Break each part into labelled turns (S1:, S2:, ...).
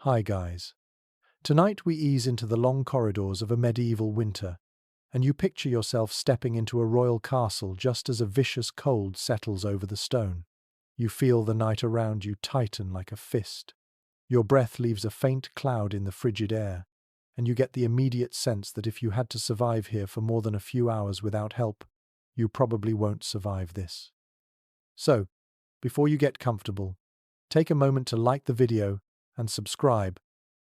S1: Hi guys. Tonight we ease into the long corridors of a medieval winter, and you picture yourself stepping into a royal castle just as a vicious cold settles over the stone. You feel the night around you tighten like a fist. Your breath leaves a faint cloud in the frigid air, and you get the immediate sense that if you had to survive here for more than a few hours without help, you probably won't survive this. So, before you get comfortable, take a moment to like the video and subscribe,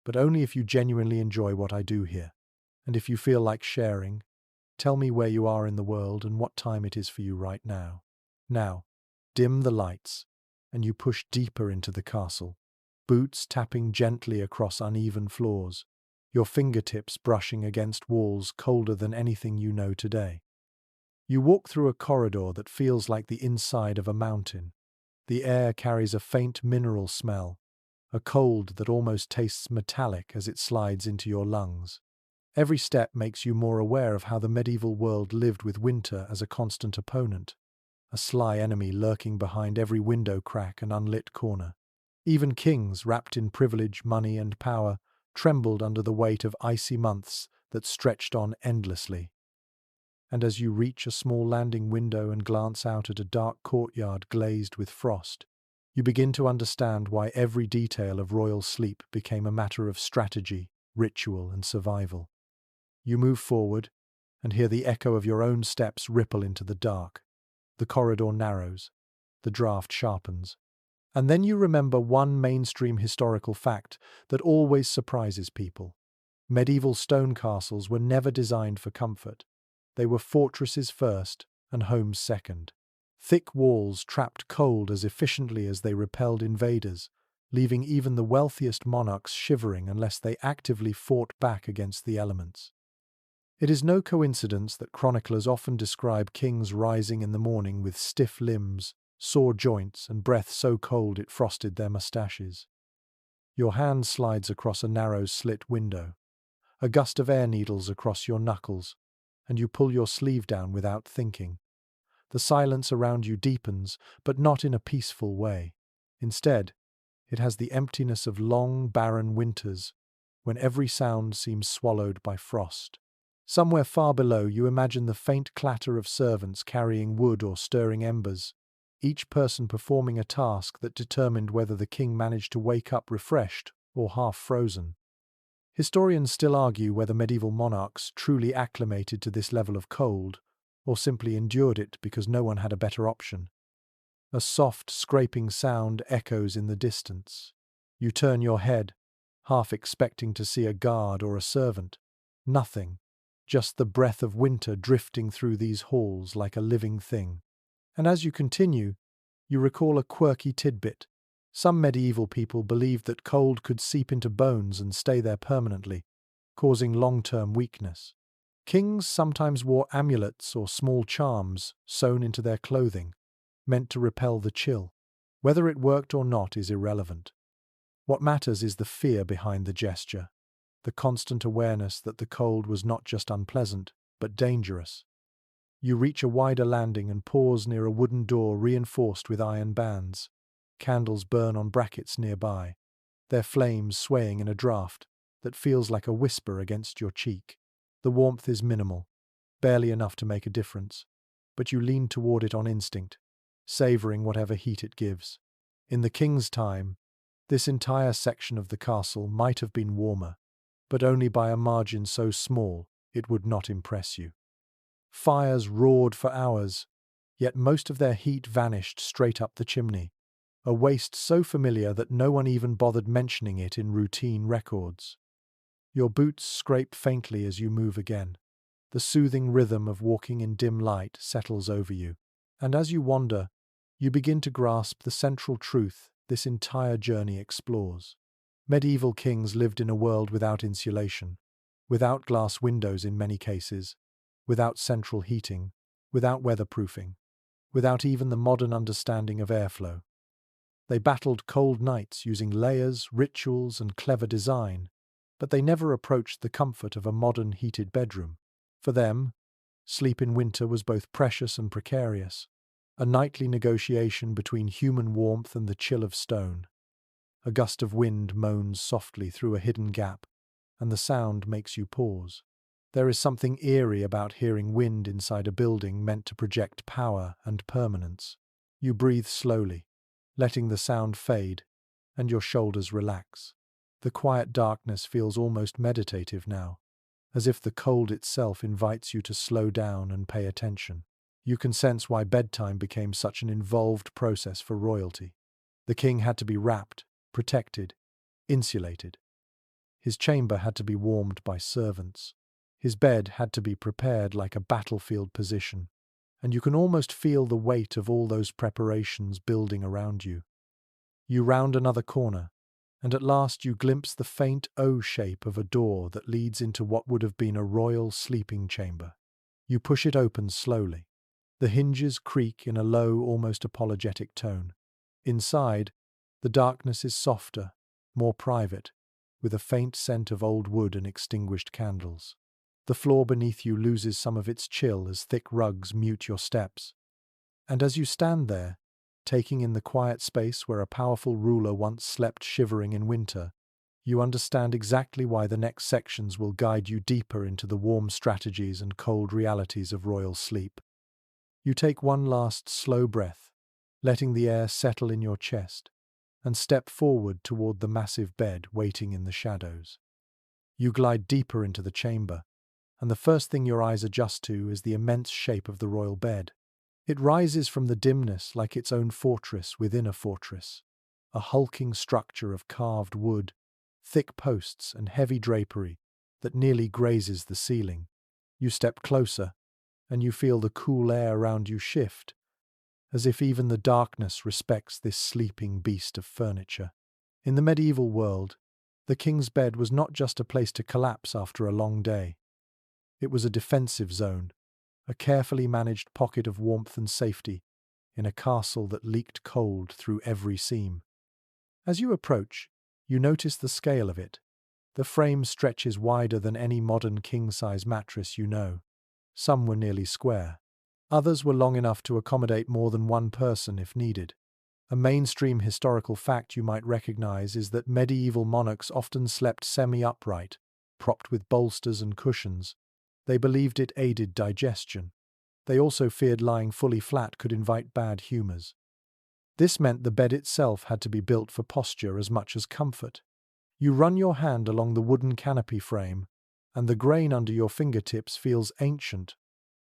S1: but only if you genuinely enjoy what I do here. And if you feel like sharing, tell me where you are in the world and what time it is for you right now. Now, dim the lights, and you push deeper into the castle, boots tapping gently across uneven floors, your fingertips brushing against walls colder than anything you know today. You walk through a corridor that feels like the inside of a mountain. The air carries a faint mineral smell, a cold that almost tastes metallic as it slides into your lungs. Every step makes you more aware of how the medieval world lived with winter as a constant opponent, a sly enemy lurking behind every window crack and unlit corner. Even kings, wrapped in privilege, money, and power, trembled under the weight of icy months that stretched on endlessly. And as you reach a small landing window and glance out at a dark courtyard glazed with frost, you begin to understand why every detail of royal sleep became a matter of strategy, ritual, and survival. You move forward and hear the echo of your own steps ripple into the dark. The corridor narrows, the draft sharpens. And then you remember one mainstream historical fact that always surprises people. Medieval stone castles were never designed for comfort. They were fortresses first and homes second. Thick walls trapped cold as efficiently as they repelled invaders, leaving even the wealthiest monarchs shivering unless they actively fought back against the elements. It is no coincidence that chroniclers often describe kings rising in the morning with stiff limbs, sore joints, and breath so cold it frosted their mustaches. Your hand slides across a narrow slit window. A gust of air needles across your knuckles, and you pull your sleeve down without thinking. The silence around you deepens, but not in a peaceful way. Instead, it has the emptiness of long, barren winters, when every sound seems swallowed by frost. Somewhere far below, you imagine the faint clatter of servants carrying wood or stirring embers, each person performing a task that determined whether the king managed to wake up refreshed or half frozen. Historians still argue whether medieval monarchs truly acclimated to this level of cold, or simply endured it because no one had a better option. A soft, scraping sound echoes in the distance. You turn your head, half expecting to see a guard or a servant. Nothing, just the breath of winter drifting through these halls like a living thing. And as you continue, you recall a quirky tidbit. Some medieval people believed that cold could seep into bones and stay there permanently, causing long-term weakness. Kings sometimes wore amulets or small charms sewn into their clothing, meant to repel the chill. Whether it worked or not is irrelevant. What matters is the fear behind the gesture, the constant awareness that the cold was not just unpleasant, but dangerous. You reach a wider landing and pause near a wooden door reinforced with iron bands. Candles burn on brackets nearby, their flames swaying in a draught that feels like a whisper against your cheek. The warmth is minimal, barely enough to make a difference, but you lean toward it on instinct, savoring whatever heat it gives. In the king's time, this entire section of the castle might have been warmer, but only by a margin so small it would not impress you. Fires roared for hours, yet most of their heat vanished straight up the chimney, a waste so familiar that no one even bothered mentioning it in routine records. Your boots scrape faintly as you move again. The soothing rhythm of walking in dim light settles over you, and as you wander, you begin to grasp the central truth this entire journey explores. Medieval kings lived in a world without insulation, without glass windows in many cases, without central heating, without weatherproofing, without even the modern understanding of airflow. They battled cold nights using layers, rituals, and clever design, but they never approached the comfort of a modern heated bedroom. For them, sleep in winter was both precious and precarious, a nightly negotiation between human warmth and the chill of stone. A gust of wind moans softly through a hidden gap, and the sound makes you pause. There is something eerie about hearing wind inside a building meant to project power and permanence. You breathe slowly, letting the sound fade, and your shoulders relax. The quiet darkness feels almost meditative now, as if the cold itself invites you to slow down and pay attention. You can sense why bedtime became such an involved process for royalty. The king had to be wrapped, protected, insulated. His chamber had to be warmed by servants. His bed had to be prepared like a battlefield position, and you can almost feel the weight of all those preparations building around you. You round another corner, and at last you glimpse the faint O shape of a door that leads into what would have been a royal sleeping chamber. You push it open slowly. The hinges creak in a low, almost apologetic tone. Inside, the darkness is softer, more private, with a faint scent of old wood and extinguished candles. The floor beneath you loses some of its chill as thick rugs mute your steps. And as you stand there, taking in the quiet space where a powerful ruler once slept shivering in winter, you understand exactly why the next sections will guide you deeper into the warm strategies and cold realities of royal sleep. You take one last slow breath, letting the air settle in your chest, and step forward toward the massive bed waiting in the shadows. You glide deeper into the chamber, and the first thing your eyes adjust to is the immense shape of the royal bed. It rises from the dimness like its own fortress within a fortress, a hulking structure of carved wood, thick posts and heavy drapery that nearly grazes the ceiling. You step closer, and you feel the cool air around you shift, as if even the darkness respects this sleeping beast of furniture. In the medieval world, the king's bed was not just a place to collapse after a long day. It was a defensive zone, a carefully managed pocket of warmth and safety in a castle that leaked cold through every seam. As you approach, you notice the scale of it. The frame stretches wider than any modern king-size mattress you know. Some were nearly square. Others were long enough to accommodate more than one person if needed. A mainstream historical fact you might recognize is that medieval monarchs often slept semi-upright, propped with bolsters and cushions. They believed it aided digestion. They also feared lying fully flat could invite bad humors. This meant the bed itself had to be built for posture as much as comfort. You run your hand along the wooden canopy frame, and the grain under your fingertips feels ancient,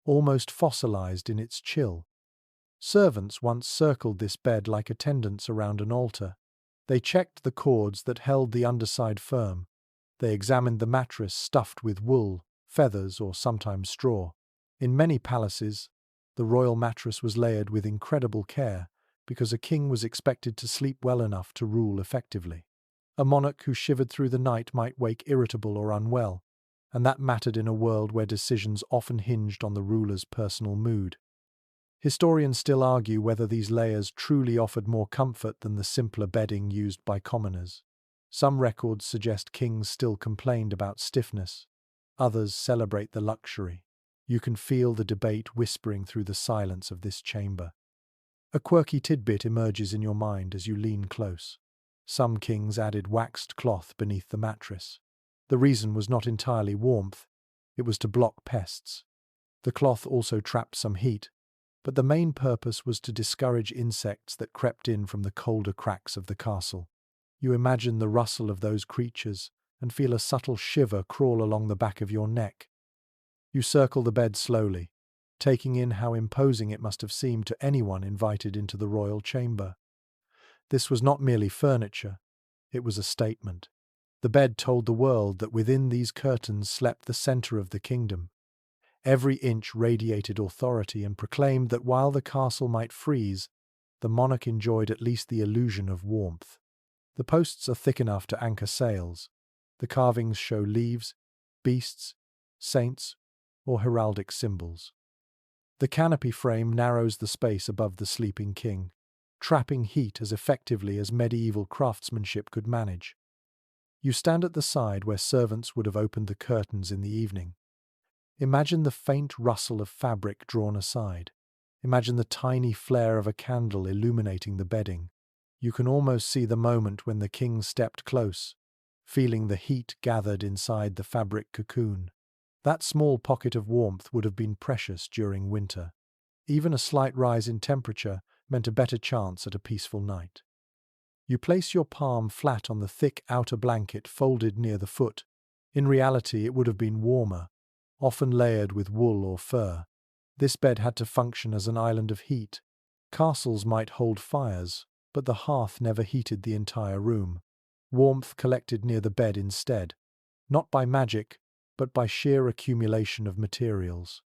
S1: almost fossilized in its chill. Servants once circled this bed like attendants around an altar. They checked the cords that held the underside firm. They examined the mattress stuffed with wool, feathers, or sometimes straw. In many palaces, the royal mattress was layered with incredible care because a king was expected to sleep well enough to rule effectively. A monarch who shivered through the night might wake irritable or unwell, and that mattered in a world where decisions often hinged on the ruler's personal mood. Historians still argue whether these layers truly offered more comfort than the simpler bedding used by commoners. Some records suggest kings still complained about stiffness. Others celebrate the luxury. You can feel the debate whispering through the silence of this chamber. A quirky tidbit emerges in your mind as you lean close. Some kings added waxed cloth beneath the mattress. The reason was not entirely warmth, it was to block pests. The cloth also trapped some heat, but the main purpose was to discourage insects that crept in from the colder cracks of the castle. You imagine the rustle of those creatures and feel a subtle shiver crawl along the back of your neck. You circle the bed slowly, taking in how imposing it must have seemed to anyone invited into the royal chamber. This was not merely furniture, it was a statement. The bed told the world that within these curtains slept the center of the kingdom. Every inch radiated authority and proclaimed that while the castle might freeze, the monarch enjoyed at least the illusion of warmth. The posts are thick enough to anchor sails. The carvings show leaves, beasts, saints, or heraldic symbols. The canopy frame narrows the space above the sleeping king, trapping heat as effectively as medieval craftsmanship could manage. You stand at the side where servants would have opened the curtains in the evening. Imagine the faint rustle of fabric drawn aside. Imagine the tiny flare of a candle illuminating the bedding. You can almost see the moment when the king stepped close, feeling the heat gathered inside the fabric cocoon. That small pocket of warmth would have been precious during winter. Even a slight rise in temperature meant a better chance at a peaceful night. You place your palm flat on the thick outer blanket folded near the foot. In reality, it would have been warmer, often layered with wool or fur. This bed had to function as an island of heat. Castles might hold fires, but the hearth never heated the entire room. Warmth collected near the bed instead, not by magic, but by sheer accumulation of materials.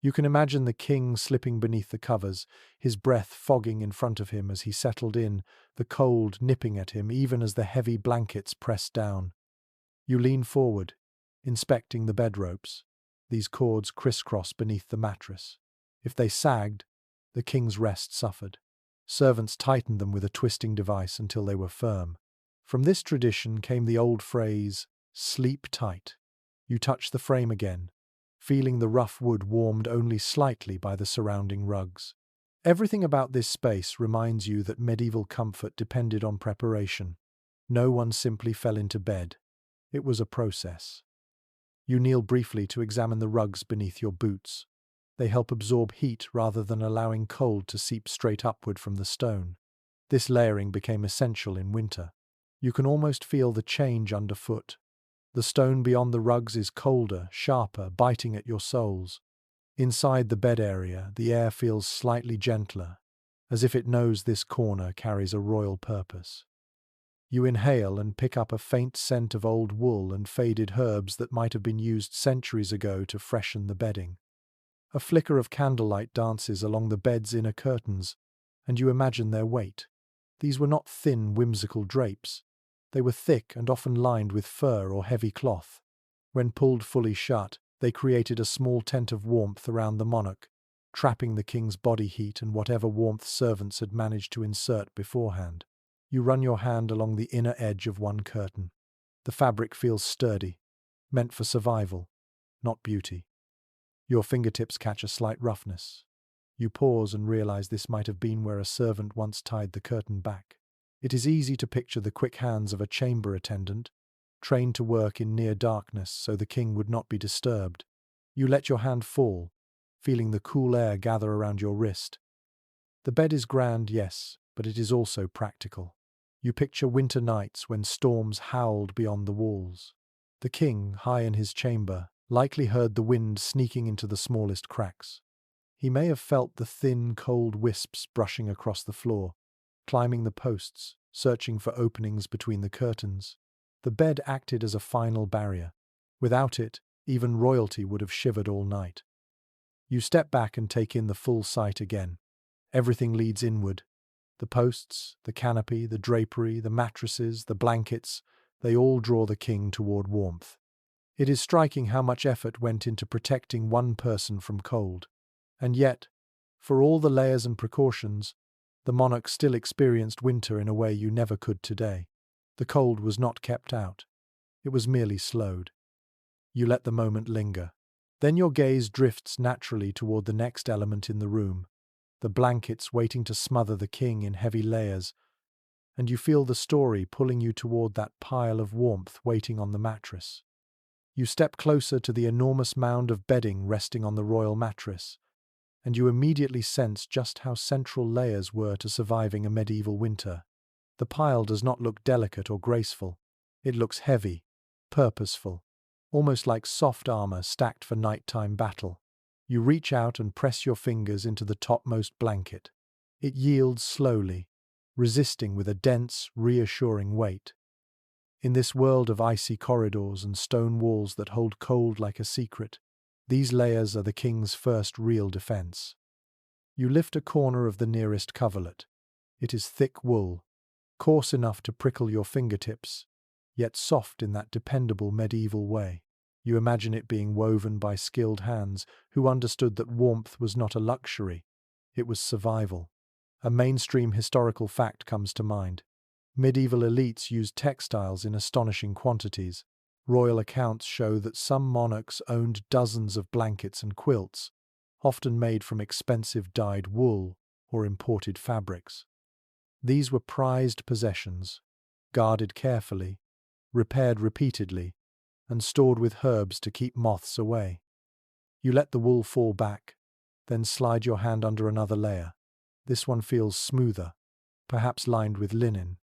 S1: You can imagine the king slipping beneath the covers, his breath fogging in front of him as he settled in, the cold nipping at him even as the heavy blankets pressed down. You lean forward, inspecting the bed ropes. These cords crisscross beneath the mattress. If they sagged, the king's rest suffered. Servants tightened them with a twisting device until they were firm. From this tradition came the old phrase, "sleep tight." You touch the frame again, feeling the rough wood warmed only slightly by the surrounding rugs. Everything about this space reminds you that medieval comfort depended on preparation. No one simply fell into bed. It was a process. You kneel briefly to examine the rugs beneath your boots. They help absorb heat rather than allowing cold to seep straight upward from the stone. This layering became essential in winter. You can almost feel the change underfoot. The stone beyond the rugs is colder, sharper, biting at your soles. Inside the bed area, the air feels slightly gentler, as if it knows this corner carries a royal purpose. You inhale and pick up a faint scent of old wool and faded herbs that might have been used centuries ago to freshen the bedding. A flicker of candlelight dances along the bed's inner curtains, and you imagine their weight. These were not thin, whimsical drapes. They were thick and often lined with fur or heavy cloth. When pulled fully shut, they created a small tent of warmth around the monarch, trapping the king's body heat and whatever warmth servants had managed to insert beforehand. You run your hand along the inner edge of one curtain. The fabric feels sturdy, meant for survival, not beauty. Your fingertips catch a slight roughness. You pause and realize this might have been where a servant once tied the curtain back. It is easy to picture the quick hands of a chamber attendant, trained to work in near darkness so the king would not be disturbed. You let your hand fall, feeling the cool air gather around your wrist. The bed is grand, yes, but it is also practical. You picture winter nights when storms howled beyond the walls. The king, high in his chamber, likely heard the wind sneaking into the smallest cracks. He may have felt the thin, cold wisps brushing across the floor, climbing the posts, searching for openings between the curtains. The bed acted as a final barrier. Without it, even royalty would have shivered all night. You step back and take in the full sight again. Everything leads inward. The posts, the canopy, the drapery, the mattresses, the blankets, they all draw the king toward warmth. It is striking how much effort went into protecting one person from cold. And yet, for all the layers and precautions, the monarch still experienced winter in a way you never could today. The cold was not kept out. It was merely slowed. You let the moment linger. Then your gaze drifts naturally toward the next element in the room, the blankets waiting to smother the king in heavy layers, and you feel the story pulling you toward that pile of warmth waiting on the mattress. You step closer to the enormous mound of bedding resting on the royal mattress, and you immediately sense just how central layers were to surviving a medieval winter. The pile does not look delicate or graceful. It looks heavy, purposeful, almost like soft armor stacked for nighttime battle. You reach out and press your fingers into the topmost blanket. It yields slowly, resisting with a dense, reassuring weight. In this world of icy corridors and stone walls that hold cold like a secret, these layers are the king's first real defense. You lift a corner of the nearest coverlet. It is thick wool, coarse enough to prickle your fingertips, yet soft in that dependable medieval way. You imagine it being woven by skilled hands who understood that warmth was not a luxury, it was survival. A mainstream historical fact comes to mind. Medieval elites used textiles in astonishing quantities. Royal accounts show that some monarchs owned dozens of blankets and quilts, often made from expensive dyed wool or imported fabrics. These were prized possessions, guarded carefully, repaired repeatedly, and stored with herbs to keep moths away. You let the wool fall back, then slide your hand under another layer. This one feels smoother, perhaps lined with linen.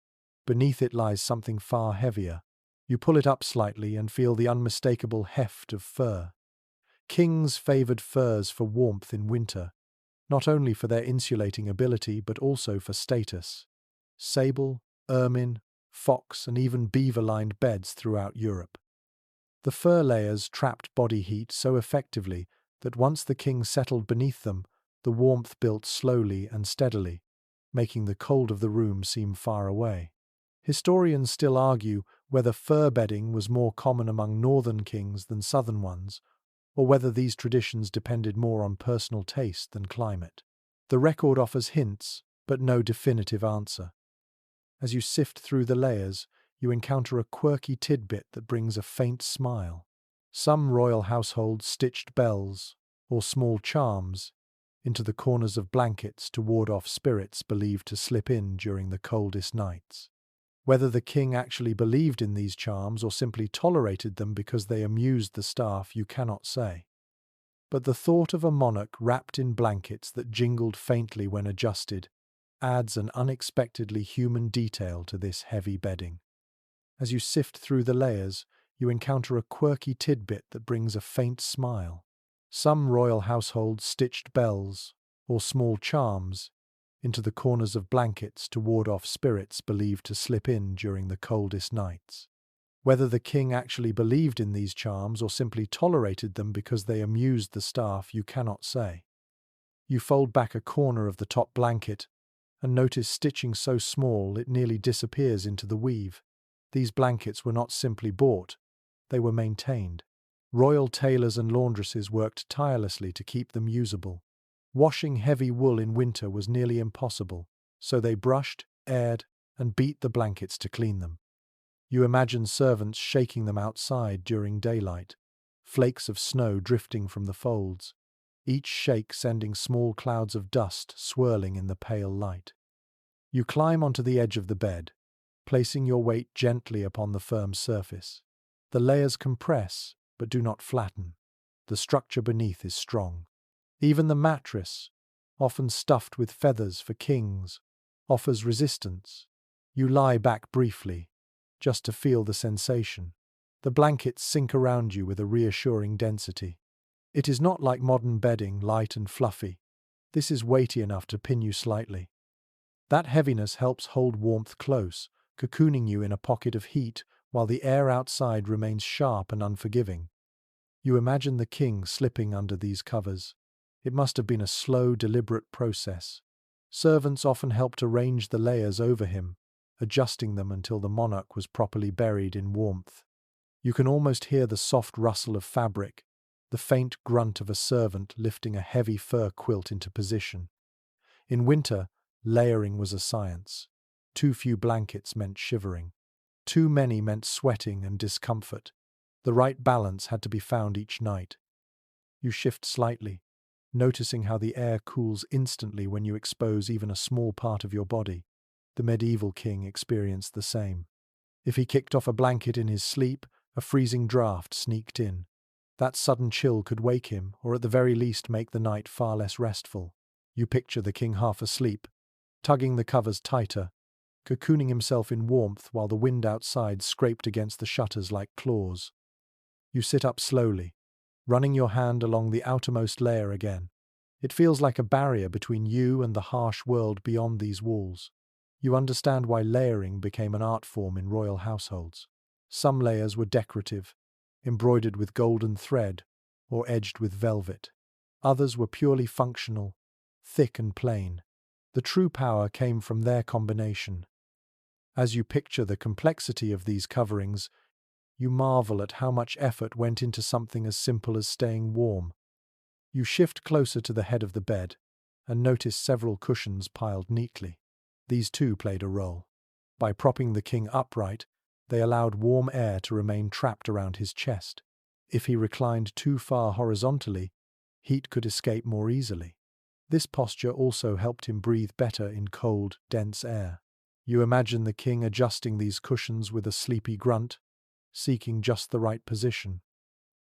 S1: Beneath it lies something far heavier. You pull it up slightly and feel the unmistakable heft of fur. Kings favored furs for warmth in winter, not only for their insulating ability but also for status. Sable, ermine, fox, and even beaver lined beds throughout Europe. The fur layers trapped body heat so effectively that once the king settled beneath them, the warmth built slowly and steadily, making the cold of the room seem far away. Historians still argue whether fur bedding was more common among northern kings than southern ones, or whether these traditions depended more on personal taste than climate. The record offers hints, but no definitive answer. As you sift through the layers, you encounter a quirky tidbit that brings a faint smile. Some royal households stitched bells, or small charms, into the corners of blankets to ward off spirits believed to slip in during the coldest nights. Whether the king actually believed in these charms or simply tolerated them because they amused the staff, you cannot say. But the thought of a monarch wrapped in blankets that jingled faintly when adjusted adds an unexpectedly human detail to this heavy bedding. As you sift through the layers, you encounter a quirky tidbit that brings a faint smile. Some royal households stitched bells, or small charms, into the corners of blankets to ward off spirits believed to slip in during the coldest nights. Whether the king actually believed in these charms or simply tolerated them because they amused the staff, you cannot say. You fold back a corner of the top blanket and notice stitching so small it nearly disappears into the weave. These blankets were not simply bought, they were maintained. Royal tailors and laundresses worked tirelessly to keep them usable. Washing heavy wool in winter was nearly impossible, so they brushed, aired, and beat the blankets to clean them. You imagine servants shaking them outside during daylight, flakes of snow drifting from the folds, each shake sending small clouds of dust swirling in the pale light. You climb onto the edge of the bed, placing your weight gently upon the firm surface. The layers compress, but do not flatten. The structure beneath is strong. Even the mattress, often stuffed with feathers for kings, offers resistance. You lie back briefly, just to feel the sensation. The blankets sink around you with a reassuring density. It is not like modern bedding, light and fluffy. This is weighty enough to pin you slightly. That heaviness helps hold warmth close, cocooning you in a pocket of heat while the air outside remains sharp and unforgiving. You imagine the king slipping under these covers. It must have been a slow, deliberate process. Servants often helped arrange the layers over him, adjusting them until the monarch was properly buried in warmth. You can almost hear the soft rustle of fabric, the faint grunt of a servant lifting a heavy fur quilt into position. In winter, layering was a science. Too few blankets meant shivering. Too many meant sweating and discomfort. The right balance had to be found each night. You shift slightly, noticing how the air cools instantly when you expose even a small part of your body. The medieval king experienced the same. If he kicked off a blanket in his sleep, a freezing draft sneaked in. That sudden chill could wake him, or at the very least make the night far less restful. You picture the king half asleep, tugging the covers tighter, cocooning himself in warmth while the wind outside scraped against the shutters like claws. You sit up slowly, running your hand along the outermost layer again. It feels like a barrier between you and the harsh world beyond these walls. You understand why layering became an art form in royal households. Some layers were decorative, embroidered with golden thread or edged with velvet. Others were purely functional, thick and plain. The true power came from their combination. As you picture the complexity of these coverings, you marvel at how much effort went into something as simple as staying warm. You shift closer to the head of the bed and notice several cushions piled neatly. These too played a role. By propping the king upright, they allowed warm air to remain trapped around his chest. If he reclined too far horizontally, heat could escape more easily. This posture also helped him breathe better in cold, dense air. You imagine the king adjusting these cushions with a sleepy grunt, seeking just the right position.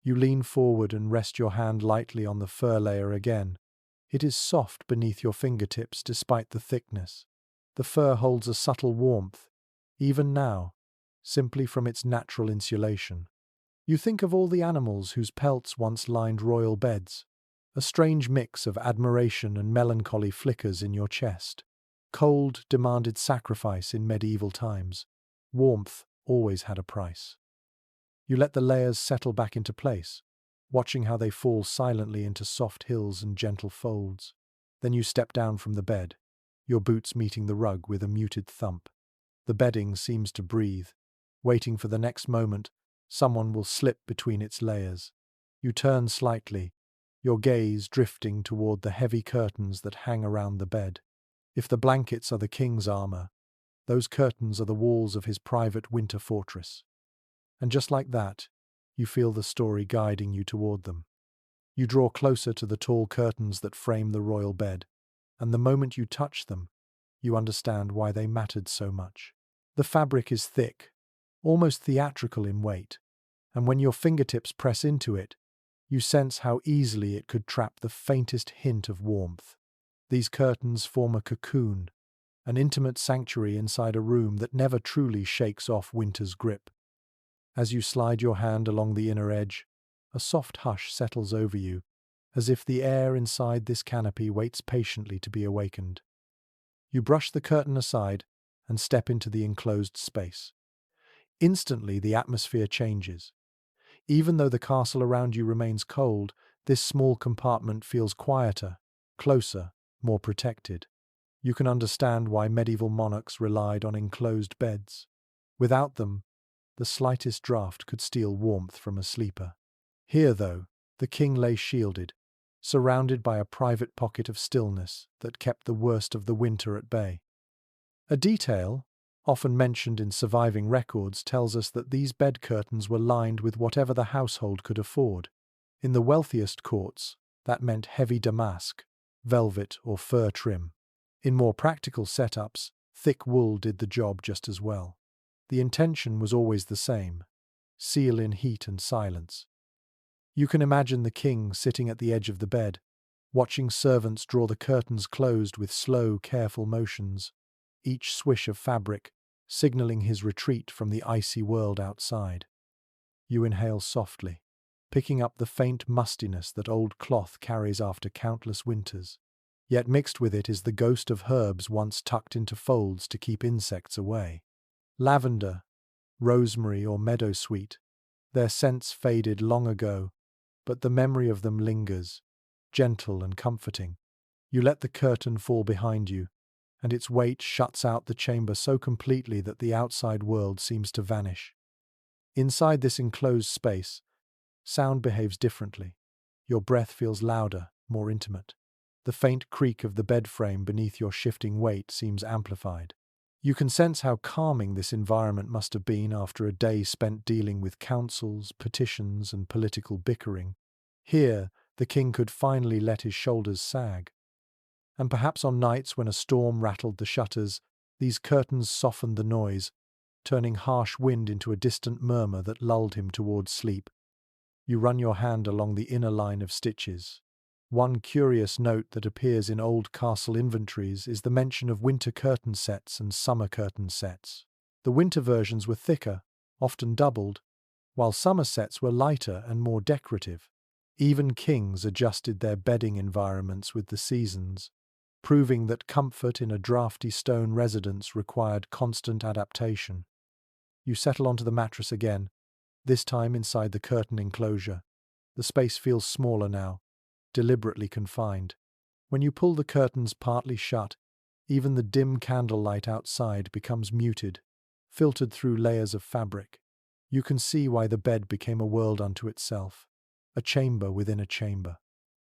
S1: You lean forward and rest your hand lightly on the fur layer again. It is soft beneath your fingertips despite the thickness. The fur holds a subtle warmth, even now, simply from its natural insulation. You think of all the animals whose pelts once lined royal beds. A strange mix of admiration and melancholy flickers in your chest. Cold demanded sacrifice in medieval times. Warmth always had a price. You let the layers settle back into place, watching how they fall silently into soft hills and gentle folds. Then you step down from the bed, your boots meeting the rug with a muted thump. The bedding seems to breathe, waiting for the next moment someone will slip between its layers. You turn slightly, your gaze drifting toward the heavy curtains that hang around the bed. If the blankets are the king's armor, those curtains are the walls of his private winter fortress. And just like that, you feel the story guiding you toward them. You draw closer to the tall curtains that frame the royal bed, and the moment you touch them, you understand why they mattered so much. The fabric is thick, almost theatrical in weight, and when your fingertips press into it, you sense how easily it could trap the faintest hint of warmth. These curtains form a cocoon, an intimate sanctuary inside a room that never truly shakes off winter's grip. As you slide your hand along the inner edge, a soft hush settles over you, as if the air inside this canopy waits patiently to be awakened. You brush the curtain aside and step into the enclosed space. Instantly, the atmosphere changes. Even though the castle around you remains cold, this small compartment feels quieter, closer, more protected. You can understand why medieval monarchs relied on enclosed beds. Without them, the slightest draught could steal warmth from a sleeper. Here, though, the king lay shielded, surrounded by a private pocket of stillness that kept the worst of the winter at bay. A detail, often mentioned in surviving records, tells us that these bed curtains were lined with whatever the household could afford. In the wealthiest courts, that meant heavy damask, velvet or fur trim. In more practical setups, thick wool did the job just as well. The intention was always the same: seal in heat and silence. You can imagine the king sitting at the edge of the bed, watching servants draw the curtains closed with slow, careful motions, each swish of fabric signaling his retreat from the icy world outside. You inhale softly, picking up the faint mustiness that old cloth carries after countless winters. Yet mixed with it is the ghost of herbs once tucked into folds to keep insects away. Lavender, rosemary or meadowsweet, their scents faded long ago, but the memory of them lingers, gentle and comforting. You let the curtain fall behind you, and its weight shuts out the chamber so completely that the outside world seems to vanish. Inside this enclosed space, sound behaves differently. Your breath feels louder, more intimate. The faint creak of the bed frame beneath your shifting weight seems amplified. You can sense how calming this environment must have been after a day spent dealing with councils, petitions, and political bickering. Here, the king could finally let his shoulders sag. And perhaps on nights when a storm rattled the shutters, these curtains softened the noise, turning harsh wind into a distant murmur that lulled him towards sleep. You run your hand along the inner line of stitches. One curious note that appears in old castle inventories is the mention of winter curtain sets and summer curtain sets. The winter versions were thicker, often doubled, while summer sets were lighter and more decorative. Even kings adjusted their bedding environments with the seasons, proving that comfort in a drafty stone residence required constant adaptation. You settle onto the mattress again, this time inside the curtain enclosure. The space feels smaller now, deliberately confined. When you pull the curtains partly shut, even the dim candlelight outside becomes muted, filtered through layers of fabric. You can see why the bed became a world unto itself, a chamber within a chamber,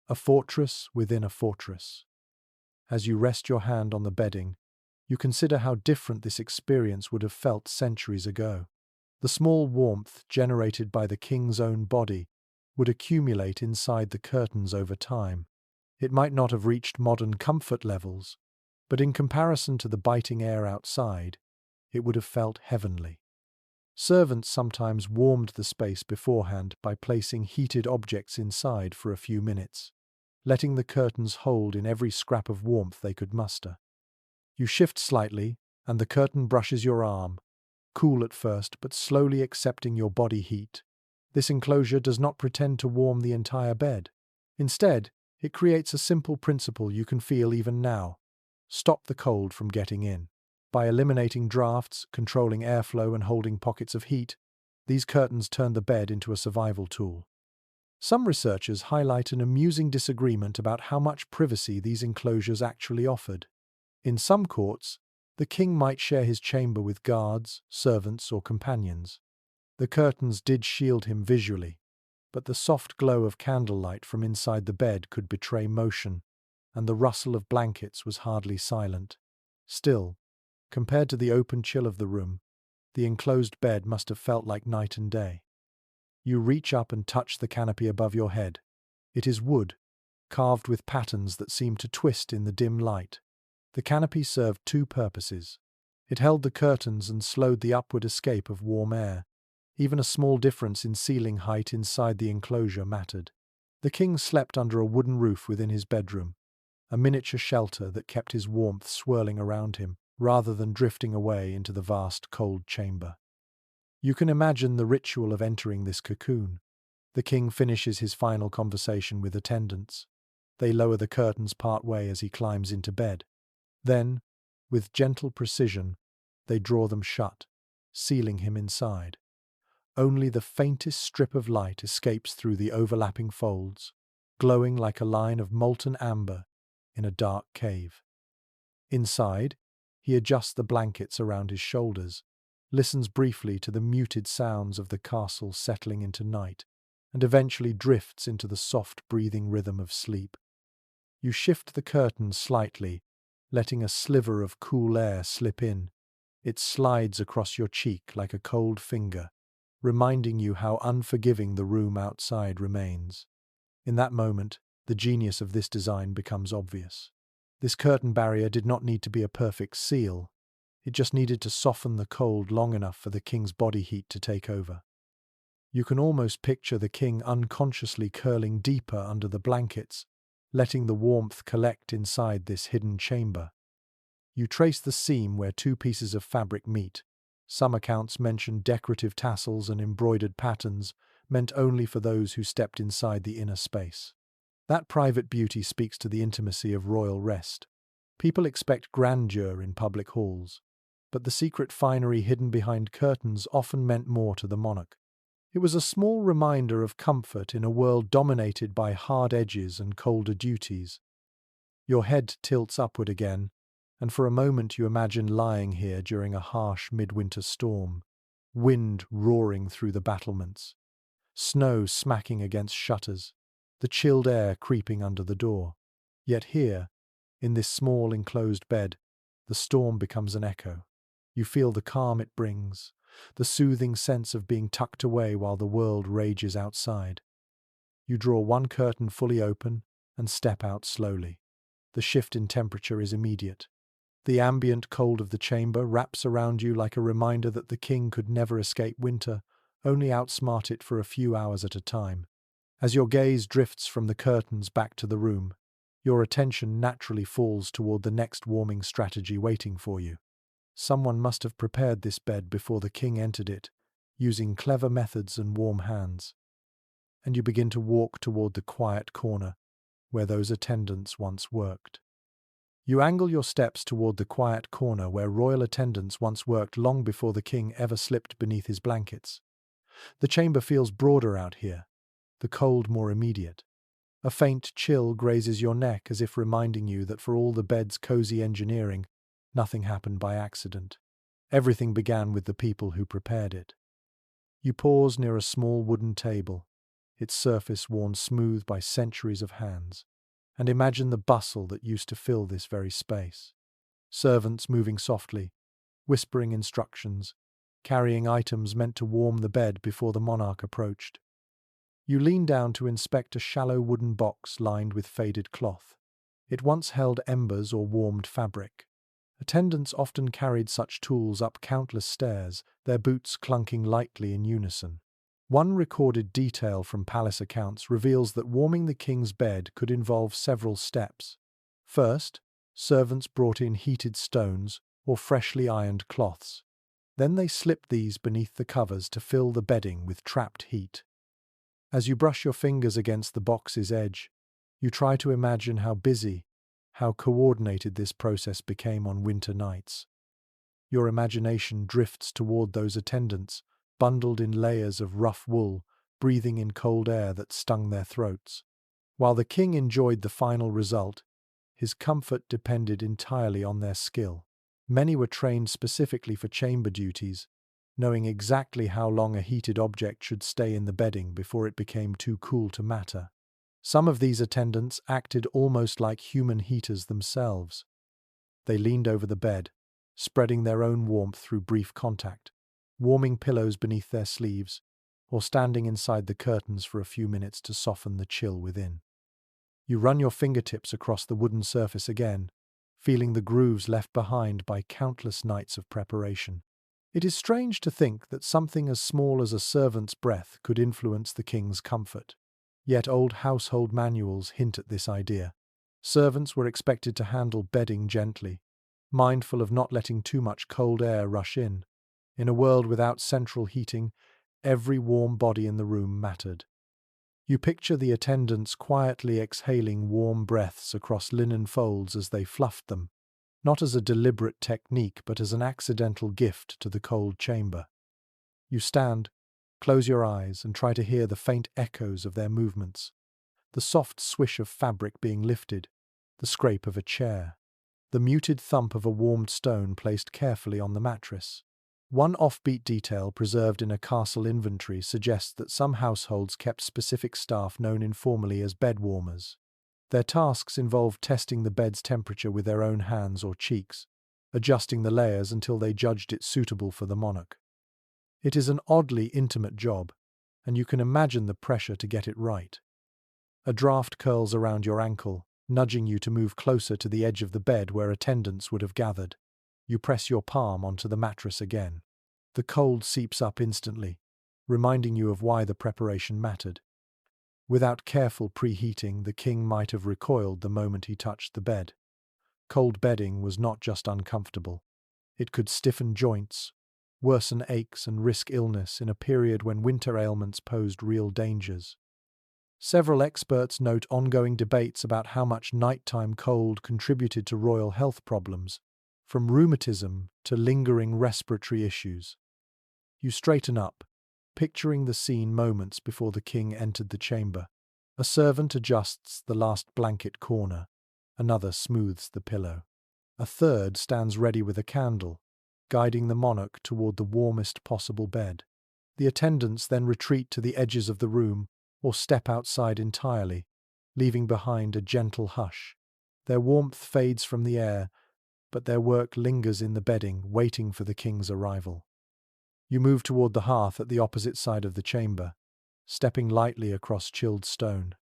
S1: a fortress within a fortress. As you rest your hand on the bedding, you consider how different this experience would have felt centuries ago. The small warmth generated by the king's own body would accumulate inside the curtains over time. It might not have reached modern comfort levels, but in comparison to the biting air outside, it would have felt heavenly. Servants sometimes warmed the space beforehand by placing heated objects inside for a few minutes, letting the curtains hold in every scrap of warmth they could muster. You shift slightly, and the curtain brushes your arm, cool at first but slowly accepting your body heat. This enclosure does not pretend to warm the entire bed. Instead, it creates a simple principle you can feel even now: stop the cold from getting in. By eliminating drafts, controlling airflow, and holding pockets of heat, these curtains turn the bed into a survival tool. Some researchers highlight an amusing disagreement about how much privacy these enclosures actually offered. In some courts, the king might share his chamber with guards, servants, or companions. The curtains did shield him visually, but the soft glow of candlelight from inside the bed could betray motion, and the rustle of blankets was hardly silent. Still, compared to the open chill of the room, the enclosed bed must have felt like night and day. You reach up and touch the canopy above your head. It is wood, carved with patterns that seem to twist in the dim light. The canopy served two purposes. It held the curtains and slowed the upward escape of warm air. Even a small difference in ceiling height inside the enclosure mattered. The king slept under a wooden roof within his bedroom, a miniature shelter that kept his warmth swirling around him, rather than drifting away into the vast cold chamber. You can imagine the ritual of entering this cocoon. The king finishes his final conversation with attendants. They lower the curtains part way as he climbs into bed. Then, with gentle precision, they draw them shut, sealing him inside. Only the faintest strip of light escapes through the overlapping folds, glowing like a line of molten amber in a dark cave. Inside, he adjusts the blankets around his shoulders, listens briefly to the muted sounds of the castle settling into night, and eventually drifts into the soft breathing rhythm of sleep. You shift the curtains slightly, letting a sliver of cool air slip in. It slides across your cheek like a cold finger, reminding you how unforgiving the room outside remains. In that moment, the genius of this design becomes obvious. This curtain barrier did not need to be a perfect seal. It just needed to soften the cold long enough for the king's body heat to take over. You can almost picture the king unconsciously curling deeper under the blankets, letting the warmth collect inside this hidden chamber. You trace the seam where two pieces of fabric meet. Some accounts mention decorative tassels and embroidered patterns meant only for those who stepped inside the inner space. That private beauty speaks to the intimacy of royal rest. People expect grandeur in public halls, but the secret finery hidden behind curtains often meant more to the monarch. It was a small reminder of comfort in a world dominated by hard edges and colder duties. Your head tilts upward again, and for a moment you imagine lying here during a harsh midwinter storm, wind roaring through the battlements, snow smacking against shutters, the chilled air creeping under the door. Yet here, in this small enclosed bed, the storm becomes an echo. You feel the calm it brings, the soothing sense of being tucked away while the world rages outside. You draw one curtain fully open and step out slowly. The shift in temperature is immediate. The ambient cold of the chamber wraps around you like a reminder that the king could never escape winter, only outsmart it for a few hours at a time. As your gaze drifts from the curtains back to the room, your attention naturally falls toward the next warming strategy waiting for you. Someone must have prepared this bed before the king entered it, using clever methods and warm hands. And you begin to walk toward the quiet corner where those attendants once worked. You angle your steps toward the quiet corner where royal attendants once worked long before the king ever slipped beneath his blankets. The chamber feels broader out here, the cold more immediate. A faint chill grazes your neck as if reminding you that for all the bed's cozy engineering, nothing happened by accident. Everything began with the people who prepared it. You pause near a small wooden table, its surface worn smooth by centuries of hands, and imagine the bustle that used to fill this very space. Servants moving softly, whispering instructions, carrying items meant to warm the bed before the monarch approached. You lean down to inspect a shallow wooden box lined with faded cloth. It once held embers or warmed fabric, Attendants often carried such tools up countless stairs, their boots clunking lightly in unison. One recorded detail from palace accounts reveals that warming the king's bed could involve several steps. First, servants brought in heated stones or freshly ironed cloths. Then they slipped these beneath the covers to fill the bedding with trapped heat. As you brush your fingers against the box's edge, you try to imagine how busy, how coordinated this process became on winter nights. Your imagination drifts toward those attendants, bundled in layers of rough wool, breathing in cold air that stung their throats. While the king enjoyed the final result, his comfort depended entirely on their skill. Many were trained specifically for chamber duties, knowing exactly how long a heated object should stay in the bedding before it became too cool to matter. Some of these attendants acted almost like human heaters themselves. They leaned over the bed, spreading their own warmth through brief contact, warming pillows beneath their sleeves, or standing inside the curtains for a few minutes to soften the chill within. You run your fingertips across the wooden surface again, feeling the grooves left behind by countless nights of preparation. It is strange to think that something as small as a servant's breath could influence the king's comfort. Yet old household manuals hint at this idea. Servants were expected to handle bedding gently, mindful of not letting too much cold air rush in. In a world without central heating, every warm body in the room mattered. You picture the attendants quietly exhaling warm breaths across linen folds as they fluffed them, not as a deliberate technique but as an accidental gift to the cold chamber. You stand, close your eyes, and try to hear the faint echoes of their movements. The soft swish of fabric being lifted, the scrape of a chair, the muted thump of a warmed stone placed carefully on the mattress. One offbeat detail preserved in a castle inventory suggests that some households kept specific staff known informally as bed warmers. Their tasks involved testing the bed's temperature with their own hands or cheeks, adjusting the layers until they judged it suitable for the monarch. It is an oddly intimate job, and you can imagine the pressure to get it right. A draft curls around your ankle, nudging you to move closer to the edge of the bed where attendants would have gathered. You press your palm onto the mattress again. The cold seeps up instantly, reminding you of why the preparation mattered. Without careful preheating, the king might have recoiled the moment he touched the bed. Cold bedding was not just uncomfortable. It could stiffen joints, worsen aches, and risk illness in a period when winter ailments posed real dangers. Several experts note ongoing debates about how much nighttime cold contributed to royal health problems, from rheumatism to lingering respiratory issues. You straighten up, picturing the scene moments before the king entered the chamber. A servant adjusts the last blanket corner, another smooths the pillow. A third stands ready with a candle, guiding the monarch toward the warmest possible bed. The attendants then retreat to the edges of the room or step outside entirely, leaving behind a gentle hush. Their warmth fades from the air, but their work lingers in the bedding, waiting for the king's arrival. You move toward the hearth at the opposite side of the chamber, stepping lightly across chilled stone.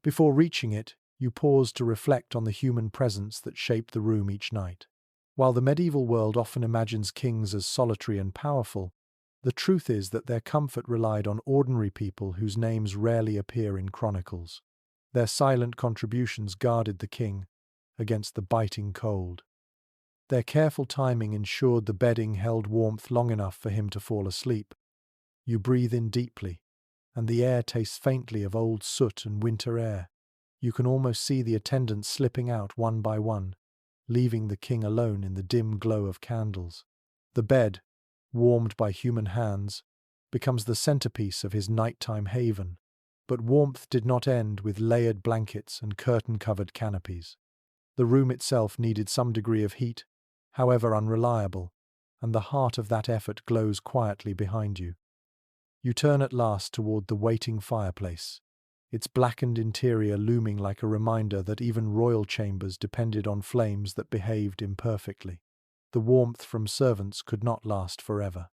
S1: Before reaching it, you pause to reflect on the human presence that shaped the room each night. While the medieval world often imagines kings as solitary and powerful, the truth is that their comfort relied on ordinary people whose names rarely appear in chronicles. Their silent contributions guarded the king against the biting cold. Their careful timing ensured the bedding held warmth long enough for him to fall asleep. You breathe in deeply, and the air tastes faintly of old soot and winter air. You can almost see the attendants slipping out one by one, leaving the king alone in the dim glow of candles. The bed, warmed by human hands, becomes the centerpiece of his nighttime haven. But warmth did not end with layered blankets and curtain-covered canopies. The room itself needed some degree of heat, however unreliable, and the heart of that effort glows quietly behind you. You turn at last toward the waiting fireplace, its blackened interior looming like a reminder that even royal chambers depended on flames that behaved imperfectly. The warmth from servants could not last forever.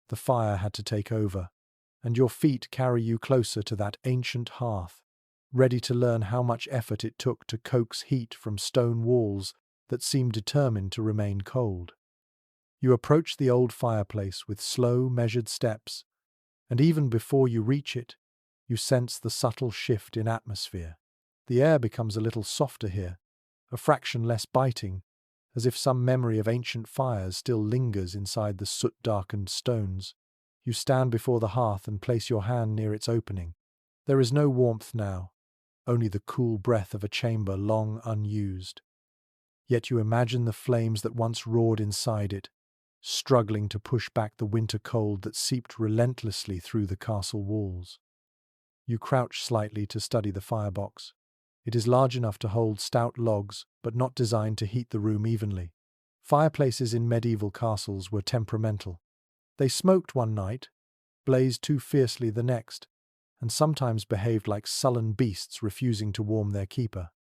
S1: The fire had to take over, and your feet carry you closer to that ancient hearth, ready to learn how much effort it took to coax heat from stone walls that seem determined to remain cold. You approach the old fireplace with slow, measured steps, and even before you reach it, you sense the subtle shift in atmosphere. The air becomes a little softer here, a fraction less biting, as if some memory of ancient fires still lingers inside the soot-darkened stones. You stand before the hearth and place your hand near its opening. There is no warmth now, only the cool breath of a chamber long unused. Yet you imagine the flames that once roared inside it, struggling to push back the winter cold that seeped relentlessly through the castle walls. You crouch slightly to study the firebox. It is large enough to hold stout logs, but not designed to heat the room evenly. Fireplaces in medieval castles were temperamental. They smoked one night, blazed too fiercely the next, and sometimes behaved like sullen beasts refusing to warm their keeper.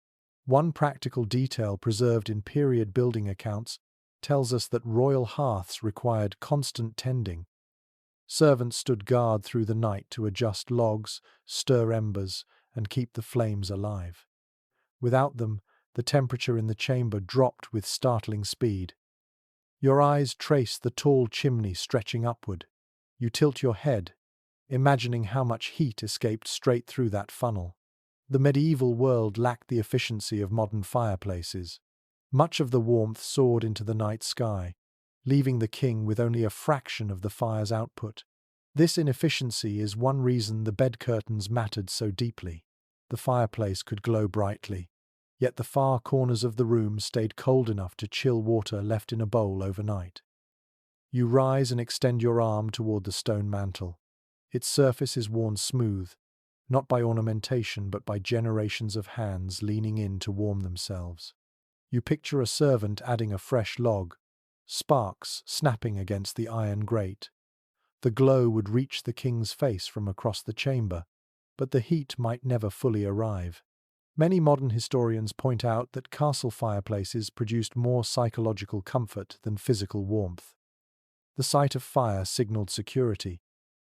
S1: One practical detail preserved in period building accounts tells us that royal hearths required constant tending. Servants stood guard through the night to adjust logs, stir embers, and keep the flames alive. Without them, the temperature in the chamber dropped with startling speed. Your eyes trace the tall chimney stretching upward. You tilt your head, imagining how much heat escaped straight through that funnel. The medieval world lacked the efficiency of modern fireplaces. Much of the warmth soared into the night sky, leaving the king with only a fraction of the fire's output. This inefficiency is one reason the bed curtains mattered so deeply. The fireplace could glow brightly, yet the far corners of the room stayed cold enough to chill water left in a bowl overnight. You rise and extend your arm toward the stone mantel. Its surface is worn smooth, not by ornamentation but by generations of hands leaning in to warm themselves. You picture a servant adding a fresh log, sparks snapping against the iron grate. The glow would reach the king's face from across the chamber, but the heat might never fully arrive. Many modern historians point out that castle fireplaces produced more psychological comfort than physical warmth. The sight of fire signaled security,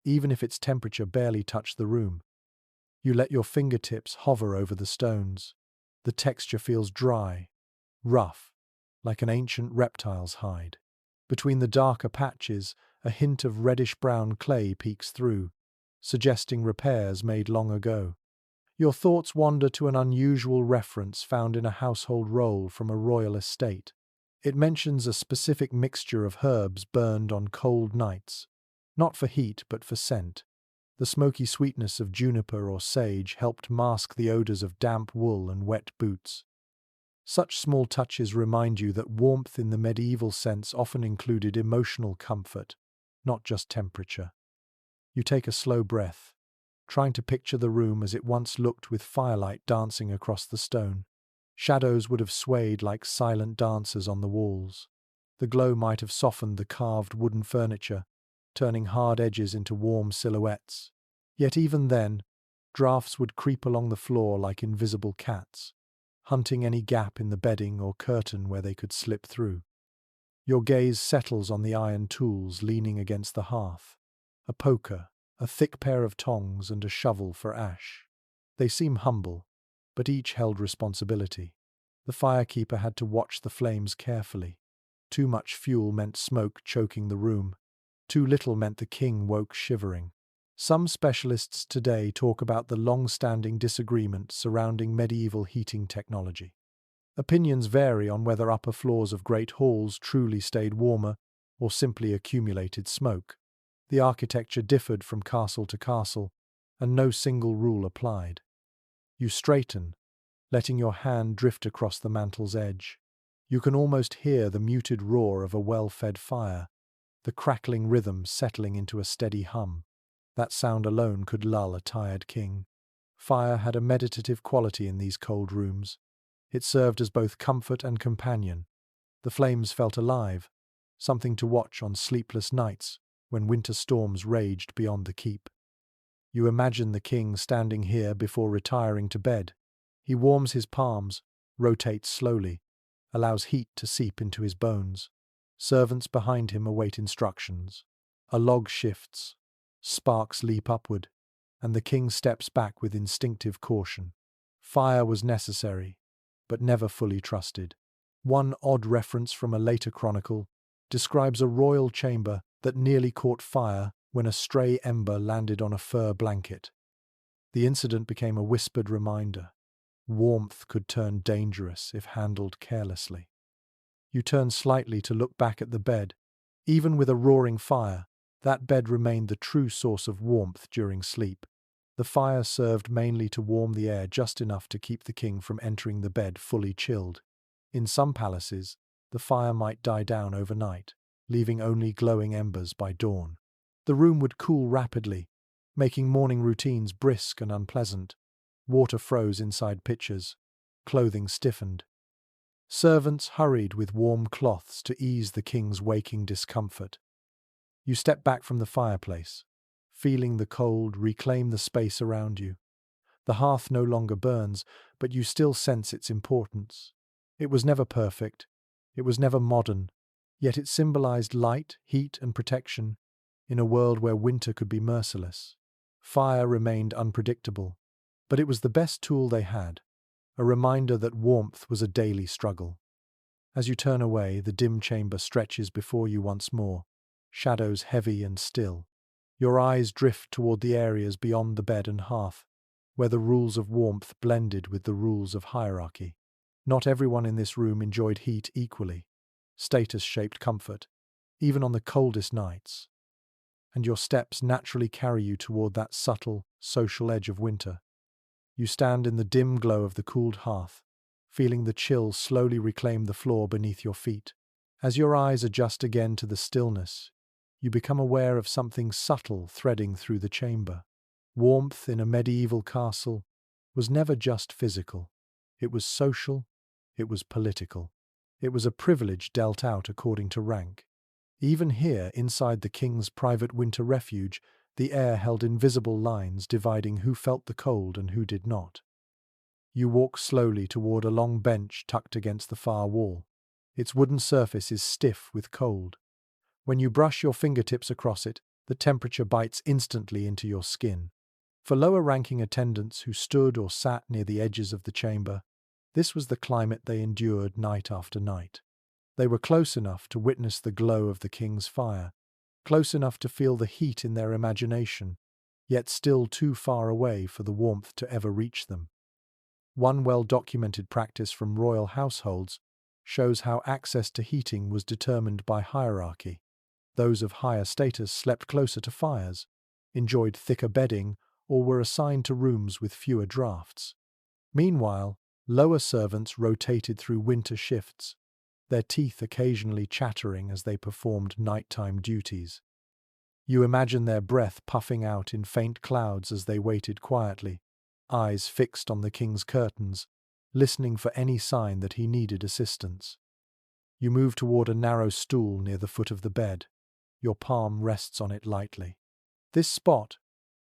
S1: even if its temperature barely touched the room. You let your fingertips hover over the stones. The texture feels dry, rough, like an ancient reptile's hide. Between the darker patches, a hint of reddish-brown clay peeks through, suggesting repairs made long ago. Your thoughts wander to an unusual reference found in a household roll from a royal estate. It mentions a specific mixture of herbs burned on cold nights, not for heat but for scent. The smoky sweetness of juniper or sage helped mask the odors of damp wool and wet boots. Such small touches remind you that warmth in the medieval sense often included emotional comfort, not just temperature. You take a slow breath, trying to picture the room as it once looked with firelight dancing across the stone. Shadows would have swayed like silent dancers on the walls. The glow might have softened the carved wooden furniture, turning hard edges into warm silhouettes. Yet even then, drafts would creep along the floor like invisible cats, hunting any gap in the bedding or curtain where they could slip through. Your gaze settles on the iron tools leaning against the hearth. A poker, a thick pair of tongs, and a shovel for ash. They seem humble, but each held responsibility. The firekeeper had to watch the flames carefully. Too much fuel meant smoke choking the room. Too little meant the king woke shivering. Some specialists today talk about the long-standing disagreement surrounding medieval heating technology. Opinions vary on whether upper floors of great halls truly stayed warmer or simply accumulated smoke. The architecture differed from castle to castle, and no single rule applied. You straighten, letting your hand drift across the mantel's edge. You can almost hear the muted roar of a well-fed fire, the crackling rhythm settling into a steady hum. That sound alone could lull a tired king. Fire had a meditative quality in these cold rooms. It served as both comfort and companion. The flames felt alive, something to watch on sleepless nights when winter storms raged beyond the keep. You imagine the king standing here before retiring to bed. He warms his palms, rotates slowly, allows heat to seep into his bones. Servants behind him await instructions. A log shifts. Sparks leap upward, and the king steps back with instinctive caution. Fire was necessary, but never fully trusted. One odd reference from a later chronicle describes a royal chamber that nearly caught fire when a stray ember landed on a fur blanket. The incident became a whispered reminder. Warmth could turn dangerous if handled carelessly. You turn slightly to look back at the bed. Even with a roaring fire, that bed remained the true source of warmth during sleep. The fire served mainly to warm the air just enough to keep the king from entering the bed fully chilled. In some palaces, the fire might die down overnight, leaving only glowing embers by dawn. The room would cool rapidly, making morning routines brisk and unpleasant. Water froze inside pitchers. Clothing stiffened. Servants hurried with warm cloths to ease the king's waking discomfort. You step back from the fireplace, feeling the cold reclaim the space around you. The hearth no longer burns, but you still sense its importance. It was never perfect. It was never modern. Yet it symbolized light, heat, and protection in a world where winter could be merciless. Fire remained unpredictable, but it was the best tool they had, a reminder that warmth was a daily struggle. As you turn away, the dim chamber stretches before you once more, shadows heavy and still. Your eyes drift toward the areas beyond the bed and hearth, where the rules of warmth blended with the rules of hierarchy. Not everyone in this room enjoyed heat equally. Status shaped comfort, even on the coldest nights. And your steps naturally carry you toward that subtle, social edge of winter. You stand in the dim glow of the cooled hearth, feeling the chill slowly reclaim the floor beneath your feet. As your eyes adjust again to the stillness, you become aware of something subtle threading through the chamber. Warmth in a medieval castle was never just physical. It was social, it was political. It was a privilege dealt out according to rank. Even here, inside the king's private winter refuge, the air held invisible lines dividing who felt the cold and who did not. You walk slowly toward a long bench tucked against the far wall. Its wooden surface is stiff with cold. When you brush your fingertips across it, the temperature bites instantly into your skin. For lower-ranking attendants who stood or sat near the edges of the chamber, this was the climate they endured night after night. They were close enough to witness the glow of the king's fire, close enough to feel the heat in their imagination, yet still too far away for the warmth to ever reach them. One well-documented practice from royal households shows how access to heating was determined by hierarchy. Those of higher status slept closer to fires, enjoyed thicker bedding, or were assigned to rooms with fewer drafts. Meanwhile, lower servants rotated through winter shifts, their teeth occasionally chattering as they performed nighttime duties. You imagine their breath puffing out in faint clouds as they waited quietly, eyes fixed on the king's curtains, listening for any sign that he needed assistance. You move toward a narrow stool near the foot of the bed. Your palm rests on it lightly. This spot,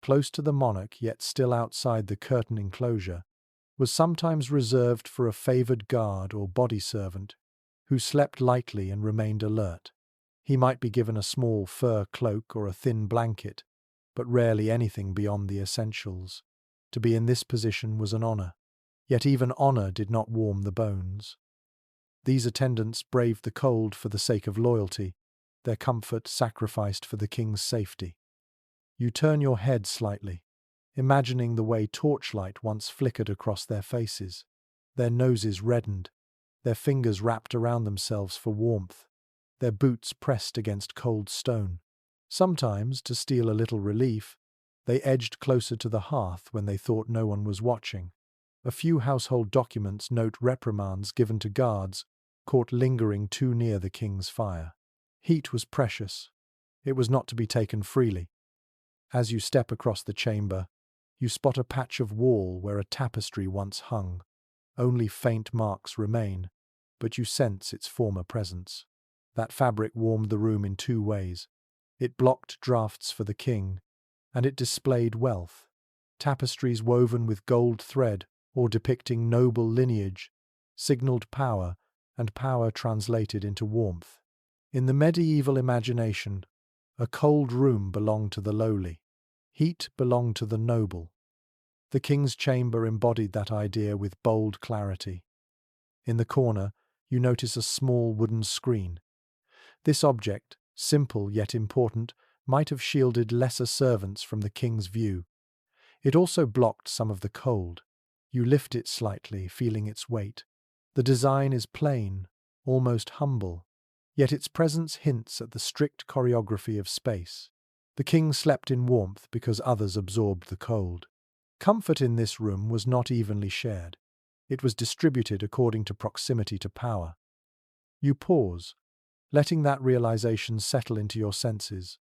S1: close to the monarch yet still outside the curtain enclosure, was sometimes reserved for a favored guard or body servant who slept lightly and remained alert. He might be given a small fur cloak or a thin blanket, but rarely anything beyond the essentials. To be in this position was an honor, yet even honor did not warm the bones. These attendants braved the cold for the sake of loyalty, their comfort sacrificed for the king's safety. You turn your head slightly, imagining the way torchlight once flickered across their faces. Their noses reddened, their fingers wrapped around themselves for warmth, their boots pressed against cold stone. Sometimes, to steal a little relief, they edged closer to the hearth when they thought no one was watching. A few household documents note reprimands given to guards caught lingering too near the king's fire. Heat was precious. It was not to be taken freely. As you step across the chamber, you spot a patch of wall where a tapestry once hung. Only faint marks remain, but you sense its former presence. That fabric warmed the room in two ways. It blocked drafts for the king, and it displayed wealth. Tapestries woven with gold thread or depicting noble lineage signaled power, and power translated into warmth. In the medieval imagination, a cold room belonged to the lowly. Heat belonged to the noble. The king's chamber embodied that idea with bold clarity. In the corner, you notice a small wooden screen. This object, simple yet important, might have shielded lesser servants from the king's view. It also blocked some of the cold. You lift it slightly, feeling its weight. The design is plain, almost humble, yet its presence hints at the strict choreography of space. The king slept in warmth because others absorbed the cold. Comfort in this room was not evenly shared. It was distributed according to proximity to power. You pause, letting that realization settle into your senses.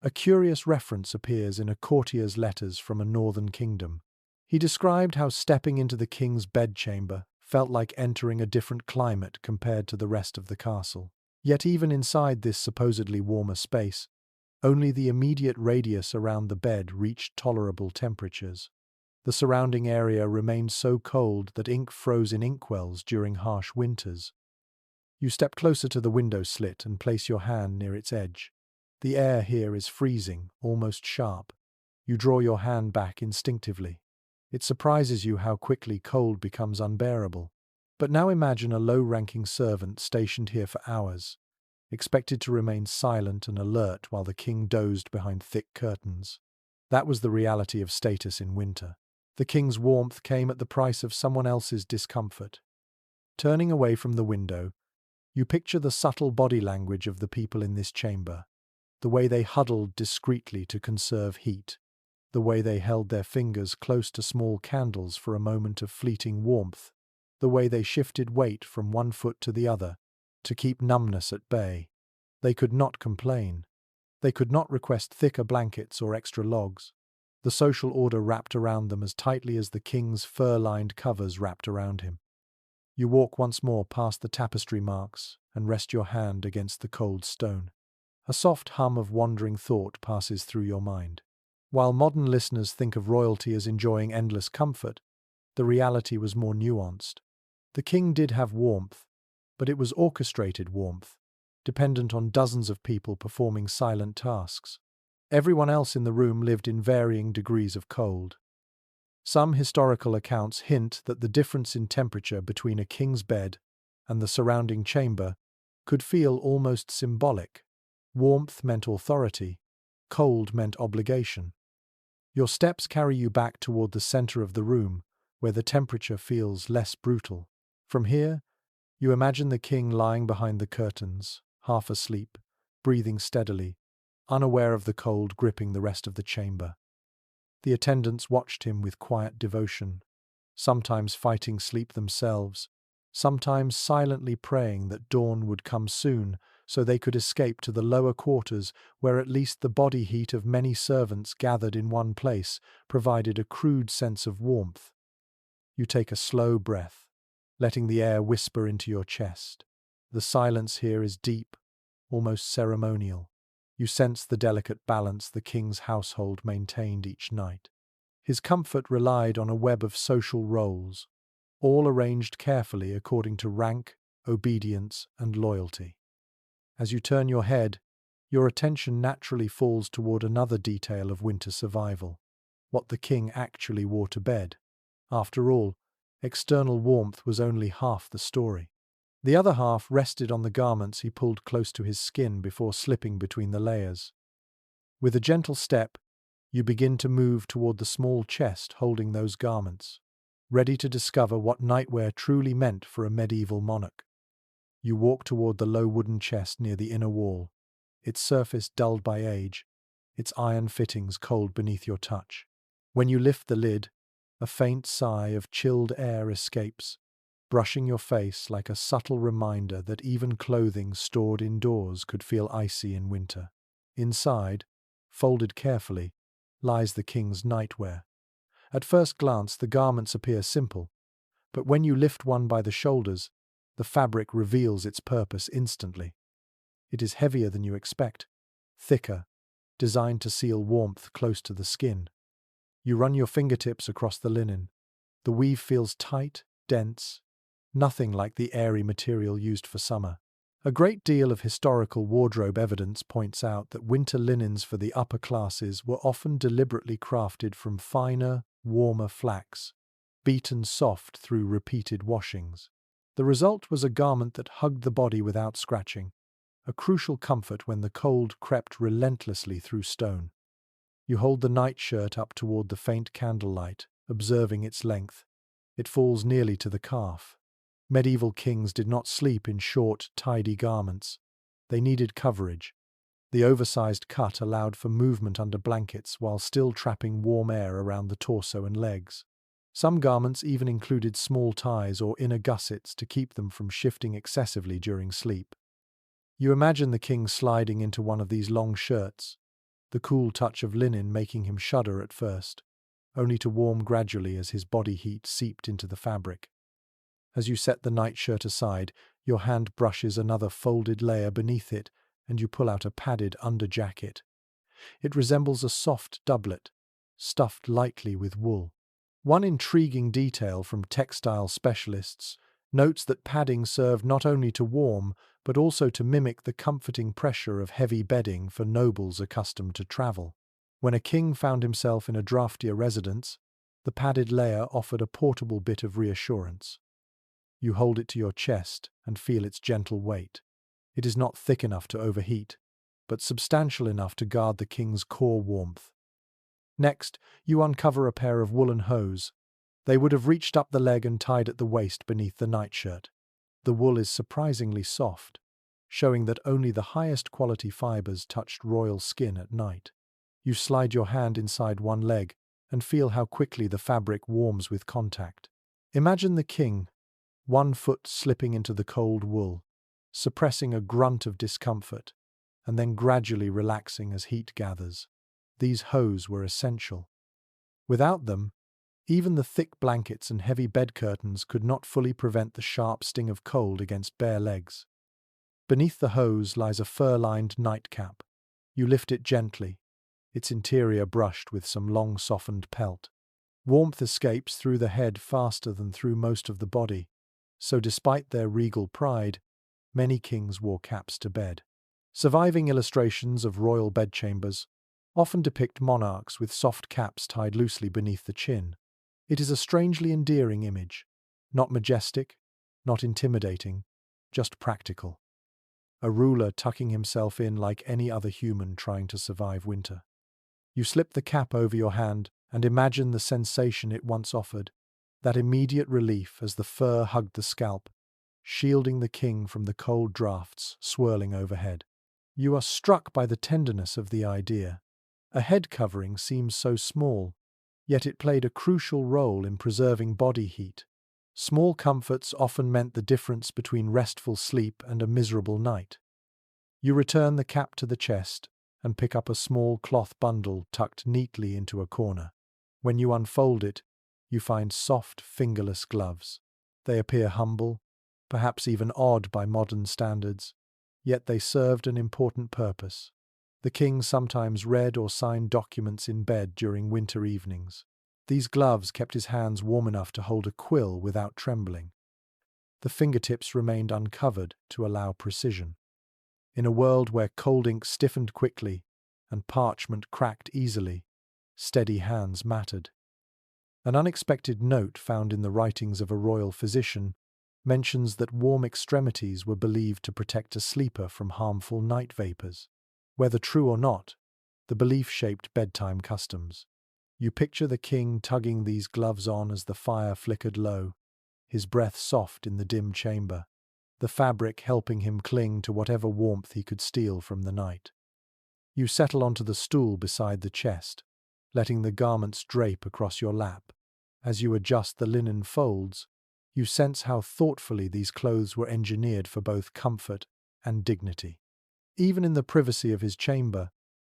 S1: A curious reference appears in a courtier's letters from a northern kingdom. He described how stepping into the king's bedchamber felt like entering a different climate compared to the rest of the castle. Yet even inside this supposedly warmer space, only the immediate radius around the bed reached tolerable temperatures. The surrounding area remained so cold that ink froze in inkwells during harsh winters. You step closer to the window slit and place your hand near its edge. The air here is freezing, almost sharp. You draw your hand back instinctively. It surprises you how quickly cold becomes unbearable. But now imagine a low-ranking servant stationed here for hours, expected to remain silent and alert while the king dozed behind thick curtains. That was the reality of status in winter. The king's warmth came at the price of someone else's discomfort. Turning away from the window, you picture the subtle body language of the people in this chamber, the way they huddled discreetly to conserve heat, the way they held their fingers close to small candles for a moment of fleeting warmth, the way they shifted weight from one foot to the other to keep numbness at bay. They could not complain. They could not request thicker blankets or extra logs. The social order wrapped around them as tightly as the king's fur-lined covers wrapped around him. You walk once more past the tapestry marks and rest your hand against the cold stone. A soft hum of wandering thought passes through your mind. While modern listeners think of royalty as enjoying endless comfort, the reality was more nuanced. The king did have warmth, but it was orchestrated warmth, dependent on dozens of people performing silent tasks. Everyone else in the room lived in varying degrees of cold. Some historical accounts hint that the difference in temperature between a king's bed and the surrounding chamber could feel almost symbolic. Warmth meant authority, cold meant obligation. Your steps carry you back toward the center of the room, where the temperature feels less brutal. From here, you imagine the king lying behind the curtains, half asleep, breathing steadily, unaware of the cold gripping the rest of the chamber. The attendants watched him with quiet devotion, sometimes fighting sleep themselves, sometimes silently praying that dawn would come soon so they could escape to the lower quarters where at least the body heat of many servants gathered in one place provided a crude sense of warmth. You take a slow breath, letting the air whisper into your chest. The silence here is deep, almost ceremonial. You sense the delicate balance the king's household maintained each night. His comfort relied on a web of social roles, all arranged carefully according to rank, obedience, and loyalty. As you turn your head, your attention naturally falls toward another detail of winter survival: what the king actually wore to bed. After all, external warmth was only half the story. The other half rested on the garments he pulled close to his skin before slipping between the layers. With a gentle step, you begin to move toward the small chest holding those garments, ready to discover what nightwear truly meant for a medieval monarch. You walk toward the low wooden chest near the inner wall, its surface dulled by age, its iron fittings cold beneath your touch. When you lift the lid, a faint sigh of chilled air escapes, brushing your face like a subtle reminder that even clothing stored indoors could feel icy in winter. Inside, folded carefully, lies the king's nightwear. At first glance, the garments appear simple, but when you lift one by the shoulders, the fabric reveals its purpose instantly. It is heavier than you expect, thicker, designed to seal warmth close to the skin. You run your fingertips across the linen. The weave feels tight, dense, nothing like the airy material used for summer. A great deal of historical wardrobe evidence points out that winter linens for the upper classes were often deliberately crafted from finer, warmer flax, beaten soft through repeated washings. The result was a garment that hugged the body without scratching, a crucial comfort when the cold crept relentlessly through stone. You hold the nightshirt up toward the faint candlelight, observing its length. It falls nearly to the calf. Medieval kings did not sleep in short, tidy garments. They needed coverage. The oversized cut allowed for movement under blankets while still trapping warm air around the torso and legs. Some garments even included small ties or inner gussets to keep them from shifting excessively during sleep. You imagine the king sliding into one of these long shirts, the cool touch of linen making him shudder at first, only to warm gradually as his body heat seeped into the fabric. As you set the nightshirt aside, your hand brushes another folded layer beneath it, and you pull out a padded underjacket. It resembles a soft doublet, stuffed lightly with wool. One intriguing detail from textile specialists notes that padding served not only to warm, but also to mimic the comforting pressure of heavy bedding for nobles accustomed to travel. When a king found himself in a draftier residence, the padded layer offered a portable bit of reassurance. You hold it to your chest and feel its gentle weight. It is not thick enough to overheat, but substantial enough to guard the king's core warmth. Next, you uncover a pair of woolen hose. They would have reached up the leg and tied at the waist beneath the nightshirt. The wool is surprisingly soft, showing that only the highest quality fibers touched royal skin at night. You slide your hand inside one leg and feel how quickly the fabric warms with contact. Imagine the king, one foot slipping into the cold wool, suppressing a grunt of discomfort, and then gradually relaxing as heat gathers. These hose were essential. Without them, even the thick blankets and heavy bed curtains could not fully prevent the sharp sting of cold against bare legs. Beneath the hose lies a fur-lined nightcap. You lift it gently, its interior brushed with some long softened pelt. Warmth escapes through the head faster than through most of the body, so despite their regal pride, many kings wore caps to bed. Surviving illustrations of royal bedchambers often depict monarchs with soft caps tied loosely beneath the chin. It is a strangely endearing image, not majestic, not intimidating, just practical. A ruler tucking himself in like any other human trying to survive winter. You slip the cap over your hand and imagine the sensation it once offered, that immediate relief as the fur hugged the scalp, shielding the king from the cold drafts swirling overhead. You are struck by the tenderness of the idea. A head covering seems so small, yet it played a crucial role in preserving body heat. Small comforts often meant the difference between restful sleep and a miserable night. You return the cap to the chest and pick up a small cloth bundle tucked neatly into a corner. When you unfold it, you find soft, fingerless gloves. They appear humble, perhaps even odd by modern standards, yet they served an important purpose. The king sometimes read or signed documents in bed during winter evenings. These gloves kept his hands warm enough to hold a quill without trembling. The fingertips remained uncovered to allow precision. In a world where cold ink stiffened quickly and parchment cracked easily, steady hands mattered. An unexpected note found in the writings of a royal physician mentions that warm extremities were believed to protect a sleeper from harmful night vapors. Whether true or not, the belief shaped bedtime customs. You picture the king tugging these gloves on as the fire flickered low, his breath soft in the dim chamber, the fabric helping him cling to whatever warmth he could steal from the night. You settle onto the stool beside the chest, letting the garments drape across your lap. As you adjust the linen folds, you sense how thoughtfully these clothes were engineered for both comfort and dignity. Even in the privacy of his chamber,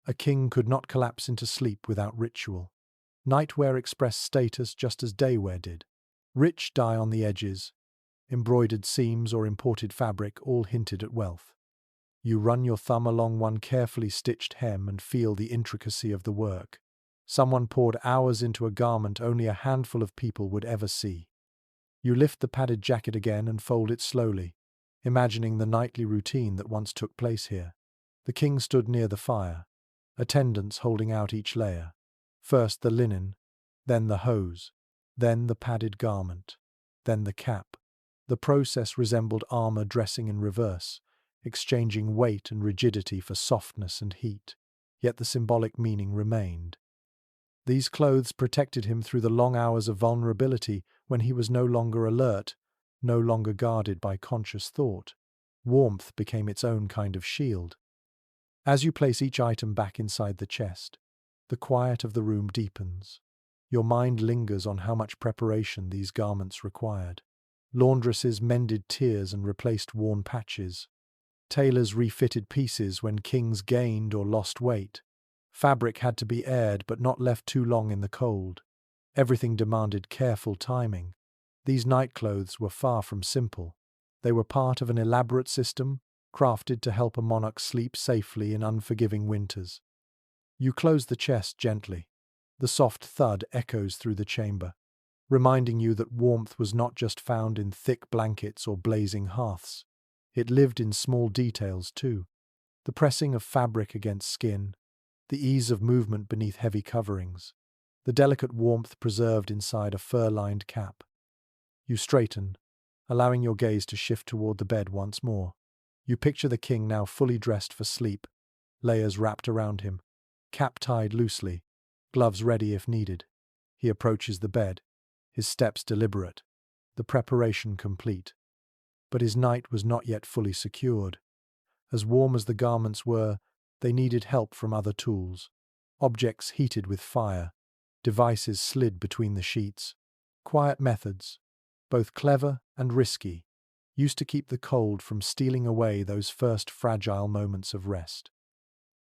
S1: a king could not collapse into sleep without ritual. Nightwear expressed status just as daywear did. Rich dye on the edges, embroidered seams or imported fabric all hinted at wealth. You run your thumb along one carefully stitched hem and feel the intricacy of the work. Someone poured hours into a garment only a handful of people would ever see. You lift the padded jacket again and fold it slowly, imagining the nightly routine that once took place here. The king stood near the fire, attendants holding out each layer. First the linen, then the hose, then the padded garment, then the cap. The process resembled armor dressing in reverse, exchanging weight and rigidity for softness and heat. Yet the symbolic meaning remained. These clothes protected him through the long hours of vulnerability when he was no longer alert, no longer guarded by conscious thought. Warmth became its own kind of shield. As you place each item back inside the chest, the quiet of the room deepens. Your mind lingers on how much preparation these garments required. Laundresses mended tears and replaced worn patches. Tailors refitted pieces when kings gained or lost weight. Fabric had to be aired but not left too long in the cold. Everything demanded careful timing. These nightclothes were far from simple. They were part of an elaborate system, crafted to help a monarch sleep safely in unforgiving winters. You close the chest gently. The soft thud echoes through the chamber, reminding you that warmth was not just found in thick blankets or blazing hearths. It lived in small details too. The pressing of fabric against skin, the ease of movement beneath heavy coverings, the delicate warmth preserved inside a fur-lined cap. You straighten, allowing your gaze to shift toward the bed once more. You picture the king now fully dressed for sleep, layers wrapped around him, cap tied loosely, gloves ready if needed. He approaches the bed, his steps deliberate, the preparation complete. But his night was not yet fully secured. As warm as the garments were, they needed help from other tools. Objects heated with fire, devices slid between the sheets. Quiet methods, both clever and risky, used to keep the cold from stealing away those first fragile moments of rest.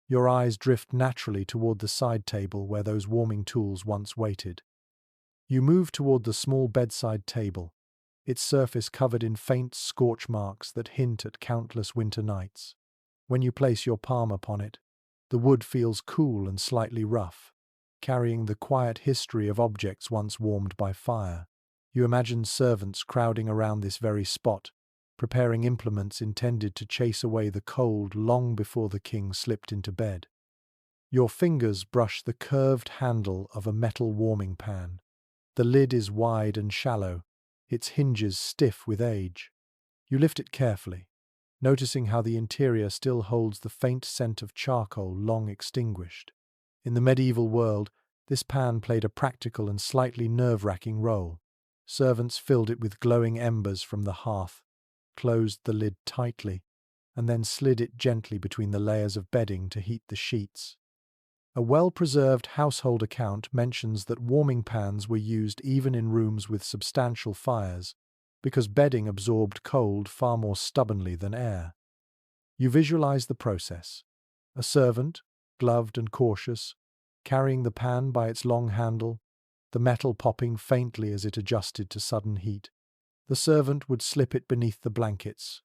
S1: Your eyes drift naturally toward the side table where those warming tools once waited. You move toward the small bedside table, its surface covered in faint scorch marks that hint at countless winter nights. When you place your palm upon it, the wood feels cool and slightly rough, carrying the quiet history of objects once warmed by fire. You imagine servants crowding around this very spot, preparing implements intended to chase away the cold long before the king slipped into bed. Your fingers brush the curved handle of a metal warming pan. The lid is wide and shallow, its hinges stiff with age. You lift it carefully, noticing how the interior still holds the faint scent of charcoal long extinguished. In the medieval world, this pan played a practical and slightly nerve-wracking role. Servants filled it with glowing embers from the hearth, closed the lid tightly, and then slid it gently between the layers of bedding to heat the sheets. A well-preserved household account mentions that warming pans were used even in rooms with substantial fires, because bedding absorbed cold far more stubbornly than air. You visualize the process. A servant, gloved and cautious, carrying the pan by its long handle, the metal popping faintly as it adjusted to sudden heat. The servant would slip it beneath the blankets,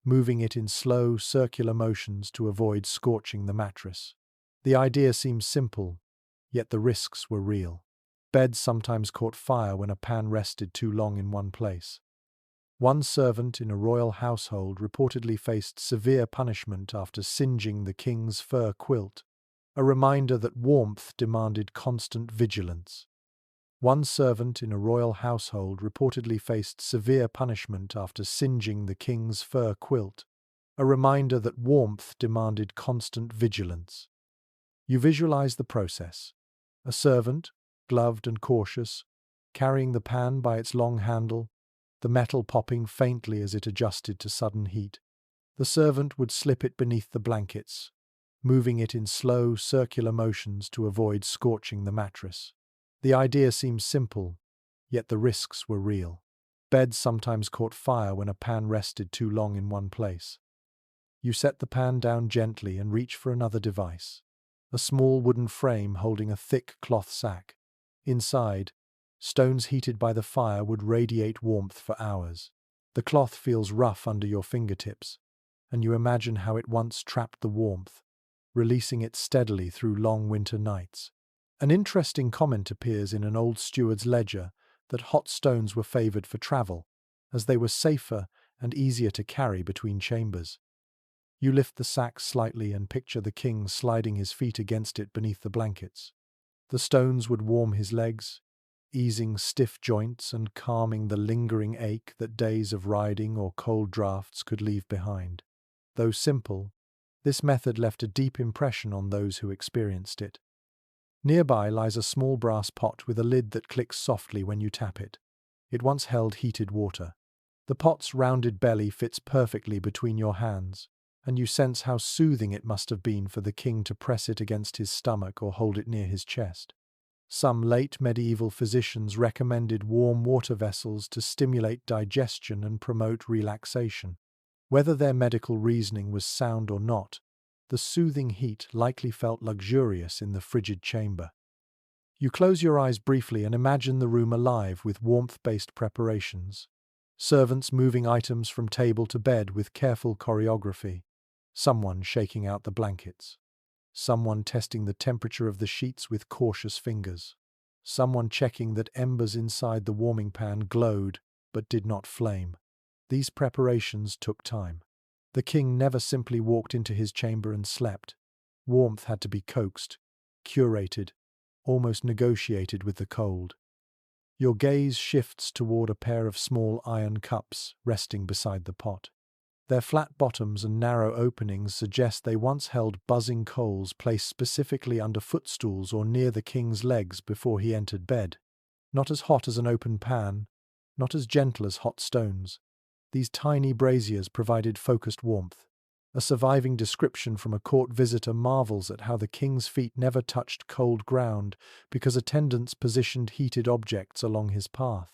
S1: moving it in slow, circular motions to avoid scorching the mattress. The idea seems simple, yet the risks were real. Beds sometimes caught fire when a pan rested too long in one place. One servant in a royal household reportedly faced severe punishment after singeing the king's fur quilt, a reminder that warmth demanded constant vigilance. One servant in a royal household reportedly faced severe punishment after singeing the king's fur quilt, a reminder that warmth demanded constant vigilance. You visualize the process. A servant, gloved and cautious, carrying the pan by its long handle, the metal popping faintly as it adjusted to sudden heat. The servant would slip it beneath the blankets, moving it in slow, circular motions to avoid scorching the mattress. The idea seems simple, yet the risks were real. Beds sometimes caught fire when a pan rested too long in one place. You set the pan down gently and reach for another device. A small wooden frame holding a thick cloth sack. Inside, stones heated by the fire would radiate warmth for hours. The cloth feels rough under your fingertips, and you imagine how it once trapped the warmth, releasing it steadily through long winter nights. An interesting comment appears in an old steward's ledger that hot stones were favored for travel, as they were safer and easier to carry between chambers. You lift the sack slightly and picture the king sliding his feet against it beneath the blankets. The stones would warm his legs, easing stiff joints and calming the lingering ache that days of riding or cold drafts could leave behind. Though simple, this method left a deep impression on those who experienced it. Nearby lies a small brass pot with a lid that clicks softly when you tap it. It once held heated water. The pot's rounded belly fits perfectly between your hands, and you sense how soothing it must have been for the king to press it against his stomach or hold it near his chest. Some late medieval physicians recommended warm water vessels to stimulate digestion and promote relaxation. Whether their medical reasoning was sound or not, the soothing heat likely felt luxurious in the frigid chamber. You close your eyes briefly and imagine the room alive with warmth-based preparations. Servants moving items from table to bed with careful choreography. Someone shaking out the blankets. Someone testing the temperature of the sheets with cautious fingers. Someone checking that embers inside the warming pan glowed but did not flame. These preparations took time. The king never simply walked into his chamber and slept. Warmth had to be coaxed, curated, almost negotiated with the cold. Your gaze shifts toward a pair of small iron cups resting beside the pot. Their flat bottoms and narrow openings suggest they once held buzzing coals placed specifically under footstools or near the king's legs before he entered bed. Not as hot as an open pan, not as gentle as hot stones. These tiny braziers provided focused warmth. A surviving description from a court visitor marvels at how the king's feet never touched cold ground because attendants positioned heated objects along his path.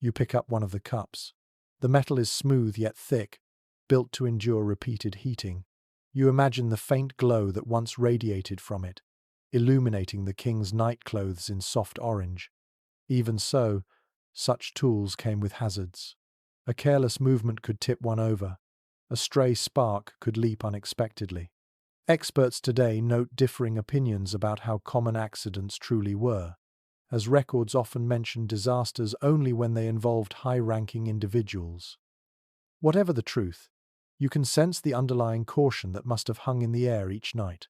S1: You pick up one of the cups. The metal is smooth yet thick, built to endure repeated heating. You imagine the faint glow that once radiated from it, illuminating the king's nightclothes in soft orange. Even so, such tools came with hazards. A careless movement could tip one over. A stray spark could leap unexpectedly. Experts today note differing opinions about how common accidents truly were, as records often mention disasters only when they involved high-ranking individuals. Whatever the truth, you can sense the underlying caution that must have hung in the air each night.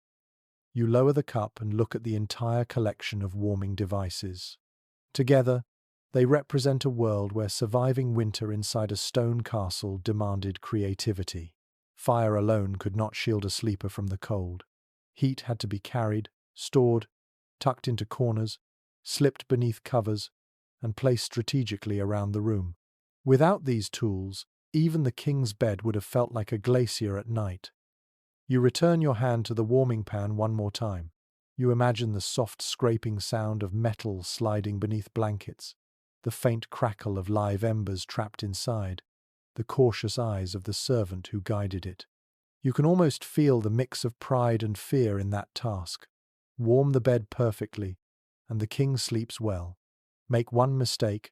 S1: You lower the cup and look at the entire collection of warming devices. Together, they represent a world where surviving winter inside a stone castle demanded creativity. Fire alone could not shield a sleeper from the cold. Heat had to be carried, stored, tucked into corners, slipped beneath covers, and placed strategically around the room. Without these tools, even the king's bed would have felt like a glacier at night. You return your hand to the warming pan one more time. You imagine the soft scraping sound of metal sliding beneath blankets, the faint crackle of live embers trapped inside, the cautious eyes of the servant who guided it. You can almost feel the mix of pride and fear in that task. Warm the bed perfectly, and the king sleeps well. Make one mistake,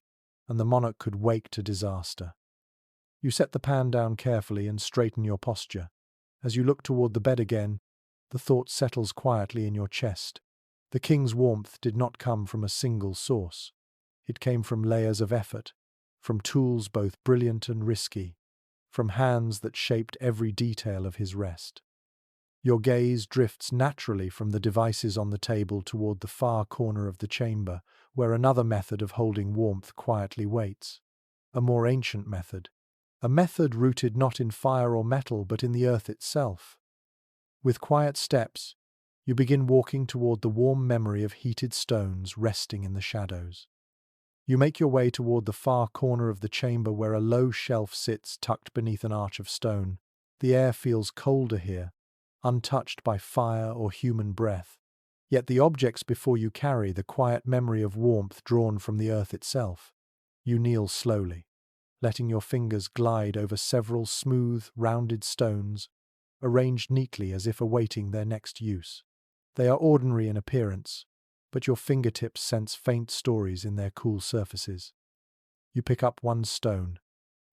S1: and the monarch could wake to disaster. You set the pan down carefully and straighten your posture. As you look toward the bed again, the thought settles quietly in your chest. The king's warmth did not come from a single source. It came from layers of effort, from tools both brilliant and risky, from hands that shaped every detail of his rest. Your gaze drifts naturally from the devices on the table toward the far corner of the chamber, where another method of holding warmth quietly waits. A more ancient method. A method rooted not in fire or metal but in the earth itself. With quiet steps, you begin walking toward the warm memory of heated stones resting in the shadows. You make your way toward the far corner of the chamber where a low shelf sits tucked beneath an arch of stone. The air feels colder here, untouched by fire or human breath. Yet the objects before you carry the quiet memory of warmth drawn from the earth itself. You kneel slowly, letting your fingers glide over several smooth, rounded stones, arranged neatly as if awaiting their next use. They are ordinary in appearance, but your fingertips sense faint stories in their cool surfaces. You pick up one stone.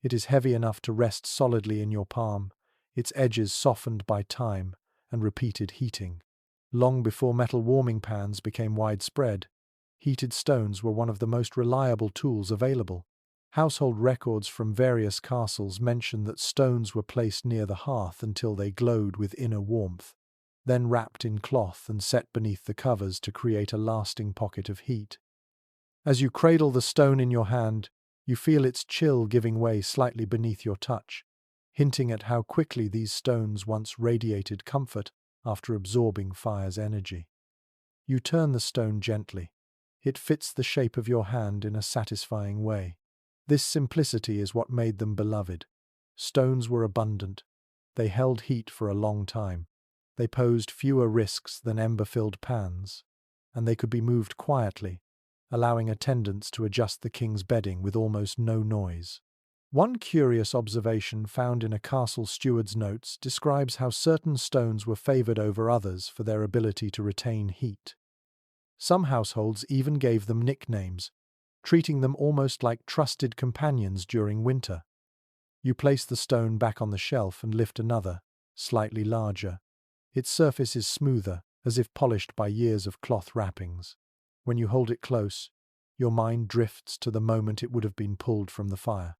S1: It is heavy enough to rest solidly in your palm, its edges softened by time and repeated heating. Long before metal warming pans became widespread, heated stones were one of the most reliable tools available. Household records from various castles mention that stones were placed near the hearth until they glowed with inner warmth, then wrapped in cloth and set beneath the covers to create a lasting pocket of heat. As you cradle the stone in your hand, you feel its chill giving way slightly beneath your touch, hinting at how quickly these stones once radiated comfort after absorbing fire's energy. You turn the stone gently. It fits the shape of your hand in a satisfying way. This simplicity is what made them beloved. Stones were abundant. They held heat for a long time. They posed fewer risks than ember-filled pans, and they could be moved quietly, allowing attendants to adjust the king's bedding with almost no noise. One curious observation found in a castle steward's notes describes how certain stones were favored over others for their ability to retain heat. Some households even gave them nicknames, treating them almost like trusted companions during winter. You place the stone back on the shelf and lift another, slightly larger. Its surface is smoother, as if polished by years of cloth wrappings. When you hold it close, your mind drifts to the moment it would have been pulled from the fire.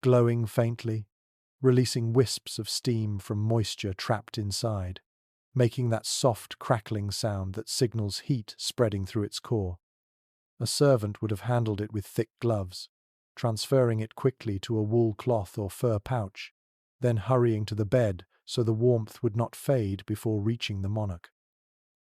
S1: Glowing faintly, releasing wisps of steam from moisture trapped inside, making that soft crackling sound that signals heat spreading through its core. A servant would have handled it with thick gloves, transferring it quickly to a wool cloth or fur pouch, then hurrying to the bed so the warmth would not fade before reaching the monarch.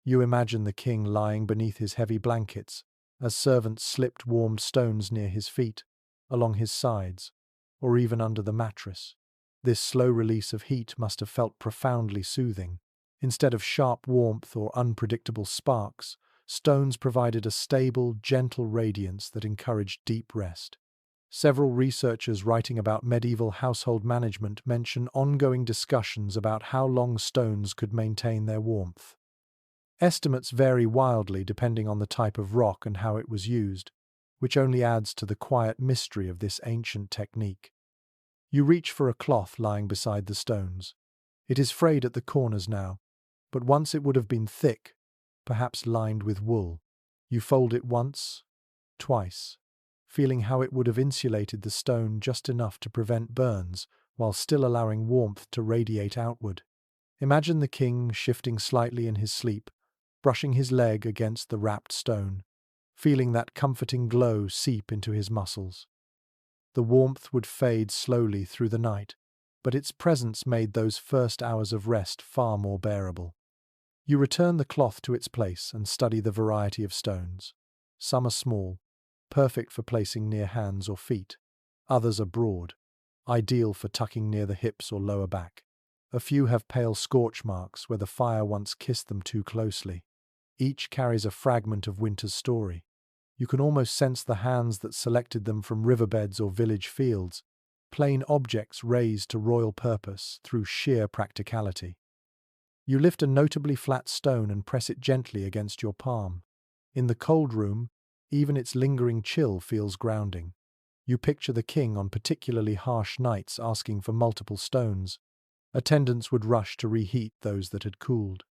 S1: You imagine the king lying beneath his heavy blankets, as servants slipped warmed stones near his feet, along his sides, or even under the mattress. This slow release of heat must have felt profoundly soothing. Instead of sharp warmth or unpredictable sparks, stones provided a stable, gentle radiance that encouraged deep rest. Several researchers writing about medieval household management mention ongoing discussions about how long stones could maintain their warmth. Estimates vary wildly depending on the type of rock and how it was used, which only adds to the quiet mystery of this ancient technique. You reach for a cloth lying beside the stones. It is frayed at the corners now, but once it would have been thick, perhaps lined with wool. You fold it once, twice, feeling how it would have insulated the stone just enough to prevent burns while still allowing warmth to radiate outward. Imagine the king shifting slightly in his sleep, brushing his leg against the wrapped stone, feeling that comforting glow seep into his muscles. The warmth would fade slowly through the night, but its presence made those first hours of rest far more bearable. You return the cloth to its place and study the variety of stones. Some are small, perfect for placing near hands or feet. Others are broad, ideal for tucking near the hips or lower back. A few have pale scorch marks where the fire once kissed them too closely. Each carries a fragment of winter's story. You can almost sense the hands that selected them from riverbeds or village fields, plain objects raised to royal purpose through sheer practicality. You lift a notably flat stone and press it gently against your palm. In the cold room, even its lingering chill feels grounding. You picture the king on particularly harsh nights asking for multiple stones. Attendants would rush to reheat those that had cooled.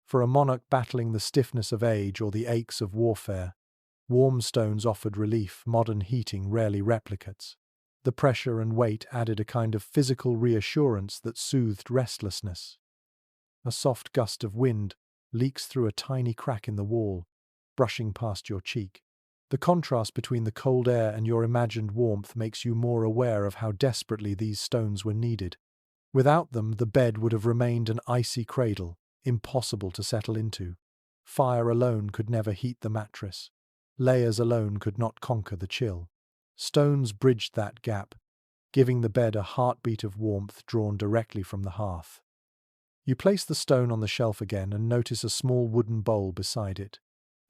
S1: For a monarch battling the stiffness of age or the aches of warfare, warm stones offered relief modern heating rarely replicates. The pressure and weight added a kind of physical reassurance that soothed restlessness. A soft gust of wind leaks through a tiny crack in the wall, brushing past your cheek. The contrast between the cold air and your imagined warmth makes you more aware of how desperately these stones were needed. Without them, the bed would have remained an icy cradle, impossible to settle into. Fire alone could never heat the mattress. Layers alone could not conquer the chill. Stones bridged that gap, giving the bed a heartbeat of warmth drawn directly from the hearth. You place the stone on the shelf again and notice a small wooden bowl beside it.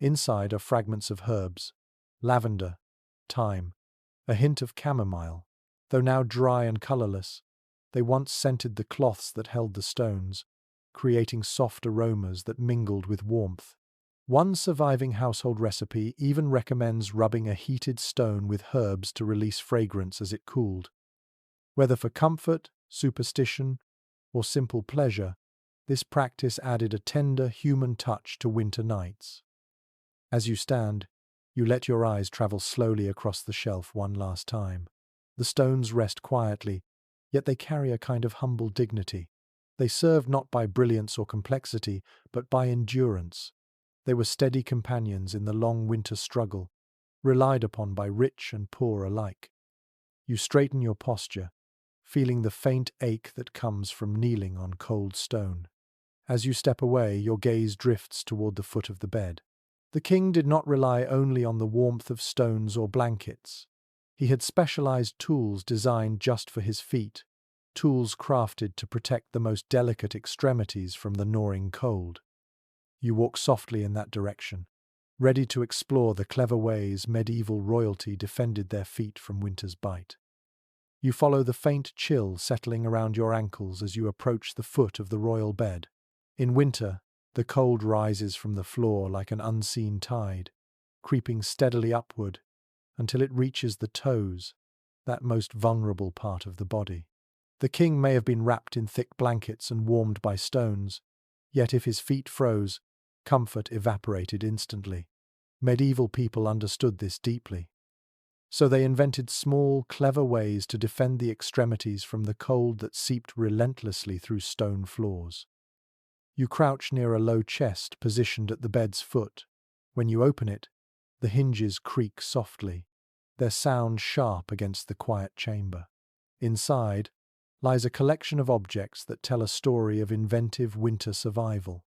S1: Inside are fragments of herbs, lavender, thyme, a hint of chamomile. Though now dry and colourless, they once scented the cloths that held the stones, creating soft aromas that mingled with warmth. One surviving household recipe even recommends rubbing a heated stone with herbs to release fragrance as it cooled. Whether for comfort, superstition, or simple pleasure, this practice added a tender human touch to winter nights. As you stand, you let your eyes travel slowly across the shelf one last time. The stones rest quietly, yet they carry a kind of humble dignity. They served not by brilliance or complexity, but by endurance. They were steady companions in the long winter struggle, relied upon by rich and poor alike. You straighten your posture, feeling the faint ache that comes from kneeling on cold stone. As you step away, your gaze drifts toward the foot of the bed. The king did not rely only on the warmth of stones or blankets. He had specialized tools designed just for his feet, tools crafted to protect the most delicate extremities from the gnawing cold. You walk softly in that direction, ready to explore the clever ways medieval royalty defended their feet from winter's bite. You follow the faint chill settling around your ankles as you approach the foot of the royal bed. In winter, the cold rises from the floor like an unseen tide, creeping steadily upward until it reaches the toes, that most vulnerable part of the body. The king may have been wrapped in thick blankets and warmed by stones, yet if his feet froze, comfort evaporated instantly. Medieval people understood this deeply. So they invented small, clever ways to defend the extremities from the cold that seeped relentlessly through stone floors. You crouch near a low chest positioned at the bed's foot. When you open it, the hinges creak softly, their sound sharp against the quiet chamber. Inside lies a collection of objects that tell a story of inventive winter survival.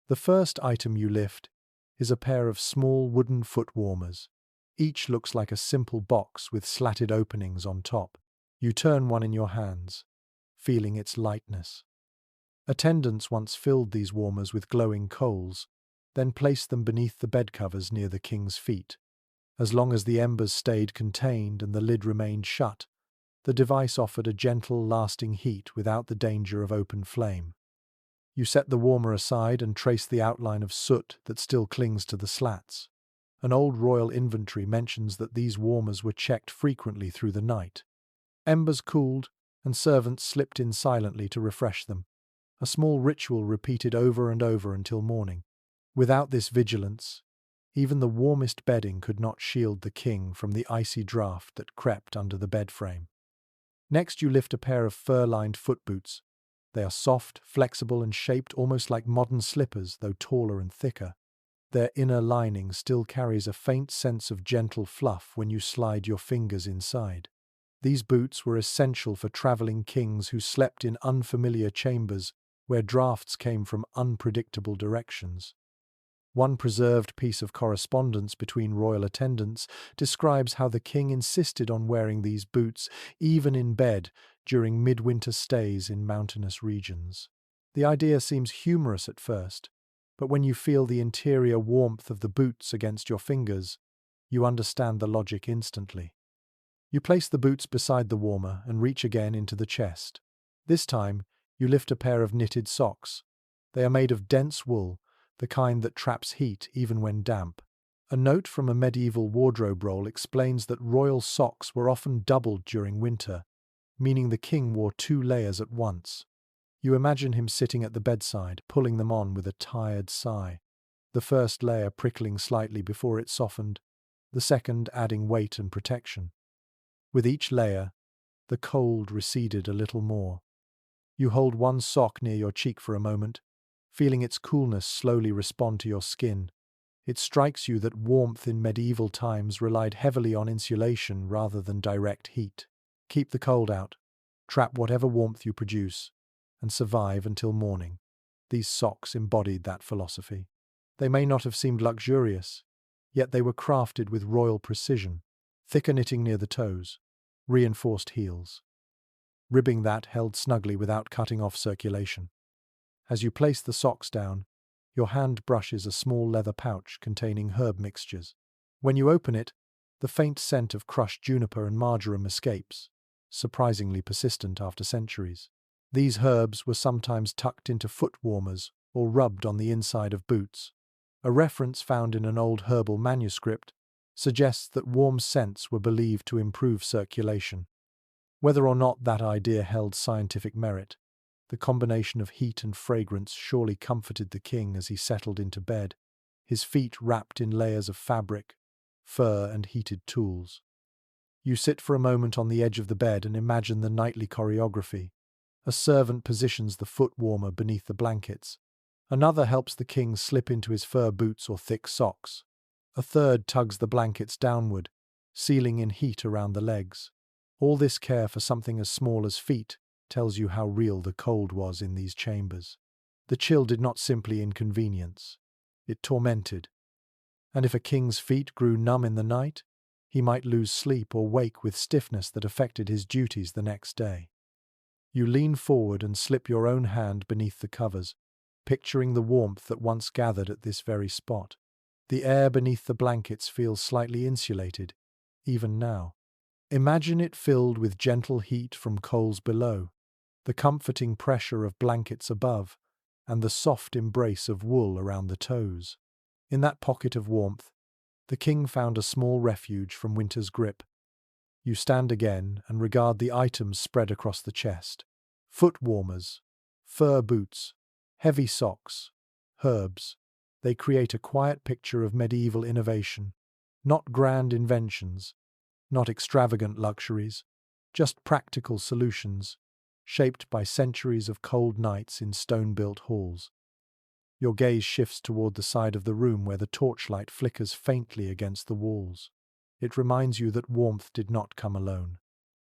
S1: The first item you lift is a pair of small wooden foot warmers. Each looks like a simple box with slatted openings on top. You turn one in your hands, feeling its lightness. Attendants once filled these warmers with glowing coals, then placed them beneath the bedcovers near the king's feet. As long as the embers stayed contained and the lid remained shut, the device offered a gentle, lasting heat without the danger of open flame. You set the warmer aside and trace the outline of soot that still clings to the slats. An old royal inventory mentions that these warmers were checked frequently through the night. Embers cooled, and servants slipped in silently to refresh them. A small ritual repeated over and over until morning. Without this vigilance, even the warmest bedding could not shield the king from the icy draught that crept under the bed frame. Next, you lift a pair of fur-lined foot boots. They are soft, flexible, and shaped almost like modern slippers, though taller and thicker. Their inner lining still carries a faint sense of gentle fluff when you slide your fingers inside. These boots were essential for traveling kings who slept in unfamiliar chambers where drafts came from unpredictable directions. One preserved piece of correspondence between royal attendants describes how the king insisted on wearing these boots even in bed during midwinter stays in mountainous regions. The idea seems humorous at first, but when you feel the interior warmth of the boots against your fingers, you understand the logic instantly. You place the boots beside the warmer and reach again into the chest. This time, you lift a pair of knitted socks. They are made of dense wool, the kind that traps heat even when damp. A note from a medieval wardrobe roll explains that royal socks were often doubled during winter, meaning the king wore 2 layers at once. You imagine him sitting at the bedside, pulling them on with a tired sigh, the first layer prickling slightly before it softened, the second adding weight and protection. With each layer, the cold receded a little more. You hold one sock near your cheek for a moment, feeling its coolness slowly respond to your skin. It strikes you that warmth in medieval times relied heavily on insulation rather than direct heat. Keep the cold out, trap whatever warmth you produce, and survive until morning. These socks embodied that philosophy. They may not have seemed luxurious, yet they were crafted with royal precision. Thicker knitting near the toes, reinforced heels. Ribbing that held snugly without cutting off circulation. As you place the socks down, your hand brushes a small leather pouch containing herb mixtures. When you open it, the faint scent of crushed juniper and marjoram escapes, surprisingly persistent after centuries. These herbs were sometimes tucked into foot warmers or rubbed on the inside of boots. A reference found in an old herbal manuscript suggests that warm scents were believed to improve circulation. Whether or not that idea held scientific merit, the combination of heat and fragrance surely comforted the king as he settled into bed, his feet wrapped in layers of fabric, fur, and heated tools. You sit for a moment on the edge of the bed and imagine the nightly choreography. A servant positions the foot warmer beneath the blankets. Another helps the king slip into his fur boots or thick socks. A third tugs the blankets downward, sealing in heat around the legs. All this care for something as small as feet tells you how real the cold was in these chambers. The chill did not simply inconvenience, it tormented. And if a king's feet grew numb in the night, he might lose sleep or wake with stiffness that affected his duties the next day. You lean forward and slip your own hand beneath the covers, picturing the warmth that once gathered at this very spot. The air beneath the blankets feels slightly insulated, even now. Imagine it filled with gentle heat from coals below, the comforting pressure of blankets above, and the soft embrace of wool around the toes. In that pocket of warmth, the king found a small refuge from winter's grip. You stand again and regard the items spread across the chest. Foot warmers, fur boots, heavy socks, herbs. They create a quiet picture of medieval innovation. Not grand inventions, not extravagant luxuries, just practical solutions, shaped by centuries of cold nights in stone-built halls. Your gaze shifts toward the side of the room where the torchlight flickers faintly against the walls. It reminds you that warmth did not come alone.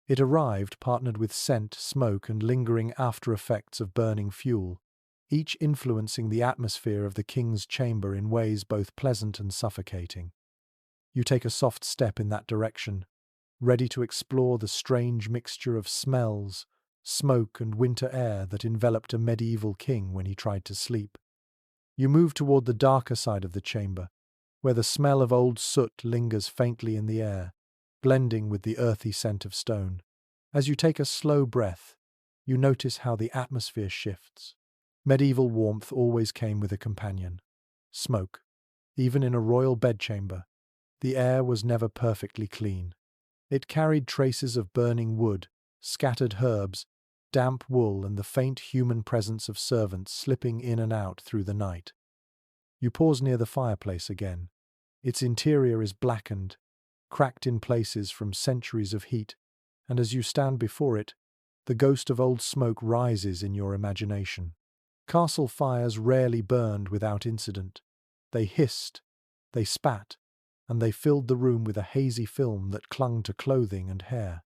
S1: It arrived partnered with scent, smoke, and lingering after-effects of burning fuel, each influencing the atmosphere of the king's chamber in ways both pleasant and suffocating. You take a soft step in that direction, ready to explore the strange mixture of smells, smoke, and winter air that enveloped a medieval king when he tried to sleep. You move toward the darker side of the chamber, where the smell of old soot lingers faintly in the air, blending with the earthy scent of stone. As you take a slow breath, you notice how the atmosphere shifts. Medieval warmth always came with a companion: smoke. Even in a royal bedchamber, the air was never perfectly clean. It carried traces of burning wood, scattered herbs, damp wool, and the faint human presence of servants slipping in and out through the night. You pause near the fireplace again. Its interior is blackened, cracked in places from centuries of heat, and as you stand before it, the ghost of old smoke rises in your imagination. Castle fires rarely burned without incident. They hissed, they spat, and they filled the room with a hazy film that clung to clothing and hair.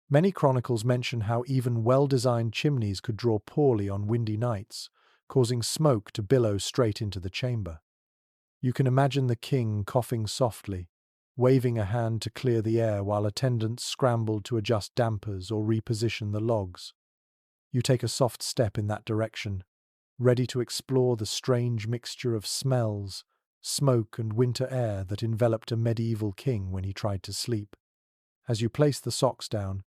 S1: Many chronicles mention how even well-designed chimneys could draw poorly on windy nights, causing smoke to billow straight into the chamber. You can imagine the king coughing softly, waving a hand to clear the air while attendants scrambled to adjust dampers or reposition the logs. You take a soft step in that direction, ready to explore the strange mixture of smells, smoke, and winter air that enveloped a medieval king when he tried to sleep. As you place the socks down,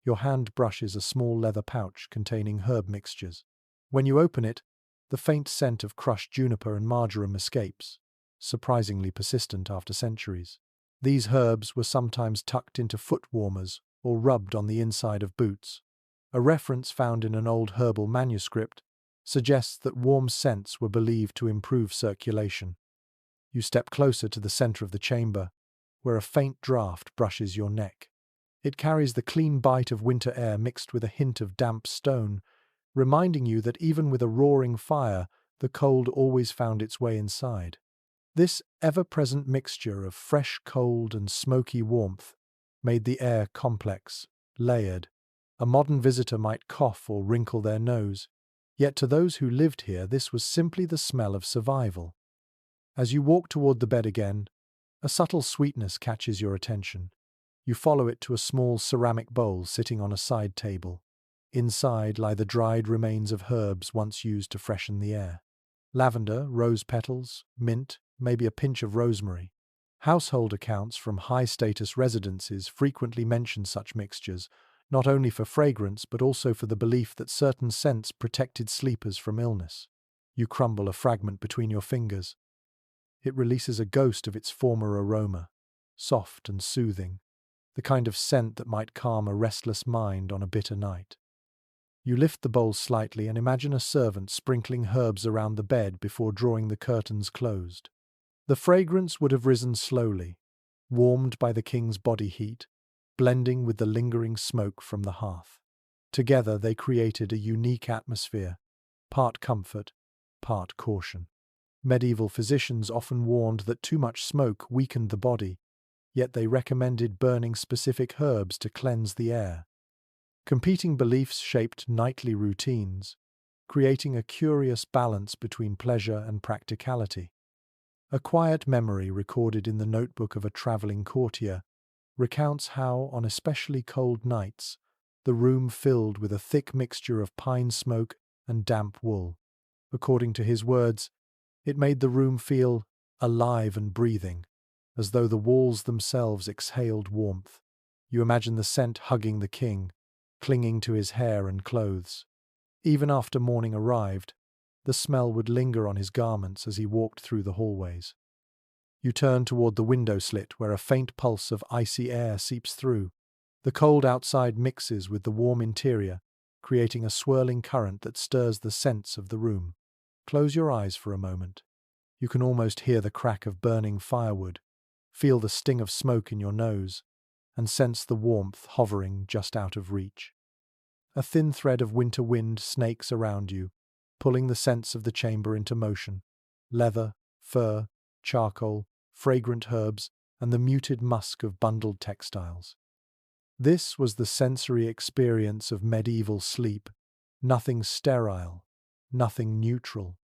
S1: your hand brushes a small leather pouch containing herb mixtures. When you open it, the faint scent of crushed juniper and marjoram escapes, surprisingly persistent after centuries. These herbs were sometimes tucked into foot warmers or rubbed on the inside of boots. A reference found in an old herbal manuscript suggests that warm scents were believed to improve circulation. You step closer to the center of the chamber, where a faint draft brushes your neck. It carries the clean bite of winter air mixed with a hint of damp stone, reminding you that even with a roaring fire, the cold always found its way inside. This ever-present mixture of fresh cold and smoky warmth made the air complex, layered. A modern visitor might cough or wrinkle their nose, yet to those who lived here this was simply the smell of survival. As you walk toward the bed again, a subtle sweetness catches your attention. You follow it to a small ceramic bowl sitting on a side table. Inside lie the dried remains of herbs once used to freshen the air. Lavender, rose petals, mint, maybe a pinch of rosemary. Household accounts from high-status residences frequently mention such mixtures, not only for fragrance but also for the belief that certain scents protected sleepers from illness. You crumble a fragment between your fingers. It releases a ghost of its former aroma, soft and soothing, the kind of scent that might calm a restless mind on a bitter night. You lift the bowl slightly and imagine a servant sprinkling herbs around the bed before drawing the curtains closed. The fragrance would have risen slowly, warmed by the king's body heat, blending with the lingering smoke from the hearth. Together they created a unique atmosphere, part comfort, part caution. Medieval physicians often warned that too much smoke weakened the body, yet they recommended burning specific herbs to cleanse the air. Competing beliefs shaped nightly routines, creating a curious balance between pleasure and practicality. A quiet memory recorded in the notebook of a traveling courtier recounts how, on especially cold nights, the room filled with a thick mixture of pine smoke and damp wool. According to his words, it made the room feel alive and breathing, as though the walls themselves exhaled warmth. You imagine the scent hugging the king, clinging to his hair and clothes. Even after morning arrived, the smell would linger on his garments as he walked through the hallways. You turn toward the window slit where a faint pulse of icy air seeps through. The cold outside mixes with the warm interior, creating a swirling current that stirs the sense of the room. Close your eyes for a moment. You can almost hear the crack of burning firewood, feel the sting of smoke in your nose, and sense the warmth hovering just out of reach. A thin thread of winter wind snakes around you, pulling the scents of the chamber into motion. Leather, fur, charcoal, fragrant herbs, and the muted musk of bundled textiles. This was the sensory experience of medieval sleep, nothing sterile, nothing neutral.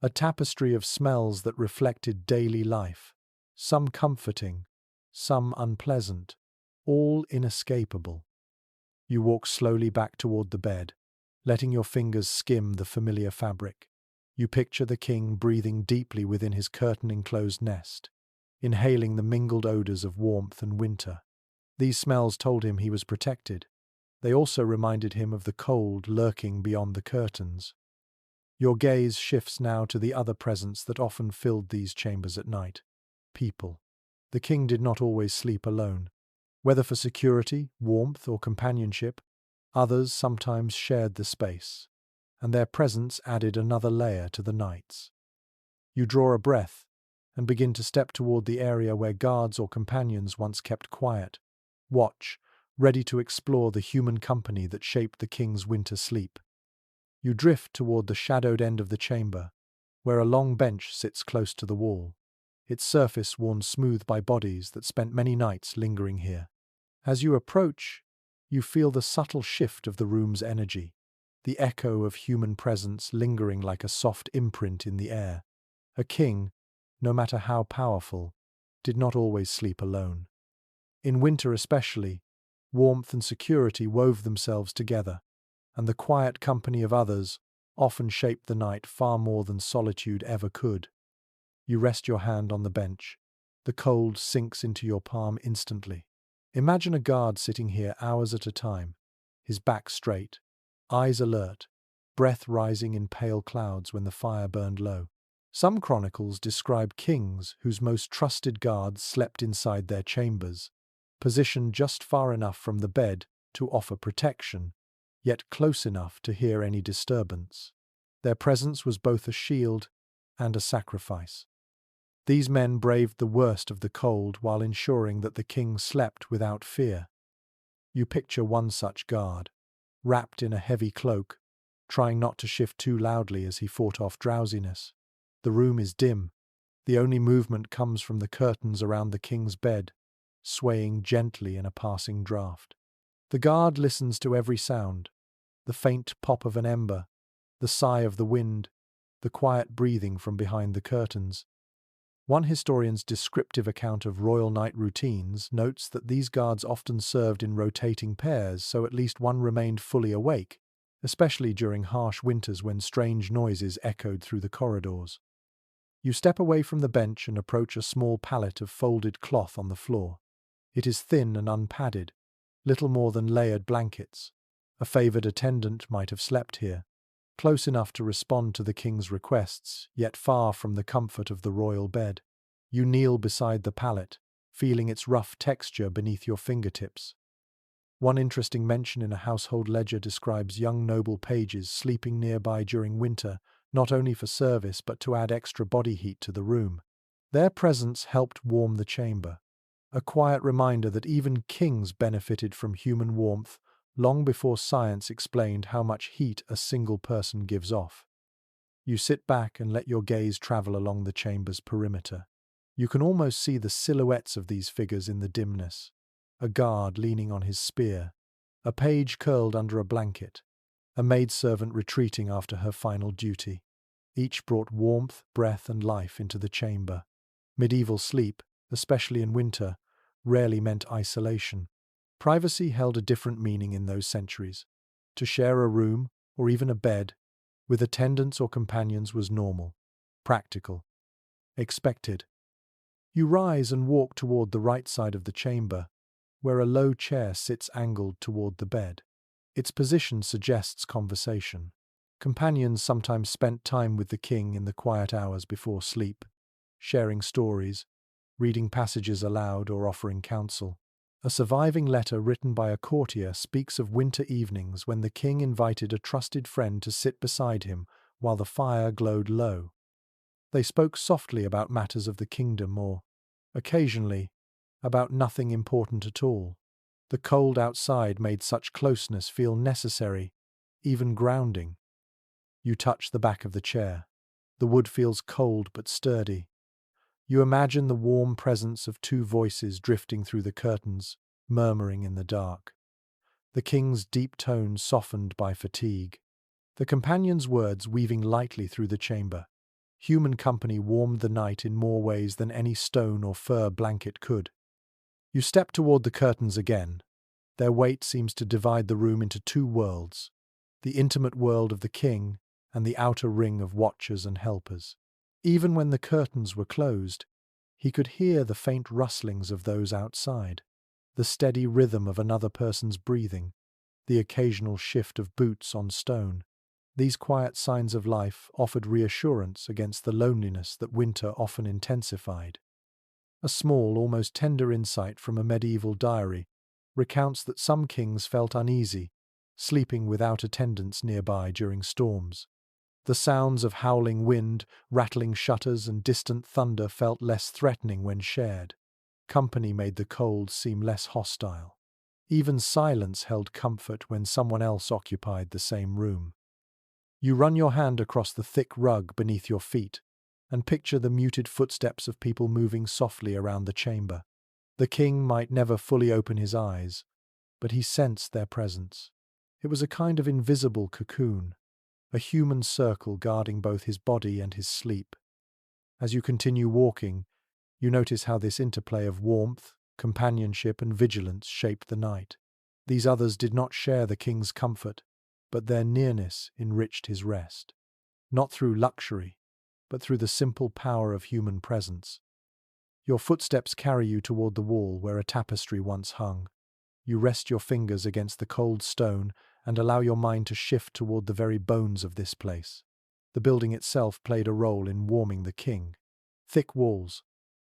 S1: A tapestry of smells that reflected daily life, some comforting, some unpleasant, all inescapable. You walk slowly back toward the bed, letting your fingers skim the familiar fabric. You picture the king breathing deeply within his curtain-enclosed nest, inhaling the mingled odors of warmth and winter. These smells told him he was protected. They also reminded him of the cold lurking beyond the curtains. Your gaze shifts now to the other presence that often filled these chambers at night: people. The king did not always sleep alone. Whether for security, warmth, or companionship, others sometimes shared the space, and their presence added another layer to the nights. You draw a breath and begin to step toward the area where guards or companions once kept quiet, watch, ready to explore the human company that shaped the king's winter sleep. You drift toward the shadowed end of the chamber, where a long bench sits close to the wall, its surface worn smooth by bodies that spent many nights lingering here. As you approach, you feel the subtle shift of the room's energy, the echo of human presence lingering like a soft imprint in the air. A king, no matter how powerful, did not always sleep alone. In winter especially, warmth and security wove themselves together, and the quiet company of others often shaped the night far more than solitude ever could. You rest your hand on the bench. The cold sinks into your palm instantly. Imagine a guard sitting here hours at a time, his back straight, eyes alert, breath rising in pale clouds when the fire burned low. Some chronicles describe kings whose most trusted guards slept inside their chambers, positioned just far enough from the bed to offer protection, yet close enough to hear any disturbance. Their presence was both a shield and a sacrifice. These men braved the worst of the cold while ensuring that the king slept without fear. You picture one such guard, wrapped in a heavy cloak, trying not to shift too loudly as he fought off drowsiness. The room is dim. The only movement comes from the curtains around the king's bed, swaying gently in a passing draught. The guard listens to every sound: the faint pop of an ember, the sigh of the wind, the quiet breathing from behind the curtains. One historian's descriptive account of royal night routines notes that these guards often served in rotating pairs, so at least one remained fully awake, especially during harsh winters when strange noises echoed through the corridors. You step away from the bench and approach a small pallet of folded cloth on the floor. It is thin and unpadded, little more than layered blankets. A favored attendant might have slept here, close enough to respond to the king's requests, yet far from the comfort of the royal bed. You kneel beside the pallet, feeling its rough texture beneath your fingertips. One interesting mention in a household ledger describes young noble pages sleeping nearby during winter, not only for service but to add extra body heat to the room. Their presence helped warm the chamber, a quiet reminder that even kings benefited from human warmth long before science explained how much heat a single person gives off. You sit back and let your gaze travel along the chamber's perimeter. You can almost see the silhouettes of these figures in the dimness. A guard leaning on his spear, a page curled under a blanket, a maidservant retreating after her final duty. Each brought warmth, breath, and life into the chamber. Medieval sleep, especially in winter, rarely meant isolation. Privacy held a different meaning in those centuries. To share a room, or even a bed, with attendants or companions was normal, practical, expected. You rise and walk toward the right side of the chamber, where a low chair sits angled toward the bed. Its position suggests conversation. Companions sometimes spent time with the king in the quiet hours before sleep, sharing stories, reading passages aloud or offering counsel. A surviving letter written by a courtier speaks of winter evenings when the king invited a trusted friend to sit beside him while the fire glowed low. They spoke softly about matters of the kingdom or, occasionally, about nothing important at all. The cold outside made such closeness feel necessary, even grounding. You touch the back of the chair. The wood feels cold but sturdy. You imagine the warm presence of two voices drifting through the curtains, murmuring in the dark. The king's deep tones softened by fatigue. The companion's words weaving lightly through the chamber. Human company warmed the night in more ways than any stone or fur blanket could. You step toward the curtains again. Their weight seems to divide the room into two worlds, the intimate world of the king and the outer ring of watchers and helpers. Even when the curtains were closed, he could hear the faint rustlings of those outside, the steady rhythm of another person's breathing, the occasional shift of boots on stone. These quiet signs of life offered reassurance against the loneliness that winter often intensified. A small, almost tender insight from a medieval diary recounts that some kings felt uneasy, sleeping without attendants nearby during storms. The sounds of howling wind, rattling shutters, and distant thunder felt less threatening when shared. Company made the cold seem less hostile. Even silence held comfort when someone else occupied the same room. You run your hand across the thick rug beneath your feet and picture the muted footsteps of people moving softly around the chamber. The king might never fully open his eyes, but he sensed their presence. It was a kind of invisible cocoon, a human circle guarding both his body and his sleep. As you continue walking, you notice how this interplay of warmth, companionship, and vigilance shaped the night. These others did not share the king's comfort, but their nearness enriched his rest. Not through luxury, but through the simple power of human presence. Your footsteps carry you toward the wall where a tapestry once hung. You rest your fingers against the cold stone and allow your mind to shift toward the very bones of this place. The building itself played a role in warming the king. Thick walls,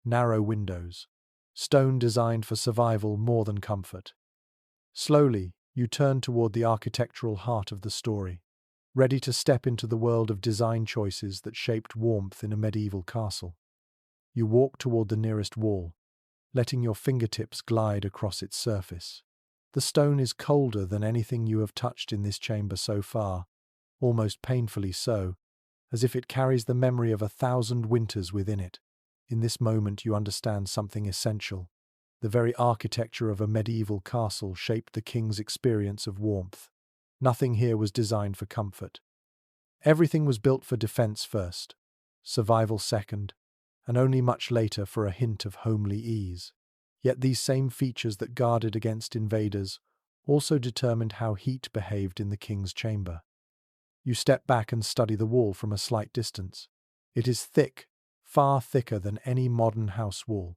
S1: narrow windows, stone designed for survival more than comfort. Slowly, you turn toward the architectural heart of the story, ready to step into the world of design choices that shaped warmth in a medieval castle. You walk toward the nearest wall, letting your fingertips glide across its surface. The stone is colder than anything you have touched in this chamber so far, almost painfully so, as if it carries the memory of 1,000 winters within it. In this moment you understand something essential. The very architecture of a medieval castle shaped the king's experience of warmth. Nothing here was designed for comfort. Everything was built for defense first, survival second, and only much later for a hint of homely ease. Yet these same features that guarded against invaders also determined how heat behaved in the king's chamber. You step back and study the wall from a slight distance. It is thick, far thicker than any modern house wall.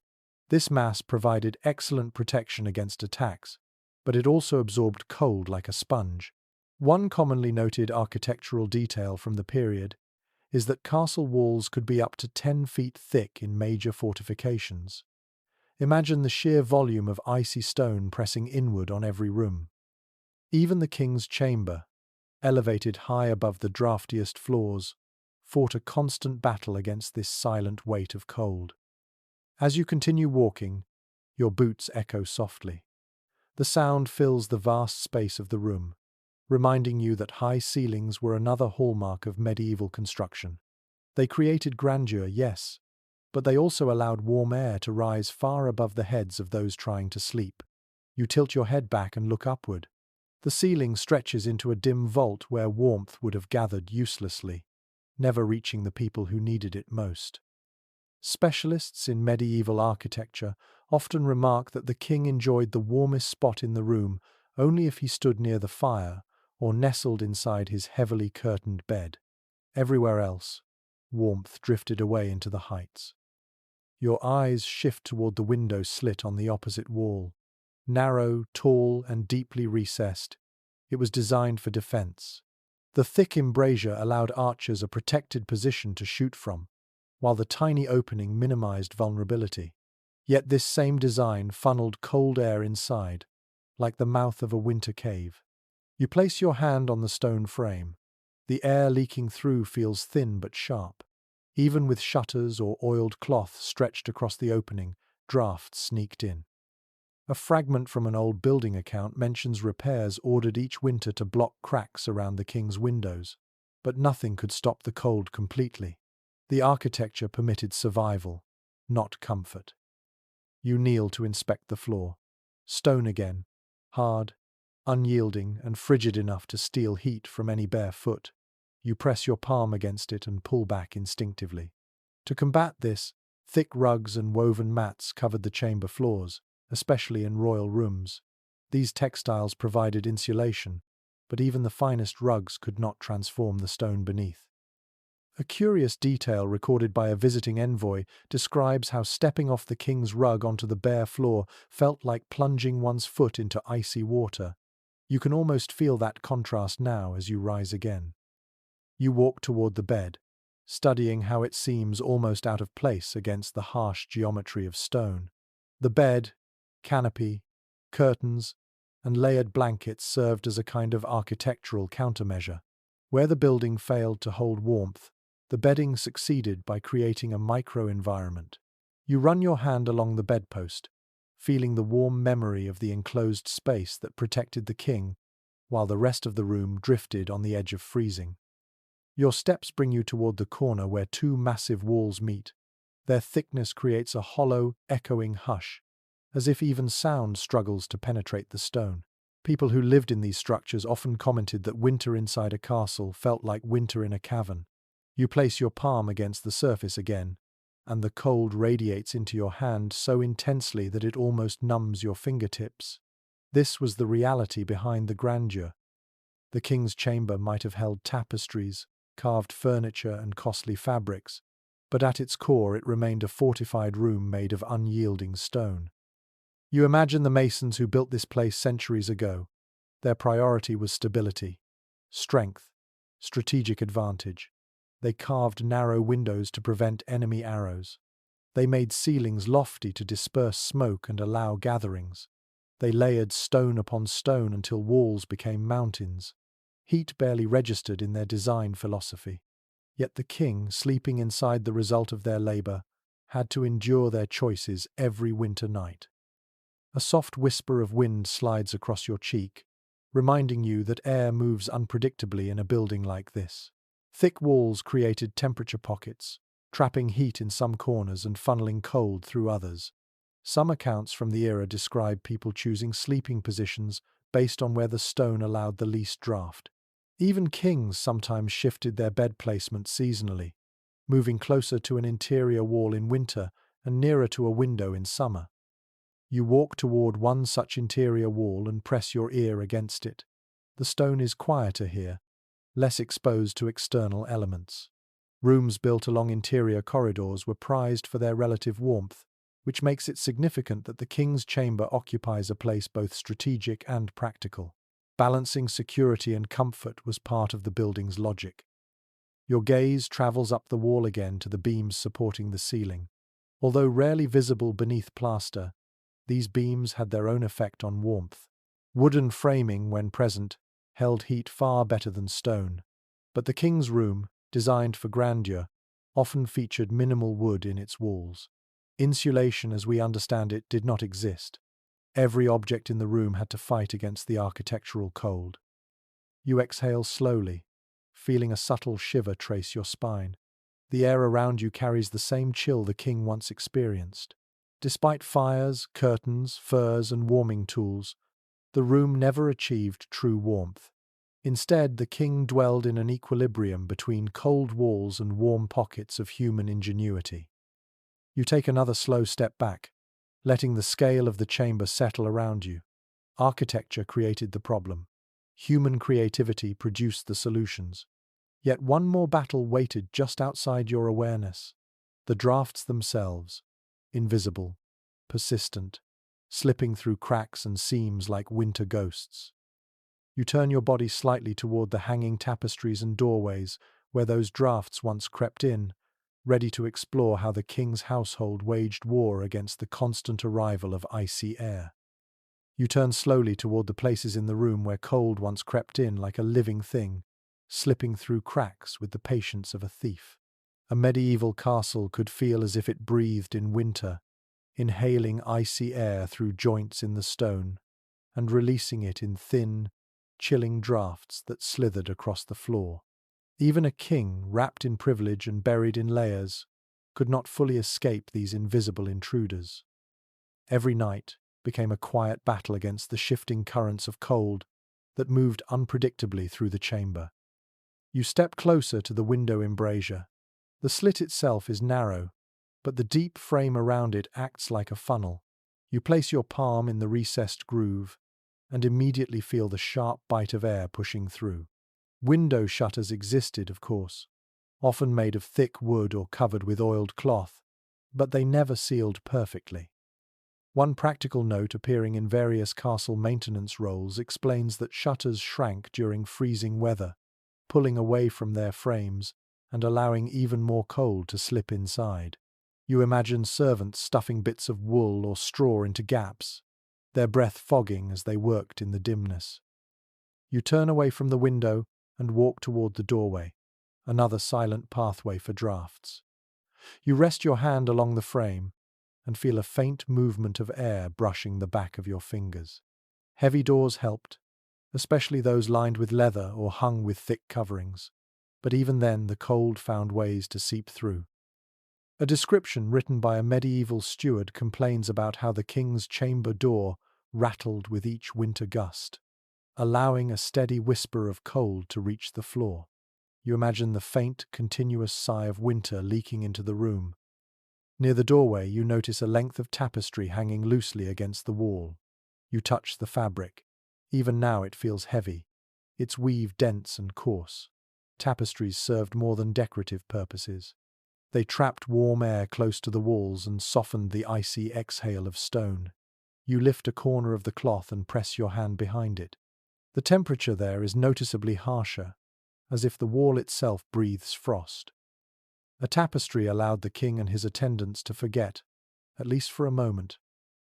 S1: This mass provided excellent protection against attacks, but it also absorbed cold like a sponge. One commonly noted architectural detail from the period is that castle walls could be up to 10 feet thick in major fortifications. Imagine the sheer volume of icy stone pressing inward on every room. Even the king's chamber, elevated high above the draftiest floors, fought a constant battle against this silent weight of cold. As you continue walking, your boots echo softly. The sound fills the vast space of the room, reminding you that high ceilings were another hallmark of medieval construction. They created grandeur, yes, but they also allowed warm air to rise far above the heads of those trying to sleep. You tilt your head back and look upward. The ceiling stretches into a dim vault where warmth would have gathered uselessly, never reaching the people who needed it most. Specialists in medieval architecture often remark that the king enjoyed the warmest spot in the room only if he stood near the fire or nestled inside his heavily curtained bed. Everywhere else, warmth drifted away into the heights. Your eyes shift toward the window slit on the opposite wall. Narrow, tall, and deeply recessed, it was designed for defense. The thick embrasure allowed archers a protected position to shoot from, while the tiny opening minimized vulnerability. Yet this same design funneled cold air inside, like the mouth of a winter cave. You place your hand on the stone frame. The air leaking through feels thin but sharp. Even with shutters or oiled cloth stretched across the opening, drafts sneaked in. A fragment from an old building account mentions repairs ordered each winter to block cracks around the king's windows, but nothing could stop the cold completely. The architecture permitted survival, not comfort. You kneel to inspect the floor. Stone again, hard, unyielding, and frigid enough to steal heat from any bare foot. You press your palm against it and pull back instinctively. To combat this, thick rugs and woven mats covered the chamber floors, especially in royal rooms. These textiles provided insulation, but even the finest rugs could not transform the stone beneath. A curious detail recorded by a visiting envoy describes how stepping off the king's rug onto the bare floor felt like plunging one's foot into icy water. You can almost feel that contrast now as you rise again. You walk toward the bed, studying how it seems almost out of place against the harsh geometry of stone. The bed, canopy, curtains, and layered blankets served as a kind of architectural countermeasure. Where the building failed to hold warmth, the bedding succeeded by creating a micro-environment. You run your hand along the bedpost, feeling the warm memory of the enclosed space that protected the king, while the rest of the room drifted on the edge of freezing. Your steps bring you toward the corner where two massive walls meet. Their thickness creates a hollow, echoing hush, as if even sound struggles to penetrate the stone. People who lived in these structures often commented that winter inside a castle felt like winter in a cavern. You place your palm against the surface again, and the cold radiates into your hand so intensely that it almost numbs your fingertips. This was the reality behind the grandeur. The king's chamber might have held tapestries, carved furniture, and costly fabrics, but at its core it remained a fortified room made of unyielding stone. You imagine the masons who built this place centuries ago. Their priority was stability, strength, strategic advantage. They carved narrow windows to prevent enemy arrows. They made ceilings lofty to disperse smoke and allow gatherings. They layered stone upon stone until walls became mountains. Heat barely registered in their design philosophy. Yet the king, sleeping inside the result of their labor, had to endure their choices every winter night. A soft whisper of wind slides across your cheek, reminding you that air moves unpredictably in a building like this. Thick walls created temperature pockets, trapping heat in some corners and funneling cold through others. Some accounts from the era describe people choosing sleeping positions based on where the stone allowed the least draft. Even kings sometimes shifted their bed placement seasonally, moving closer to an interior wall in winter and nearer to a window in summer. You walk toward one such interior wall and press your ear against it. The stone is quieter here, less exposed to external elements. Rooms built along interior corridors were prized for their relative warmth, which makes it significant that the king's chamber occupies a place both strategic and practical. Balancing security and comfort was part of the building's logic. Your gaze travels up the wall again to the beams supporting the ceiling. Although rarely visible beneath plaster, these beams had their own effect on warmth. Wooden framing, when present, held heat far better than stone. But the king's room, designed for grandeur, often featured minimal wood in its walls. Insulation, as we understand it, did not exist. Every object in the room had to fight against the architectural cold. You exhale slowly, feeling a subtle shiver trace your spine. The air around you carries the same chill the king once experienced. Despite fires, curtains, furs, and warming tools, the room never achieved true warmth. Instead, the king dwelled in an equilibrium between cold walls and warm pockets of human ingenuity. You take another slow step back, letting the scale of the chamber settle around you. Architecture created the problem. Human creativity produced the solutions. Yet one more battle waited just outside your awareness. The drafts themselves, invisible, persistent, slipping through cracks and seams like winter ghosts. You turn your body slightly toward the hanging tapestries and doorways where those drafts once crept in, ready to explore how the king's household waged war against the constant arrival of icy air. You turn slowly toward the places in the room where cold once crept in like a living thing, slipping through cracks with the patience of a thief. A medieval castle could feel as if it breathed in winter, inhaling icy air through joints in the stone and releasing it in thin, chilling draughts that slithered across the floor. Even a king, wrapped in privilege and buried in layers, could not fully escape these invisible intruders. Every night became a quiet battle against the shifting currents of cold that moved unpredictably through the chamber. You step closer to the window embrasure. The slit itself is narrow, but the deep frame around it acts like a funnel. You place your palm in the recessed groove and immediately feel the sharp bite of air pushing through. Window shutters existed, of course, often made of thick wood or covered with oiled cloth, but they never sealed perfectly. One practical note appearing in various castle maintenance rolls explains that shutters shrank during freezing weather, pulling away from their frames and allowing even more cold to slip inside. You imagine servants stuffing bits of wool or straw into gaps, their breath fogging as they worked in the dimness. You turn away from the window and walk toward the doorway, another silent pathway for drafts. You rest your hand along the frame and feel a faint movement of air brushing the back of your fingers. Heavy doors helped, especially those lined with leather or hung with thick coverings, but even then the cold found ways to seep through. A description written by a medieval steward complains about how the king's chamber door rattled with each winter gust, allowing a steady whisper of cold to reach the floor. You imagine the faint, continuous sigh of winter leaking into the room. Near the doorway, you notice a length of tapestry hanging loosely against the wall. You touch the fabric. Even now it feels heavy, its weave dense and coarse. Tapestries served more than decorative purposes. They trapped warm air close to the walls and softened the icy exhale of stone. You lift a corner of the cloth and press your hand behind it. The temperature there is noticeably harsher, as if the wall itself breathes frost. A tapestry allowed the king and his attendants to forget, at least for a moment,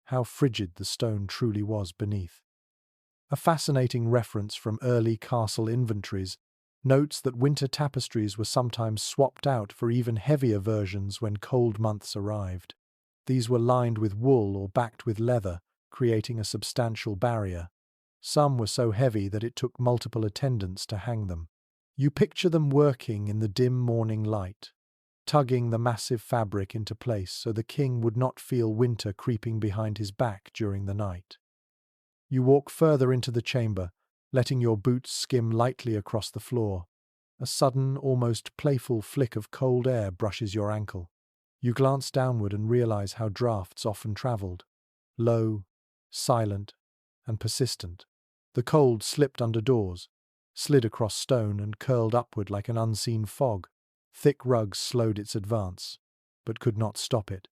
S1: how frigid the stone truly was beneath. A fascinating reference from early castle inventories notes that winter tapestries were sometimes swapped out for even heavier versions when cold months arrived. These were lined with wool or backed with leather, creating a substantial barrier. Some were so heavy that it took multiple attendants to hang them. You picture them working in the dim morning light, tugging the massive fabric into place so the king would not feel winter creeping behind his back during the night. You walk further into the chamber, letting your boots skim lightly across the floor. A sudden, almost playful flick of cold air brushes your ankle. You glance downward and realize how drafts often traveled. Low, silent, and persistent. The cold slipped under doors, slid across stone, and curled upward like an unseen fog. Thick rugs slowed its advance, but could not stop it.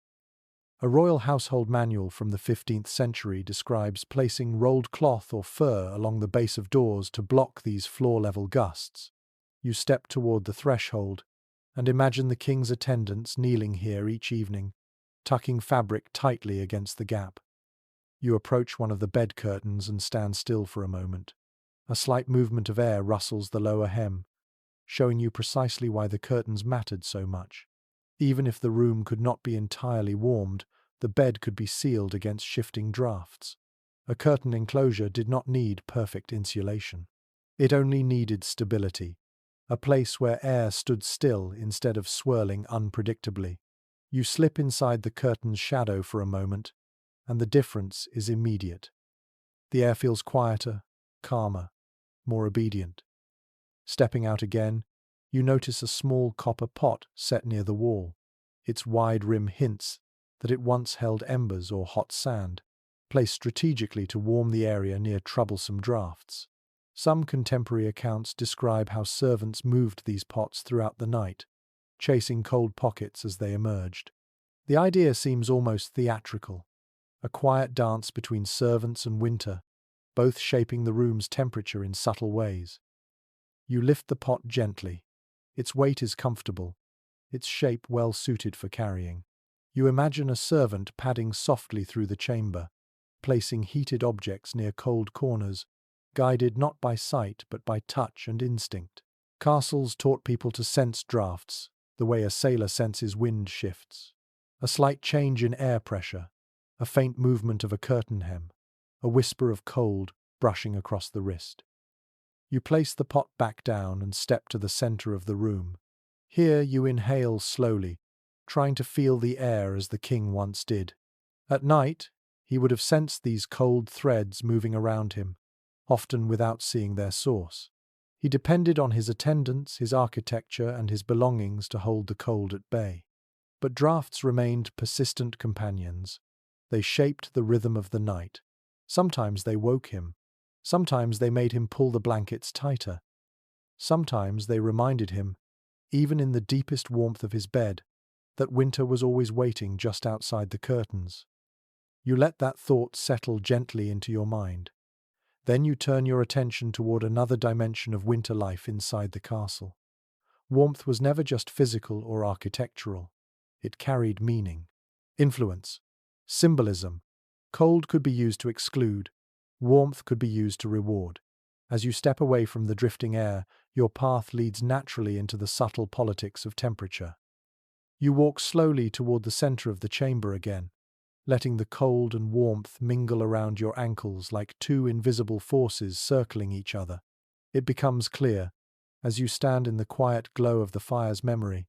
S1: A royal household manual from the 15th century describes placing rolled cloth or fur along the base of doors to block these floor-level gusts. You step toward the threshold and imagine the king's attendants kneeling here each evening, tucking fabric tightly against the gap. You approach one of the bed curtains and stand still for a moment. A slight movement of air rustles the lower hem, showing you precisely why the curtains mattered so much. Even if the room could not be entirely warmed, the bed could be sealed against shifting drafts. A curtain enclosure did not need perfect insulation. It only needed stability, a place where air stood still instead of swirling unpredictably. You slip inside the curtain's shadow for a moment, and the difference is immediate. The air feels quieter, calmer, more obedient. Stepping out again, you notice a small copper pot set near the wall. Its wide rim hints that it once held embers or hot sand, placed strategically to warm the area near troublesome drafts. Some contemporary accounts describe how servants moved these pots throughout the night, chasing cold pockets as they emerged. The idea seems almost theatrical, a quiet dance between servants and winter, both shaping the room's temperature in subtle ways. You lift the pot gently. Its weight is comfortable, its shape well suited for carrying. You imagine a servant padding softly through the chamber, placing heated objects near cold corners, guided not by sight but by touch and instinct. Castles taught people to sense drafts, the way a sailor senses wind shifts. A slight change in air pressure, a faint movement of a curtain hem, a whisper of cold brushing across the wrist. You place the pot back down and step to the center of the room. Here you inhale slowly, trying to feel the air as the king once did. At night, he would have sensed these cold threads moving around him, often without seeing their source. He depended on his attendants, his architecture, and his belongings to hold the cold at bay. But drafts remained persistent companions. They shaped the rhythm of the night. Sometimes they woke him. Sometimes they made him pull the blankets tighter. Sometimes they reminded him, even in the deepest warmth of his bed, that winter was always waiting just outside the curtains. You let that thought settle gently into your mind. Then you turn your attention toward another dimension of winter life inside the castle. Warmth was never just physical or architectural. It carried meaning, influence, symbolism. Cold could be used to exclude. Warmth could be used to reward. As you step away from the drifting air, your path leads naturally into the subtle politics of temperature. You walk slowly toward the center of the chamber again, letting the cold and warmth mingle around your ankles like two invisible forces circling each other. It becomes clear, as you stand in the quiet glow of the fire's memory,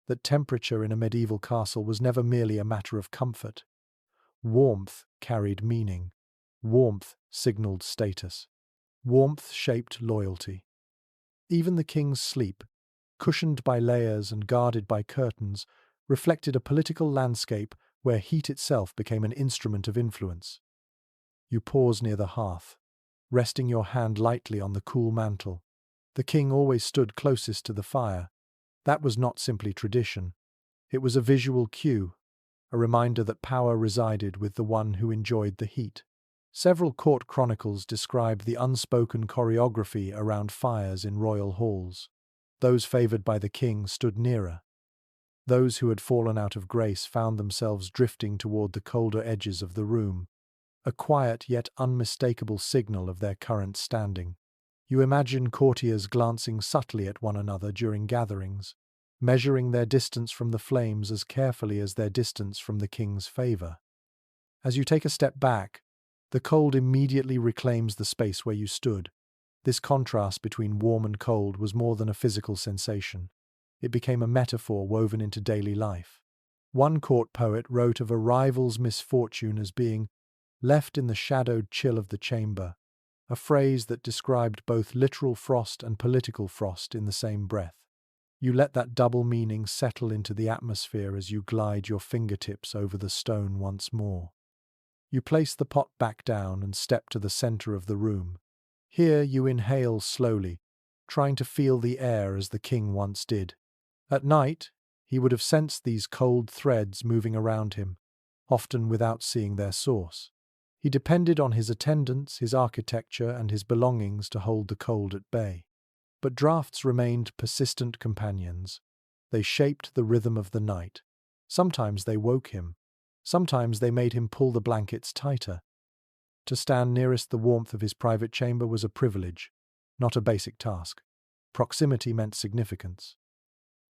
S1: that temperature in a medieval castle was never merely a matter of comfort. Warmth carried meaning. Warmth signaled status. Warmth shaped loyalty. Even the king's sleep, cushioned by layers and guarded by curtains, reflected a political landscape where heat itself became an instrument of influence. You pause near the hearth, resting your hand lightly on the cool mantle. The king always stood closest to the fire. That was not simply tradition. It was a visual cue, a reminder that power resided with the one who enjoyed the heat. Several court chronicles describe the unspoken choreography around fires in royal halls. Those favored by the king stood nearer. Those who had fallen out of grace found themselves drifting toward the colder edges of the room, a quiet yet unmistakable signal of their current standing. You imagine courtiers glancing subtly at one another during gatherings, measuring their distance from the flames as carefully as their distance from the king's favor. As you take a step back, the cold immediately reclaims the space where you stood. This contrast between warm and cold was more than a physical sensation. It became a metaphor woven into daily life. One court poet wrote of a rival's misfortune as being left in the shadowed chill of the chamber, a phrase that described both literal frost and political frost in the same breath. You let that double meaning settle into the atmosphere as you glide your fingertips over the stone once more. You place the pot back down and step to the center of the room. Here you inhale slowly, trying to feel the air as the king once did. At night, he would have sensed these cold threads moving around him, often without seeing their source. He depended on his attendants, his architecture, and his belongings to hold the cold at bay. But drafts remained persistent companions. They shaped the rhythm of the night. Sometimes they woke him. Sometimes they made him pull the blankets tighter. To stand nearest the warmth of his private chamber was a privilege, not a basic task. Proximity meant significance.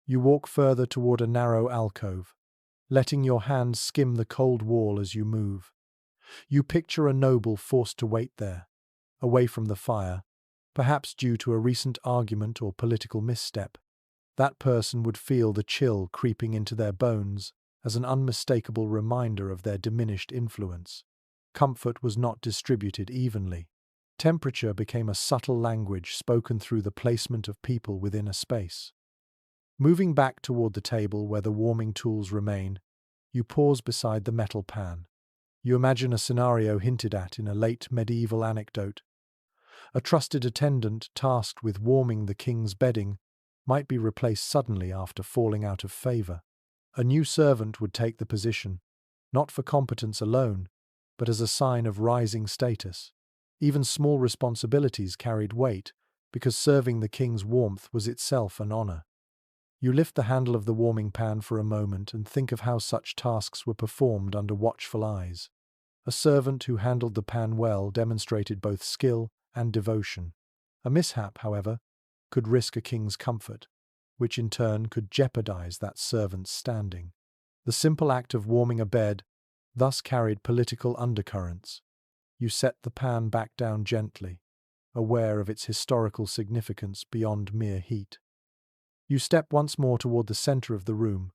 S1: You walk further toward a narrow alcove, letting your hands skim the cold wall as you move. You picture a noble forced to wait there, away from the fire, perhaps due to a recent argument or political misstep. That person would feel the chill creeping into their bones as an unmistakable reminder of their diminished influence. Comfort was not distributed evenly. Temperature became a subtle language spoken through the placement of people within a space. Moving back toward the table where the warming tools remain, you pause beside the metal pan. You imagine a scenario hinted at in a late medieval anecdote. A trusted attendant tasked with warming the king's bedding might be replaced suddenly after falling out of favor. A new servant would take the position, not for competence alone, but as a sign of rising status. Even small responsibilities carried weight, because serving the king's warmth was itself an honor. You lift the handle of the warming pan for a moment and think of how such tasks were performed under watchful eyes. A servant who handled the pan well demonstrated both skill and devotion. A mishap, however, could risk a king's comfort, which in turn could jeopardize that servant's standing. The simple act of warming a bed thus carried political undercurrents. You set the pan back down gently, aware of its historical significance beyond mere heat. You step once more toward the center of the room,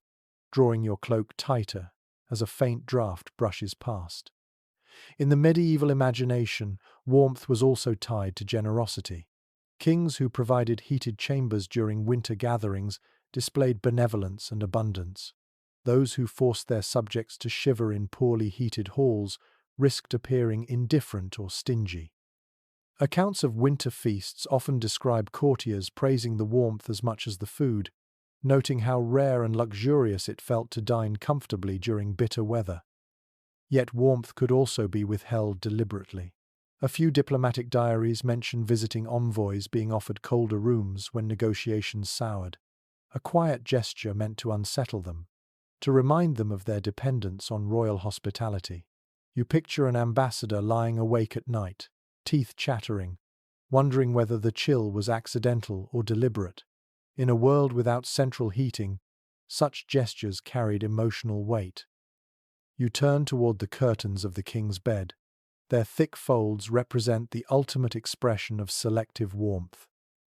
S1: drawing your cloak tighter as a faint draft brushes past. In the medieval imagination, warmth was also tied to generosity. Kings who provided heated chambers during winter gatherings displayed benevolence and abundance. Those who forced their subjects to shiver in poorly heated halls risked appearing indifferent or stingy. Accounts of winter feasts often describe courtiers praising the warmth as much as the food, noting how rare and luxurious it felt to dine comfortably during bitter weather. Yet warmth could also be withheld deliberately. A few diplomatic diaries mention visiting envoys being offered colder rooms when negotiations soured, a quiet gesture meant to unsettle them, to remind them of their dependence on royal hospitality. You picture an ambassador lying awake at night, teeth chattering, wondering whether the chill was accidental or deliberate. In a world without central heating, such gestures carried emotional weight. You turn toward the curtains of the king's bed. Their thick folds represent the ultimate expression of selective warmth.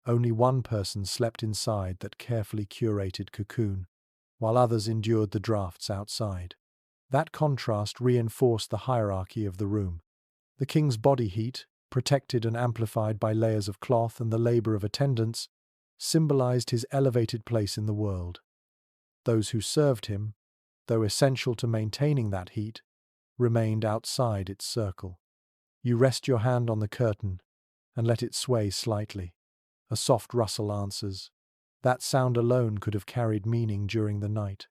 S1: Only one person slept inside that carefully curated cocoon, while others endured the drafts outside. That contrast reinforced the hierarchy of the room. The king's body heat, protected and amplified by layers of cloth and the labor of attendants, symbolized his elevated place in the world. Those who served him, though essential to maintaining that heat, remained outside its circle. You rest your hand on the curtain and let it sway slightly. A soft rustle answers. That sound alone could have carried meaning during the night.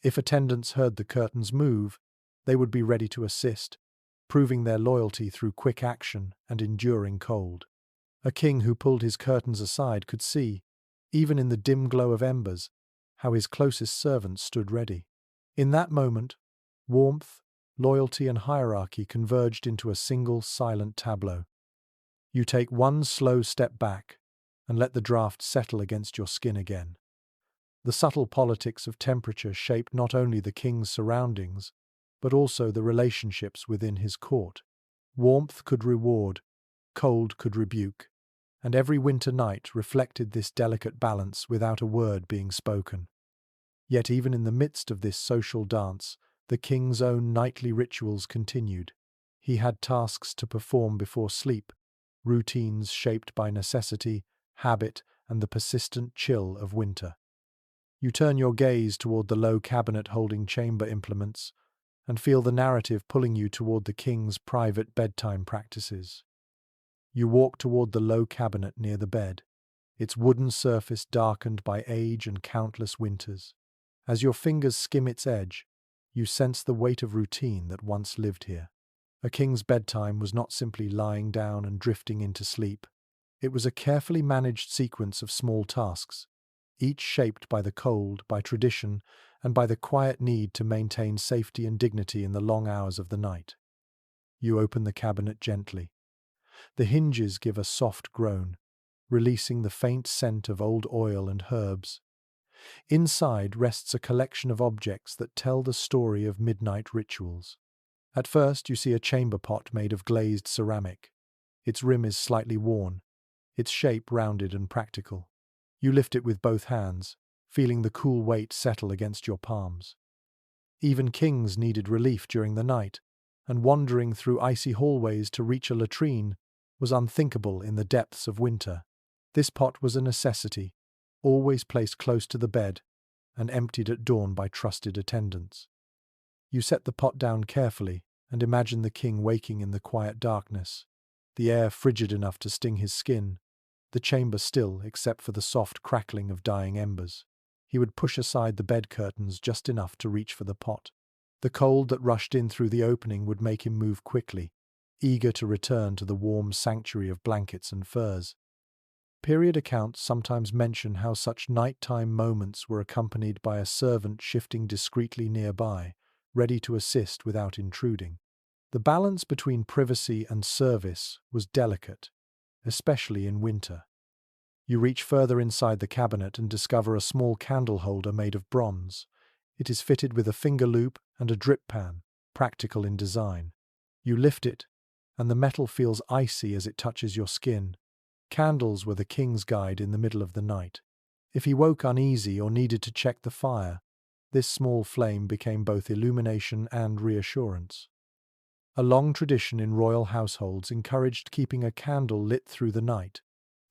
S1: If attendants heard the curtains move, they would be ready to assist, proving their loyalty through quick action and enduring cold. A king who pulled his curtains aside could see, even in the dim glow of embers, how his closest servants stood ready. In that moment, warmth, loyalty, and hierarchy converged into a single silent tableau. You take one slow step back and let the draft settle against your skin again. The subtle politics of temperature shaped not only the king's surroundings, but also the relationships within his court. Warmth could reward, cold could rebuke, and every winter night reflected this delicate balance without a word being spoken. Yet even in the midst of this social dance, the king's own nightly rituals continued. He had tasks to perform before sleep, routines shaped by necessity, habit, and the persistent chill of winter. You turn your gaze toward the low cabinet holding chamber implements and feel the narrative pulling you toward the king's private bedtime practices. You walk toward the low cabinet near the bed, its wooden surface darkened by age and countless winters. As your fingers skim its edge, you sense the weight of routine that once lived here. A king's bedtime was not simply lying down and drifting into sleep. It was a carefully managed sequence of small tasks, each shaped by the cold, by tradition, and by the quiet need to maintain safety and dignity in the long hours of the night. You open the cabinet gently. The hinges give a soft groan, releasing the faint scent of old oil and herbs. Inside rests a collection of objects that tell the story of midnight rituals. At first you see a chamber pot made of glazed ceramic. Its rim is slightly worn, its shape rounded and practical. You lift it with both hands, feeling the cool weight settle against your palms. Even kings needed relief during the night, and wandering through icy hallways to reach a latrine was unthinkable in the depths of winter. This pot was a necessity, always placed close to the bed and emptied at dawn by trusted attendants. You set the pot down carefully and imagine the king waking in the quiet darkness, the air frigid enough to sting his skin, the chamber still except for the soft crackling of dying embers. He would push aside the bed curtains just enough to reach for the pot. The cold that rushed in through the opening would make him move quickly, eager to return to the warm sanctuary of blankets and furs. Period accounts sometimes mention how such nighttime moments were accompanied by a servant shifting discreetly nearby, ready to assist without intruding. The balance between privacy and service was delicate, especially in winter. You reach further inside the cabinet and discover a small candle holder made of bronze. It is fitted with a finger loop and a drip pan, practical in design. You lift it, and the metal feels icy as it touches your skin. Candles were the king's guide in the middle of the night. If he woke uneasy or needed to check the fire, this small flame became both illumination and reassurance. A long tradition in royal households encouraged keeping a candle lit through the night,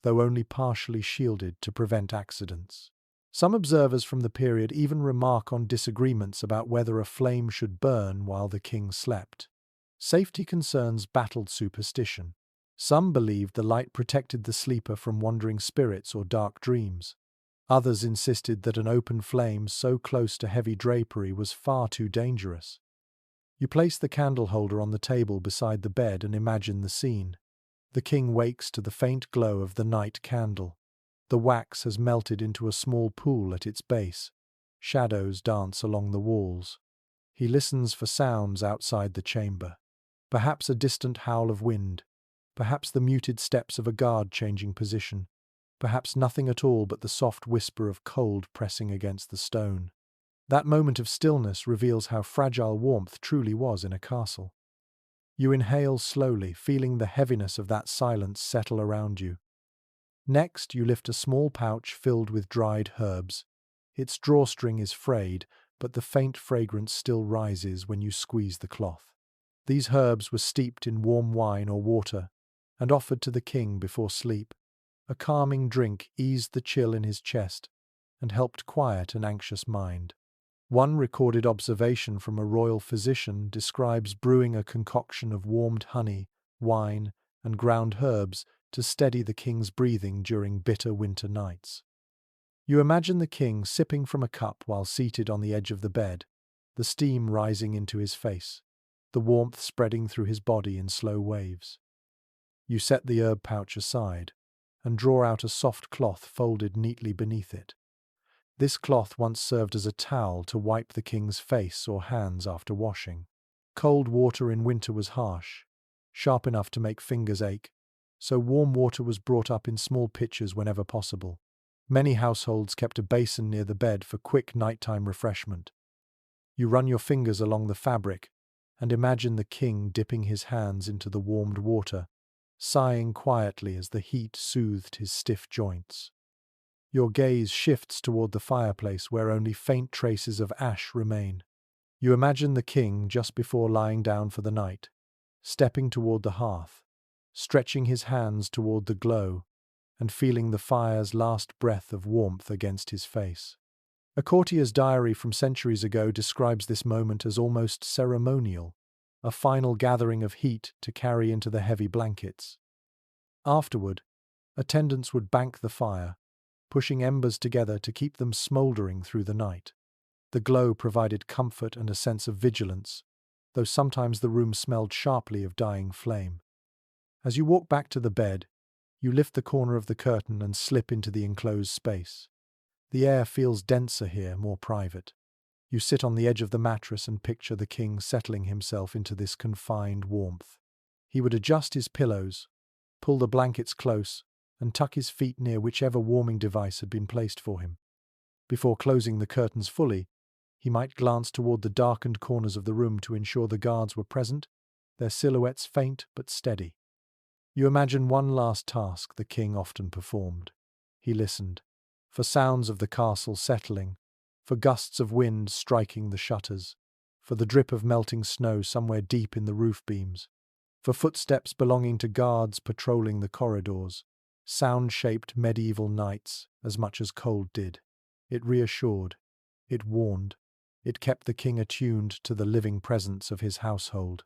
S1: though only partially shielded to prevent accidents. Some observers from the period even remark on disagreements about whether a flame should burn while the king slept. Safety concerns battled superstition. Some believed the light protected the sleeper from wandering spirits or dark dreams. Others insisted that an open flame so close to heavy drapery was far too dangerous. You place the candle holder on the table beside the bed and imagine the scene. The king wakes to the faint glow of the night candle. The wax has melted into a small pool at its base. Shadows dance along the walls. He listens for sounds outside the chamber. Perhaps a distant howl of wind. Perhaps the muted steps of a guard changing position. Perhaps nothing at all but the soft whisper of cold pressing against the stone. That moment of stillness reveals how fragile warmth truly was in a castle. You inhale slowly, feeling the heaviness of that silence settle around you. Next, you lift a small pouch filled with dried herbs. Its drawstring is frayed, but the faint fragrance still rises when you squeeze the cloth. These herbs were steeped in warm wine or water and offered to the king before sleep. A calming drink eased the chill in his chest and helped quiet an anxious mind. One recorded observation from a royal physician describes brewing a concoction of warmed honey, wine, and ground herbs to steady the king's breathing during bitter winter nights. You imagine the king sipping from a cup while seated on the edge of the bed, the steam rising into his face, the warmth spreading through his body in slow waves. You set the herb pouch aside and draw out a soft cloth folded neatly beneath it. This cloth once served as a towel to wipe the king's face or hands after washing. Cold water in winter was harsh, sharp enough to make fingers ache, so warm water was brought up in small pitchers whenever possible. Many households kept a basin near the bed for quick nighttime refreshment. You run your fingers along the fabric and imagine the king dipping his hands into the warmed water, sighing quietly as the heat soothed his stiff joints. Your gaze shifts toward the fireplace where only faint traces of ash remain. You imagine the king just before lying down for the night, stepping toward the hearth, stretching his hands toward the glow, and feeling the fire's last breath of warmth against his face. A courtier's diary from centuries ago describes this moment as almost ceremonial, a final gathering of heat to carry into the heavy blankets. Afterward, attendants would bank the fire, pushing embers together to keep them smoldering through the night. The glow provided comfort and a sense of vigilance, though sometimes the room smelled sharply of dying flame. As you walk back to the bed, you lift the corner of the curtain and slip into the enclosed space. The air feels denser here, more private. You sit on the edge of the mattress and picture the king settling himself into this confined warmth. He would adjust his pillows, pull the blankets close, and tuck his feet near whichever warming device had been placed for him. Before closing the curtains fully, he might glance toward the darkened corners of the room to ensure the guards were present, their silhouettes faint but steady. You imagine one last task the king often performed. He listened, for sounds of the castle settling, for gusts of wind striking the shutters, for the drip of melting snow somewhere deep in the roof beams, for footsteps belonging to guards patrolling the corridors, sound-shaped medieval nights as much as cold did. It reassured, it warned, it kept the king attuned to the living presence of his household.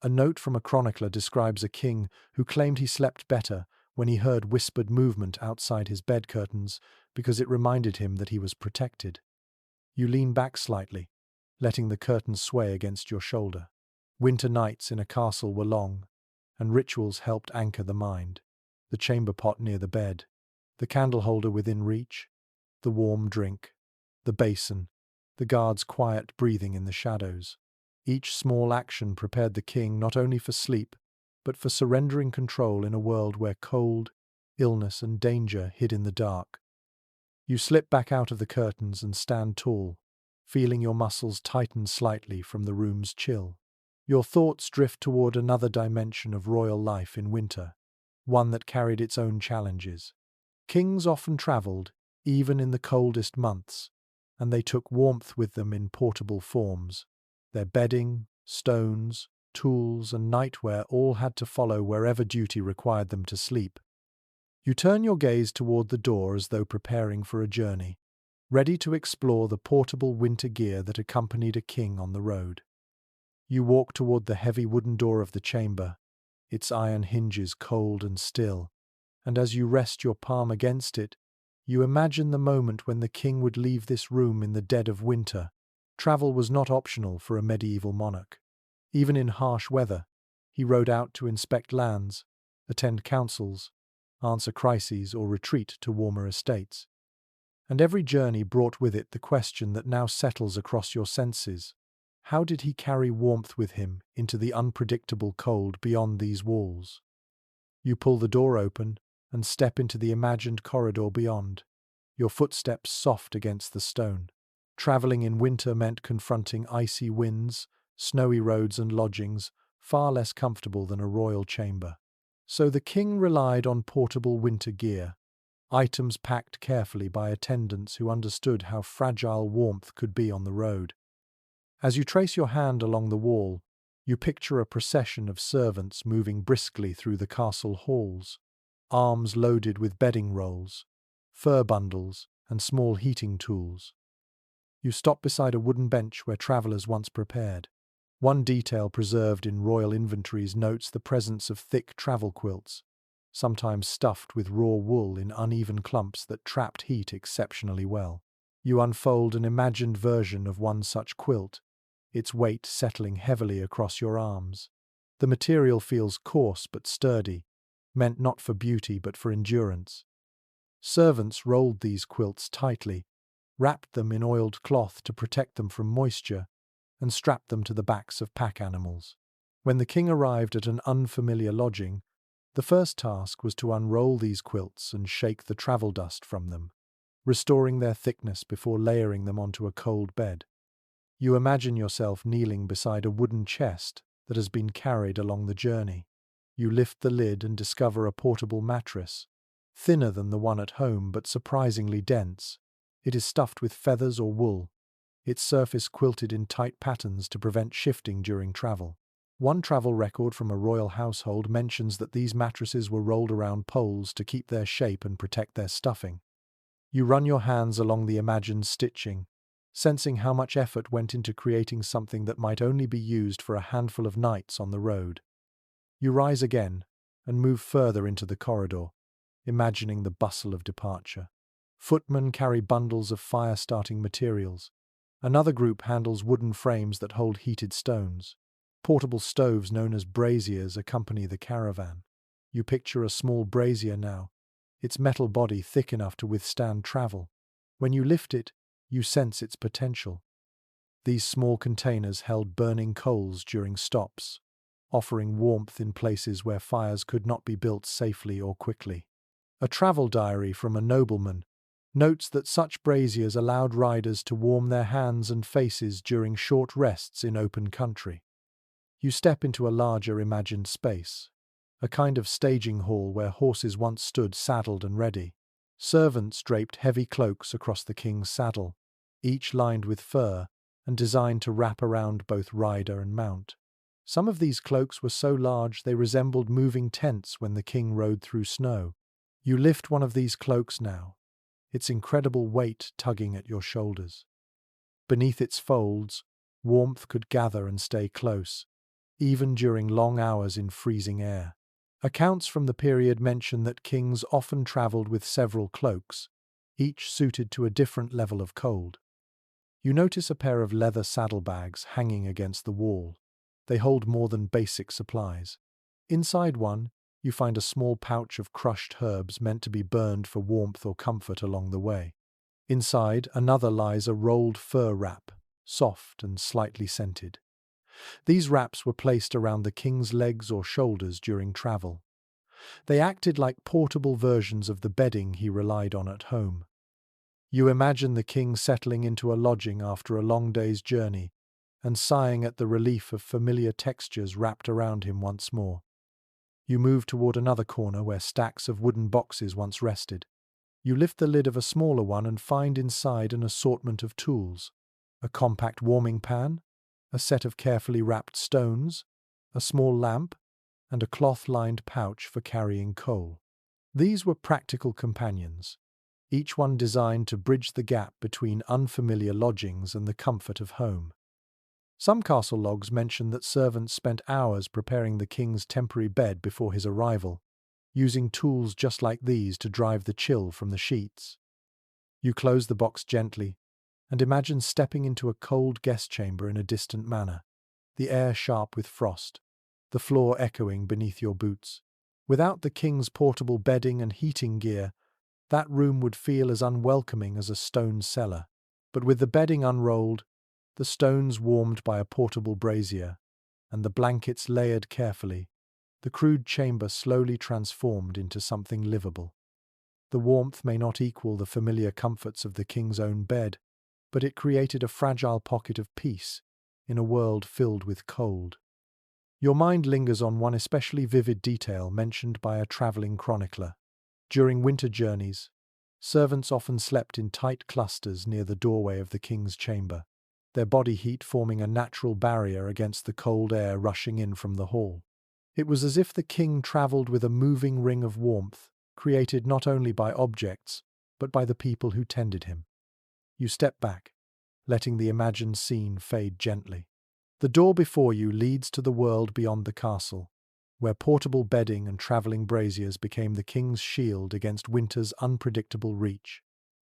S1: A note from a chronicler describes a king who claimed he slept better when he heard whispered movement outside his bed curtains because it reminded him that he was protected. You lean back slightly, letting the curtains sway against your shoulder. Winter nights in a castle were long, and rituals helped anchor the mind. The chamber pot near the bed, the candle holder within reach, the warm drink, the basin, the guard's quiet breathing in the shadows. Each small action prepared the king not only for sleep, but for surrendering control in a world where cold, illness, and danger hid in the dark. You slip back out of the curtains and stand tall, feeling your muscles tighten slightly from the room's chill. Your thoughts drift toward another dimension of royal life in winter, one that carried its own challenges. Kings often traveled, even in the coldest months, and they took warmth with them in portable forms. Their bedding, stones, tools, and nightwear all had to follow wherever duty required them to sleep. You turn your gaze toward the door as though preparing for a journey, ready to explore the portable winter gear that accompanied a king on the road. You walk toward the heavy wooden door of the chamber, its iron hinges cold and still, and as you rest your palm against it, you imagine the moment when the king would leave this room in the dead of winter. Travel was not optional for a medieval monarch. Even in harsh weather, he rode out to inspect lands, attend councils, answer crises, or retreat to warmer estates. And every journey brought with it the question that now settles across your senses. How did he carry warmth with him into the unpredictable cold beyond these walls? You pull the door open and step into the imagined corridor beyond, your footsteps soft against the stone. Traveling in winter meant confronting icy winds, snowy roads, and lodgings far less comfortable than a royal chamber. So the king relied on portable winter gear, items packed carefully by attendants who understood how fragile warmth could be on the road. As you trace your hand along the wall, you picture a procession of servants moving briskly through the castle halls, arms loaded with bedding rolls, fur bundles, and small heating tools. You stop beside a wooden bench where travelers once prepared. One detail preserved in royal inventories notes the presence of thick travel quilts, sometimes stuffed with raw wool in uneven clumps that trapped heat exceptionally well. You unfold an imagined version of one such quilt, its weight settling heavily across your arms. The material feels coarse but sturdy, meant not for beauty but for endurance. Servants rolled these quilts tightly, wrapped them in oiled cloth to protect them from moisture, and strapped them to the backs of pack animals. When the king arrived at an unfamiliar lodging, the first task was to unroll these quilts and shake the travel dust from them, restoring their thickness before layering them onto a cold bed. You imagine yourself kneeling beside a wooden chest that has been carried along the journey. You lift the lid and discover a portable mattress, thinner than the one at home but surprisingly dense. It is stuffed with feathers or wool, its surface quilted in tight patterns to prevent shifting during travel. One travel record from a royal household mentions that these mattresses were rolled around poles to keep their shape and protect their stuffing. You run your hands along the imagined stitching, sensing how much effort went into creating something that might only be used for a handful of nights on the road. You rise again and move further into the corridor, imagining the bustle of departure. Footmen carry bundles of fire-starting materials. Another group handles wooden frames that hold heated stones. Portable stoves known as braziers accompany the caravan. You picture a small brazier now, its metal body thick enough to withstand travel. When you lift it, you sense its potential. These small containers held burning coals during stops, offering warmth in places where fires could not be built safely or quickly. A travel diary from a nobleman notes that such braziers allowed riders to warm their hands and faces during short rests in open country. You step into a larger imagined space, a kind of staging hall where horses once stood saddled and ready. Servants draped heavy cloaks across the king's saddle, each lined with fur and designed to wrap around both rider and mount. Some of these cloaks were so large they resembled moving tents when the king rode through snow. You lift one of these cloaks now, its incredible weight tugging at your shoulders. Beneath its folds, warmth could gather and stay close, even during long hours in freezing air. Accounts from the period mention that kings often travelled with several cloaks, each suited to a different level of cold. You notice a pair of leather saddlebags hanging against the wall. They hold more than basic supplies. Inside one, you find a small pouch of crushed herbs meant to be burned for warmth or comfort along the way. Inside, another lies a rolled fur wrap, soft and slightly scented. These wraps were placed around the king's legs or shoulders during travel. They acted like portable versions of the bedding he relied on at home. You imagine the king settling into a lodging after a long day's journey and sighing at the relief of familiar textures wrapped around him once more. You move toward another corner where stacks of wooden boxes once rested. You lift the lid of a smaller one and find inside an assortment of tools: a compact warming pan, a set of carefully wrapped stones, a small lamp, and a cloth-lined pouch for carrying coal. These were practical companions, each one designed to bridge the gap between unfamiliar lodgings and the comfort of home. Some castle logs mention that servants spent hours preparing the king's temporary bed before his arrival, using tools just like these to drive the chill from the sheets. You close the box gently and imagine stepping into a cold guest chamber in a distant manor, the air sharp with frost, the floor echoing beneath your boots. Without the king's portable bedding and heating gear, that room would feel as unwelcoming as a stone cellar. But with the bedding unrolled, the stones warmed by a portable brazier, and the blankets layered carefully, the crude chamber slowly transformed into something livable. The warmth may not equal the familiar comforts of the king's own bed, but it created a fragile pocket of peace in a world filled with cold. Your mind lingers on one especially vivid detail mentioned by a travelling chronicler. During winter journeys, servants often slept in tight clusters near the doorway of the king's chamber, their body heat forming a natural barrier against the cold air rushing in from the hall. It was as if the king travelled with a moving ring of warmth, created not only by objects, but by the people who tended him. You step back, letting the imagined scene fade gently. The door before you leads to the world beyond the castle, where portable bedding and travelling braziers became the king's shield against winter's unpredictable reach.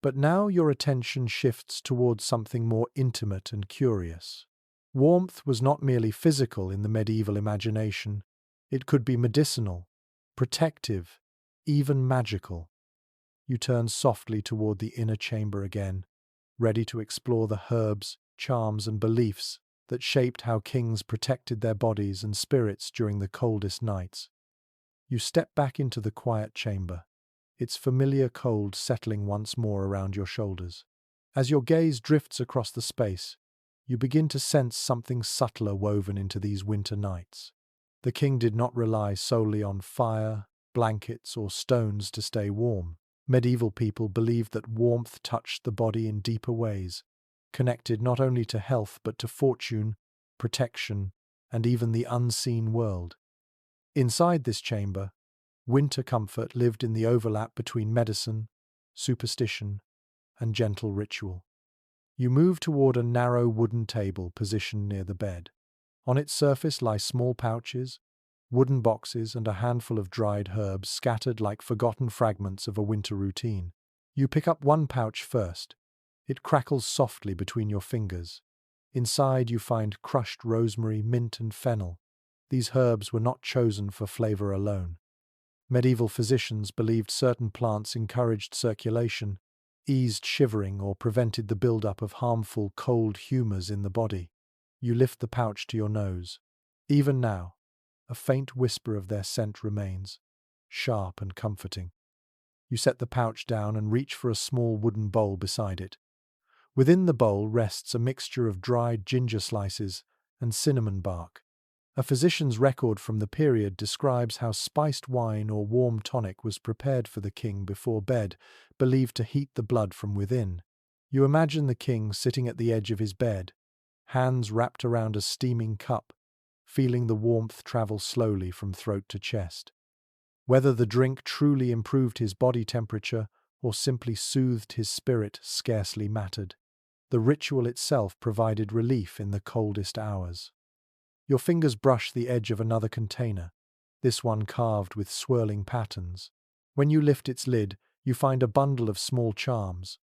S1: But now your attention shifts towards something more intimate and curious. Warmth was not merely physical in the medieval imagination. It could be medicinal, protective, even magical. You turn softly toward the inner chamber again, ready to explore the herbs, charms, and beliefs that shaped how kings protected their bodies and spirits during the coldest nights. You step back into the quiet chamber, its familiar cold settling once more around your shoulders. As your gaze drifts across the space, you begin to sense something subtler woven into these winter nights. The king did not rely solely on fire, blankets, or stones to stay warm. Medieval people believed that warmth touched the body in deeper ways, connected not only to health but to fortune, protection, and even the unseen world. Inside this chamber, winter comfort lived in the overlap between medicine, superstition, and gentle ritual. You move toward a narrow wooden table positioned near the bed. On its surface lie small pouches, wooden boxes, and a handful of dried herbs scattered like forgotten fragments of a winter routine. You pick up one pouch first. It crackles softly between your fingers. Inside you find crushed rosemary, mint, and fennel. These herbs were not chosen for flavor alone. Medieval physicians believed certain plants encouraged circulation, eased shivering, or prevented the buildup of harmful cold humors in the body. You lift the pouch to your nose. Even now, a faint whisper of their scent remains, sharp and comforting. You set the pouch down and reach for a small wooden bowl beside it. Within the bowl rests a mixture of dried ginger slices and cinnamon bark. A physician's record from the period describes how spiced wine or warm tonic was prepared for the king before bed, believed to heat the blood from within. You imagine the king sitting at the edge of his bed, hands wrapped around a steaming cup, feeling the warmth travel slowly from throat to chest. Whether the drink truly improved his body temperature or simply soothed his spirit scarcely mattered. The ritual itself provided relief in the coldest hours. Your fingers brush the edge of another container, this one carved with swirling patterns. When you lift its lid, you find a bundle of small charms,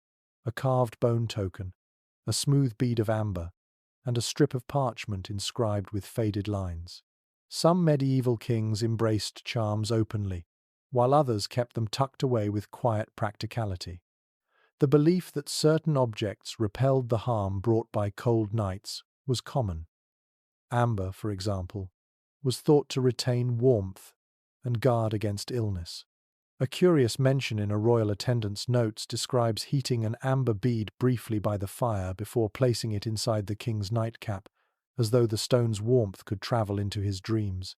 S1: a carved bone token, a smooth bead of amber, and a strip of parchment inscribed with faded lines. Some medieval kings embraced charms openly, while others kept them tucked away with quiet practicality. The belief that certain objects repelled the harm brought by cold nights was common. Amber, for example, was thought to retain warmth and guard against illness. A curious mention in a royal attendant's notes describes heating an amber bead briefly by the fire before placing it inside the king's nightcap, as though the stone's warmth could travel into his dreams.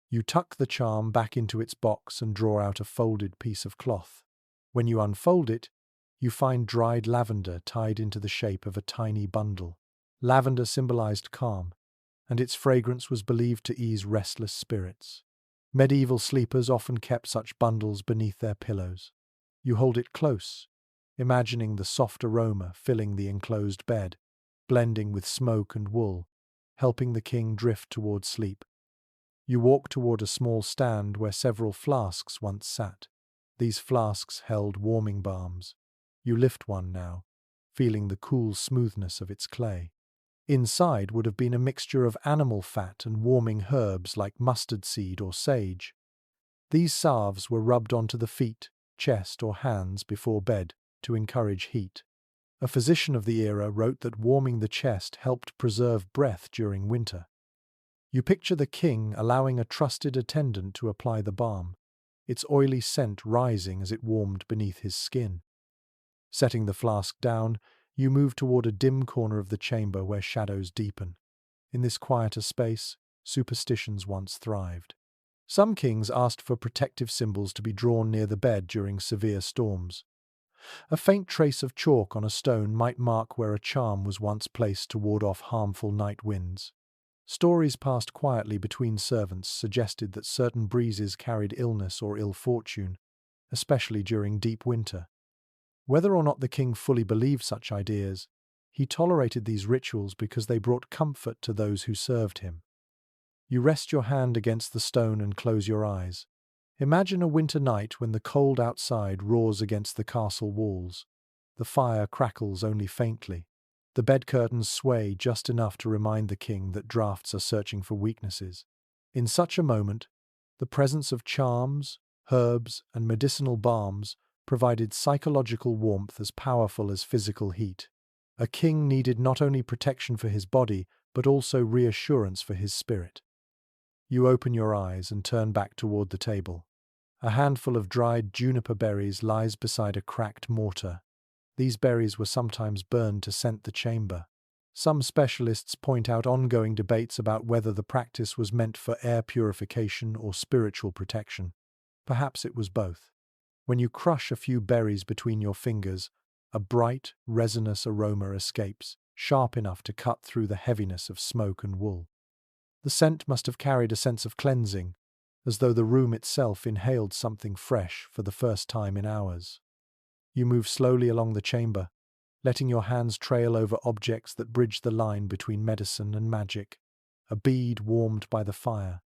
S1: You tuck the charm back into its box and draw out a folded piece of cloth. When you unfold it, you find dried lavender tied into the shape of a tiny bundle. Lavender symbolized calm, and its fragrance was believed to ease restless spirits. Medieval sleepers often kept such bundles beneath their pillows. You hold it close, imagining the soft aroma filling the enclosed bed, blending with smoke and wool, helping the king drift toward sleep. You walk toward a small stand where several flasks once sat. These flasks held warming balms. You lift one now, feeling the cool smoothness of its clay. Inside would have been a mixture of animal fat and warming herbs like mustard seed or sage. These salves were rubbed onto the feet, chest, or hands before bed to encourage heat. A physician of the era wrote that warming the chest helped preserve breath during winter. You picture the king allowing a trusted attendant to apply the balm, its oily scent rising as it warmed beneath his skin. Setting the flask down, you move toward a dim corner of the chamber where shadows deepen. In this quieter space, superstitions once thrived. Some kings asked for protective symbols to be drawn near the bed during severe storms. A faint trace of chalk on a stone might mark where a charm was once placed to ward off harmful night winds. Stories passed quietly between servants suggested that certain breezes carried illness or ill fortune, especially during deep winter. Whether or not the king fully believed such ideas, he tolerated these rituals because they brought comfort to those who served him. You rest your hand against the stone and close your eyes. Imagine a winter night when the cold outside roars against the castle walls. The fire crackles only faintly. The bed curtains sway just enough to remind the king that drafts are searching for weaknesses. In such a moment, the presence of charms, herbs, and medicinal balms provided psychological warmth as powerful as physical heat. A king needed not only protection for his body, but also reassurance for his spirit. You open your eyes and turn back toward the table. A handful of dried juniper berries lies beside a cracked mortar. These berries were sometimes burned to scent the chamber. Some specialists point out ongoing debates about whether the practice was meant for air purification or spiritual protection. Perhaps it was both. When you crush a few berries between your fingers, a bright, resinous aroma escapes, sharp enough to cut through the heaviness of smoke and wool. The scent must have carried a sense of cleansing, as though the room itself inhaled something fresh for the first time in hours. You move slowly along the chamber, letting your hands trail over objects that bridge the line between medicine and magic. A bead warmed by the fire,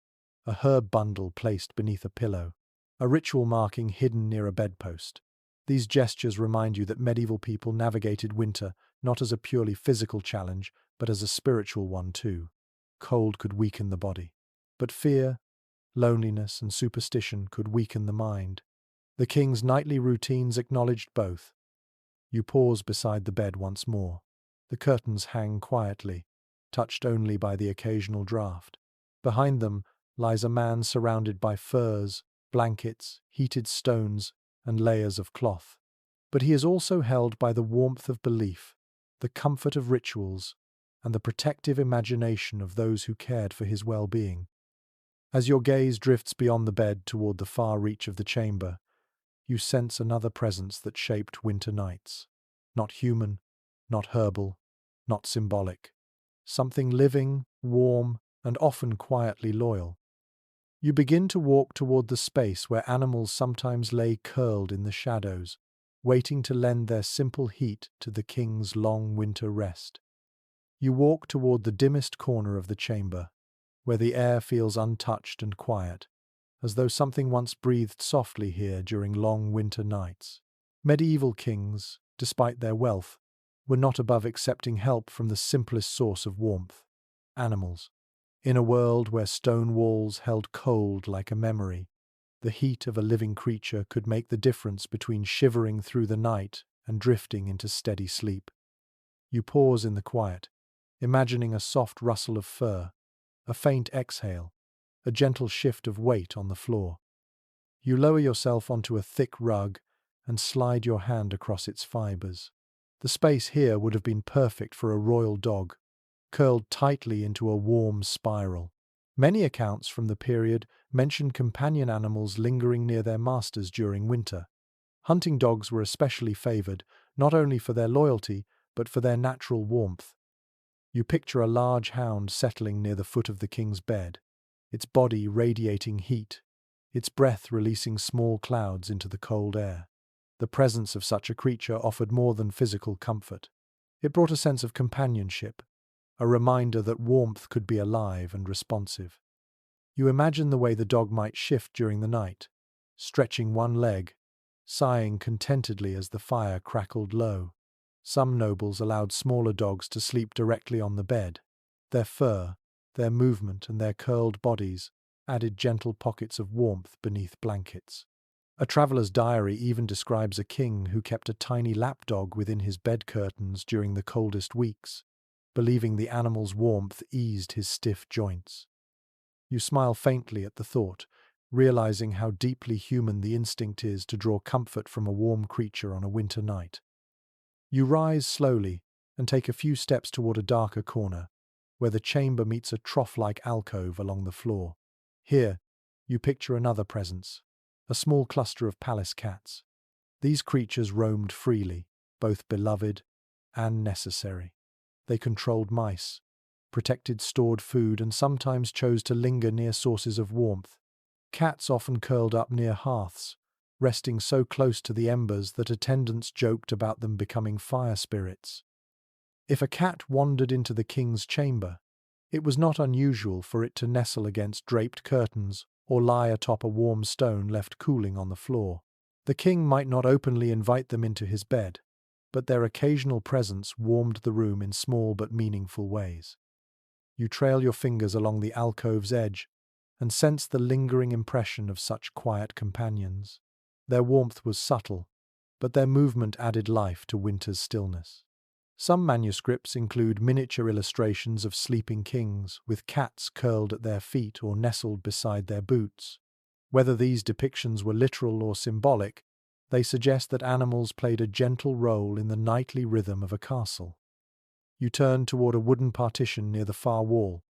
S1: a herb bundle placed beneath a pillow, a ritual marking hidden near a bedpost. These gestures remind you that medieval people navigated winter not as a purely physical challenge, but as a spiritual one too. Cold could weaken the body, but fear, loneliness, and superstition could weaken the mind. The king's nightly routines acknowledged both. You pause beside the bed once more. The curtains hang quietly, touched only by the occasional draught. Behind them lies a man surrounded by furs, blankets, heated stones, and layers of cloth. But he is also held by the warmth of belief, the comfort of rituals, and the protective imagination of those who cared for his well-being. As your gaze drifts beyond the bed toward the far reach of the chamber, you sense another presence that shaped winter nights. Not human, not herbal, not symbolic. Something living, warm, and often quietly loyal. You begin to walk toward the space where animals sometimes lay curled in the shadows, waiting to lend their simple heat to the king's long winter rest. You walk toward the dimmest corner of the chamber, where the air feels untouched and quiet, as though something once breathed softly here during long winter nights. Medieval kings, despite their wealth, were not above accepting help from the simplest source of warmth: animals. In a world where stone walls held cold like a memory, the heat of a living creature could make the difference between shivering through the night and drifting into steady sleep. You pause in the quiet, imagining a soft rustle of fur, a faint exhale, a gentle shift of weight on the floor. You lower yourself onto a thick rug and slide your hand across its fibers. The space here would have been perfect for a royal dog, curled tightly into a warm spiral. Many accounts from the period mention companion animals lingering near their masters during winter. Hunting dogs were especially favored, not only for their loyalty, but for their natural warmth. You picture a large hound settling near the foot of the king's bed, its body radiating heat, its breath releasing small clouds into the cold air. The presence of such a creature offered more than physical comfort. It brought a sense of companionship, a reminder that warmth could be alive and responsive. You imagine the way the dog might shift during the night, stretching one leg, sighing contentedly as the fire crackled low. Some nobles allowed smaller dogs to sleep directly on the bed. Their fur, their movement, and their curled bodies added gentle pockets of warmth beneath blankets. A traveler's diary even describes a king who kept a tiny lapdog within his bed curtains during the coldest weeks, believing the animal's warmth eased his stiff joints. You smile faintly at the thought, realizing how deeply human the instinct is to draw comfort from a warm creature on a winter night. You rise slowly and take a few steps toward a darker corner, where the chamber meets a trough-like alcove along the floor. Here, you picture another presence, a small cluster of palace cats. These creatures roamed freely, both beloved and necessary. They controlled mice, protected stored food, and sometimes chose to linger near sources of warmth. Cats often curled up near hearths, resting so close to the embers that attendants joked about them becoming fire spirits. If a cat wandered into the king's chamber, it was not unusual for it to nestle against draped curtains or lie atop a warm stone left cooling on the floor. The king might not openly invite them into his bed, but their occasional presence warmed the room in small but meaningful ways. You trail your fingers along the alcove's edge and sense the lingering impression of such quiet companions. Their warmth was subtle, but their movement added life to winter's stillness. Some manuscripts include miniature illustrations of sleeping kings, with cats curled at their feet or nestled beside their boots. Whether these depictions were literal or symbolic, they suggest that animals played a gentle role in the nightly rhythm of a castle. You turn toward a wooden partition near the far wall.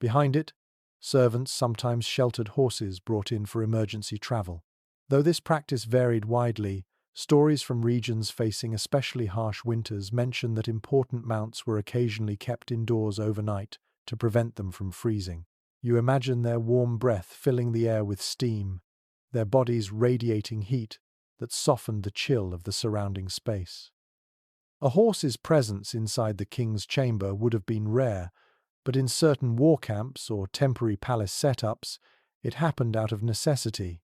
S1: Behind it, servants sometimes sheltered horses brought in for emergency travel. Though this practice varied widely, stories from regions facing especially harsh winters mention that important mounts were occasionally kept indoors overnight to prevent them from freezing. You imagine their warm breath filling the air with steam, their bodies radiating heat that softened the chill of the surrounding space. A horse's presence inside the king's chamber would have been rare, but in certain war camps or temporary palace setups, it happened out of necessity.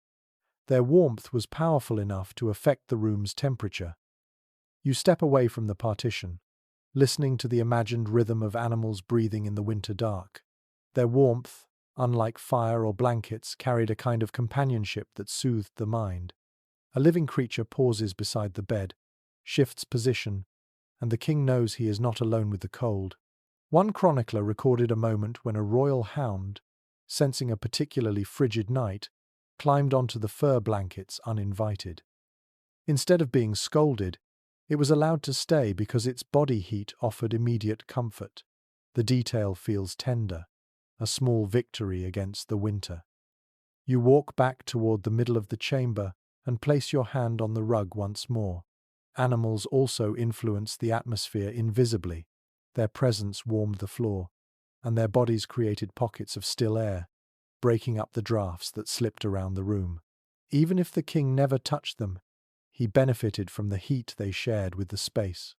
S1: Their warmth was powerful enough to affect the room's temperature. You step away from the partition, listening to the imagined rhythm of animals breathing in the winter dark. Their warmth, unlike fire or blankets, carried a kind of companionship that soothed the mind. A living creature pauses beside the bed, shifts position, and the king knows he is not alone with the cold. One chronicler recorded a moment when a royal hound, sensing a particularly frigid night, climbed onto the fur blankets uninvited. Instead of being scolded, it was allowed to stay because its body heat offered immediate comfort. The detail feels tender, a small victory against the winter. You walk back toward the middle of the chamber and place your hand on the rug once more. Animals also influence the atmosphere invisibly. Their presence warmed the floor, and their bodies created pockets of still air, breaking up the drafts that slipped around the room. Even if the king never touched them, he benefited from the heat they shared with the space.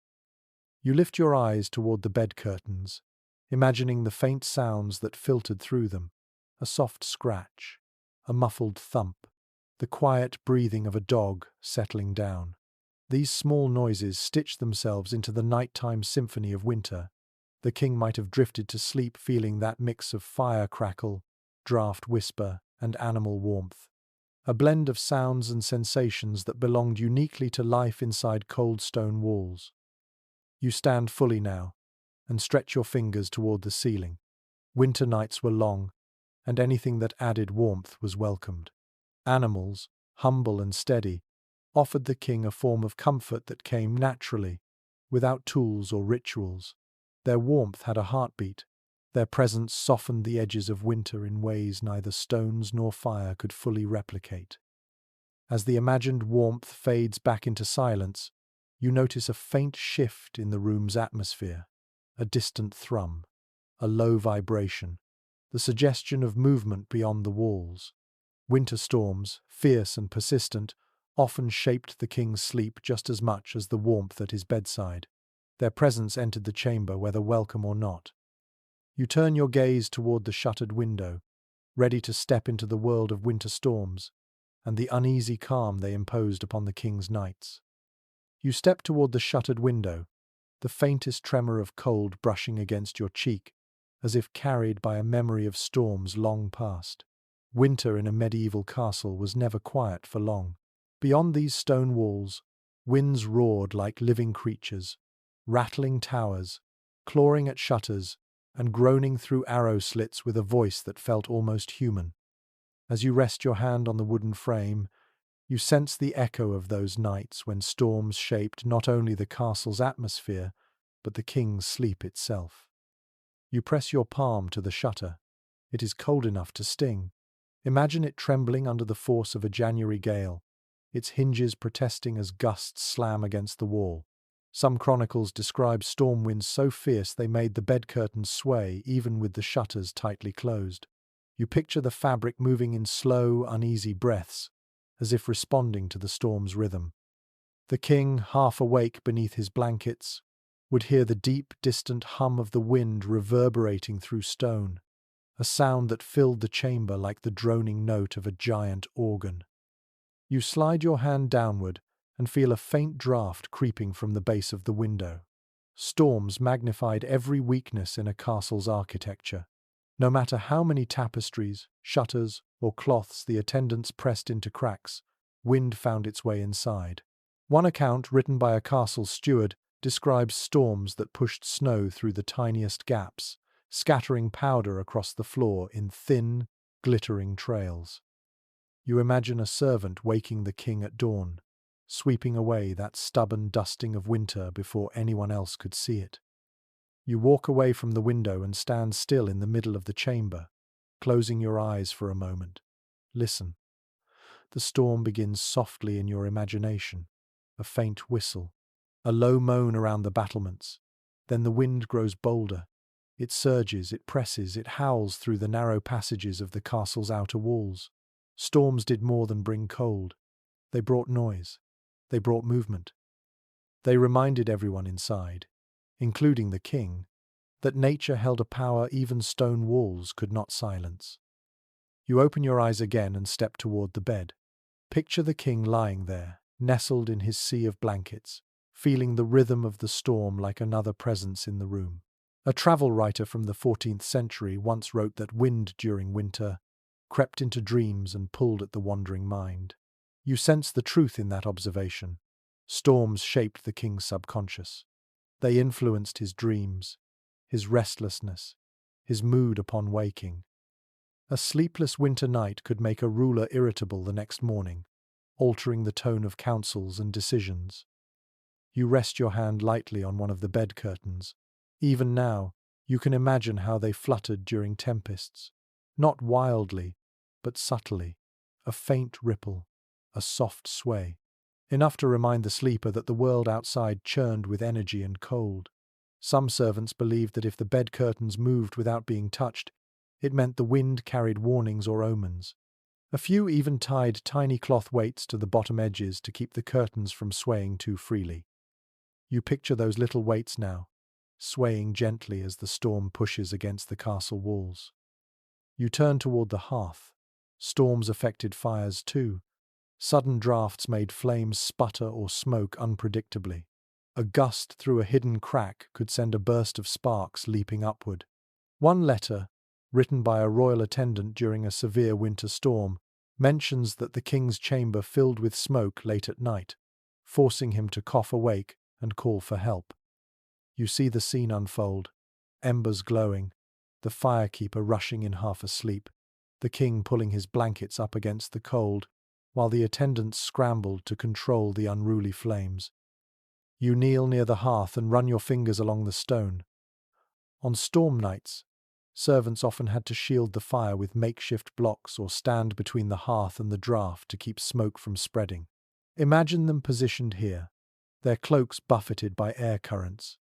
S1: You lift your eyes toward the bed curtains, imagining the faint sounds that filtered through them, a soft scratch, a muffled thump, the quiet breathing of a dog settling down. These small noises stitch themselves into the nighttime symphony of winter. The king might have drifted to sleep feeling that mix of fire crackle, draft whisper, and animal warmth. A blend of sounds and sensations that belonged uniquely to life inside cold stone walls. You stand fully now, and stretch your fingers toward the ceiling. Winter nights were long, and anything that added warmth was welcomed. Animals, humble and steady, offered the king a form of comfort that came naturally, without tools or rituals. Their warmth had a heartbeat. Their presence softened the edges of winter in ways neither stones nor fire could fully replicate. As the imagined warmth fades back into silence, you notice a faint shift in the room's atmosphere, a distant thrum, a low vibration, the suggestion of movement beyond the walls. Winter storms, fierce and persistent, often shaped the king's sleep just as much as the warmth at his bedside. Their presence entered the chamber whether welcome or not. You turn your gaze toward the shuttered window, ready to step into the world of winter storms, and the uneasy calm they imposed upon the king's nights. You step toward the shuttered window, the faintest tremor of cold brushing against your cheek, as if carried by a memory of storms long past. Winter in a medieval castle was never quiet for long. Beyond these stone walls, winds roared like living creatures, rattling towers, clawing at shutters, and groaning through arrow slits with a voice that felt almost human. As you rest your hand on the wooden frame, you sense the echo of those nights when storms shaped not only the castle's atmosphere, but the king's sleep itself. You press your palm to the shutter. It is cold enough to sting. Imagine it trembling under the force of a January gale, its hinges protesting as gusts slam against the wall. Some chronicles describe storm winds so fierce they made the bed curtains sway even with the shutters tightly closed. You picture the fabric moving in slow, uneasy breaths, as if responding to the storm's rhythm. The king, half awake beneath his blankets, would hear the deep, distant hum of the wind reverberating through stone, a sound that filled the chamber like the droning note of a giant organ. You slide your hand downward and feel a faint draft creeping from the base of the window. Storms magnified every weakness in a castle's architecture. No matter how many tapestries, shutters, or cloths the attendants pressed into cracks, wind found its way inside. One account, written by a castle steward, describes storms that pushed snow through the tiniest gaps, scattering powder across the floor in thin, glittering trails. You imagine a servant waking the king at dawn, sweeping away that stubborn dusting of winter before anyone else could see it. You walk away from the window and stand still in the middle of the chamber, closing your eyes for a moment. Listen. The storm begins softly in your imagination, a faint whistle, a low moan around the battlements. Then the wind grows bolder. It surges, it presses, it howls through the narrow passages of the castle's outer walls. Storms did more than bring cold. They brought noise. They brought movement. They reminded everyone inside, including the king, that nature held a power even stone walls could not silence. You open your eyes again and step toward the bed. Picture the king lying there, nestled in his sea of blankets, feeling the rhythm of the storm like another presence in the room. A travel writer from the 14th century once wrote that wind during winter crept into dreams and pulled at the wandering mind. You sense the truth in that observation. Storms shaped the king's subconscious. They influenced his dreams, his restlessness, his mood upon waking. A sleepless winter night could make a ruler irritable the next morning, altering the tone of counsels and decisions. You rest your hand lightly on one of the bed curtains. Even now, You can imagine how they fluttered during tempests. Not wildly, but subtly. A faint ripple, a soft sway. Enough to remind the sleeper that the world outside churned with energy and cold. Some servants believed that if the bed curtains moved without being touched, it meant the wind carried warnings or omens. A few even tied tiny cloth weights to the bottom edges to keep the curtains from swaying too freely. You picture those little weights now, swaying gently as the storm pushes against the castle walls. You turn toward the hearth. Storms affected fires too. Sudden drafts made flames sputter or smoke unpredictably. A gust through a hidden crack could send a burst of sparks leaping upward. One letter, written by a royal attendant during a severe winter storm, mentions that the king's chamber filled with smoke late at night, forcing him to cough awake and call for help. You see the scene unfold, embers glowing, the firekeeper rushing in half asleep, the king pulling his blankets up against the cold, while the attendants scrambled to control the unruly flames. You kneel near the hearth and run your fingers along the stone. On storm nights, servants often had to shield the fire with makeshift blocks or stand between the hearth and the draught to keep smoke from spreading. Imagine them positioned here, their cloaks buffeted by air currents,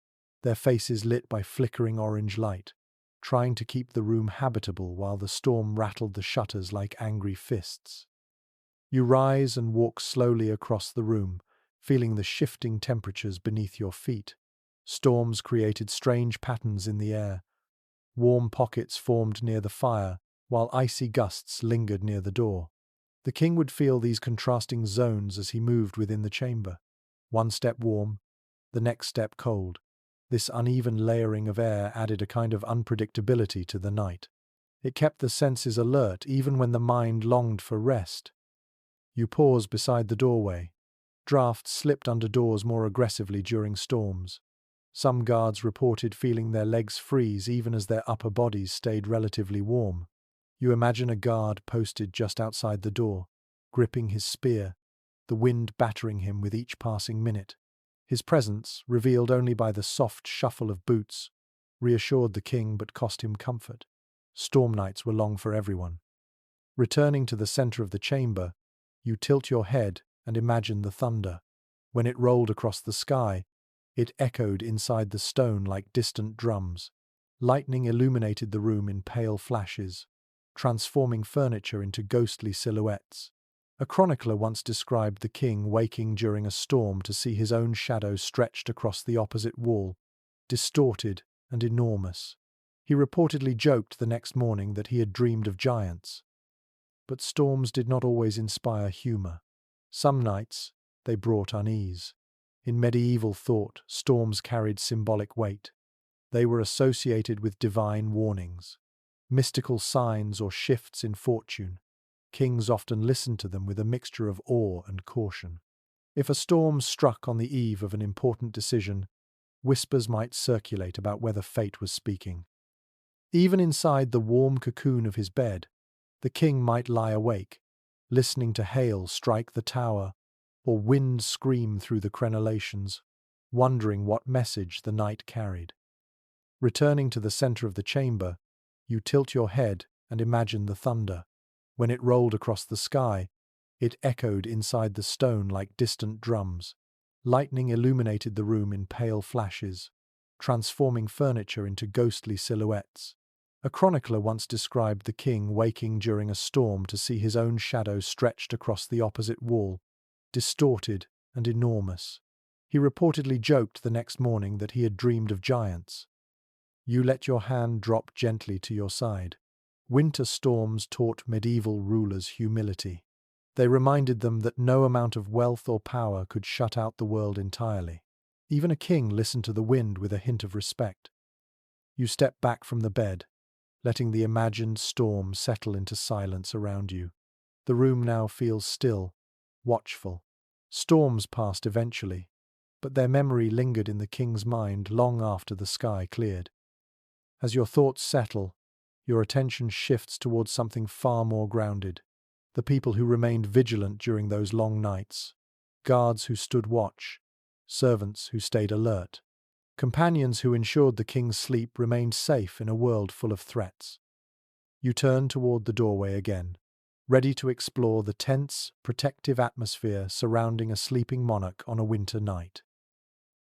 S1: their faces lit by flickering orange light, trying to keep the room habitable while the storm rattled the shutters like angry fists. You rise and walk slowly across the room, feeling the shifting temperatures beneath your feet. Storms created strange patterns in the air. Warm pockets formed near the fire, while icy gusts lingered near the door. The king would feel these contrasting zones as he moved within the chamber. One step warm, the next step cold. This uneven layering of air added a kind of unpredictability to the night. It kept the senses alert even when the mind longed for rest. You pause beside the doorway. Drafts slipped under doors more aggressively during storms. Some guards reported feeling their legs freeze even as their upper bodies stayed relatively warm. You imagine a guard posted just outside the door, gripping his spear, the wind battering him with each passing minute. His presence, revealed only by the soft shuffle of boots, reassured the king but cost him comfort. Storm nights were long for everyone. Returning to the center of the chamber, you tilt your head and imagine the thunder. When it rolled across the sky, it echoed inside the stone like distant drums. Lightning illuminated the room in pale flashes, transforming furniture into ghostly silhouettes. A chronicler once described the king waking during a storm to see his own shadow stretched across the opposite wall, distorted and enormous. He reportedly joked the next morning that he had dreamed of giants. But storms did not always inspire humor. Some nights, they brought unease. In medieval thought, storms carried symbolic weight. They were associated with divine warnings, mystical signs or shifts in fortune. Kings often listened to them with a mixture of awe and caution. If a storm struck on the eve of an important decision, whispers might circulate about whether fate was speaking. Even inside the warm cocoon of his bed, the king might lie awake, listening to hail strike the tower or wind scream through the crenellations, wondering what message the night carried. Returning to the center of the chamber, you tilt your head and imagine the thunder. When it rolled across the sky, it echoed inside the stone like distant drums. Lightning illuminated the room in pale flashes, transforming furniture into ghostly silhouettes. A chronicler once described the king waking during a storm to see his own shadow stretched across the opposite wall, distorted and enormous. He reportedly joked the next morning that he had dreamed of giants. You let your hand drop gently to your side. Winter storms taught medieval rulers humility. They reminded them that no amount of wealth or power could shut out the world entirely. Even a king listened to the wind with a hint of respect. You step back from the bed, letting the imagined storm settle into silence around you. The room now feels still, watchful. Storms passed eventually, but their memory lingered in the king's mind long after the sky cleared. As your thoughts settle, your attention shifts towards something far more grounded. The people who remained vigilant during those long nights, guards who stood watch, servants who stayed alert. Companions who ensured the king's sleep remained safe in a world full of threats. You turn toward the doorway again, ready to explore the tense, protective atmosphere surrounding a sleeping monarch on a winter night.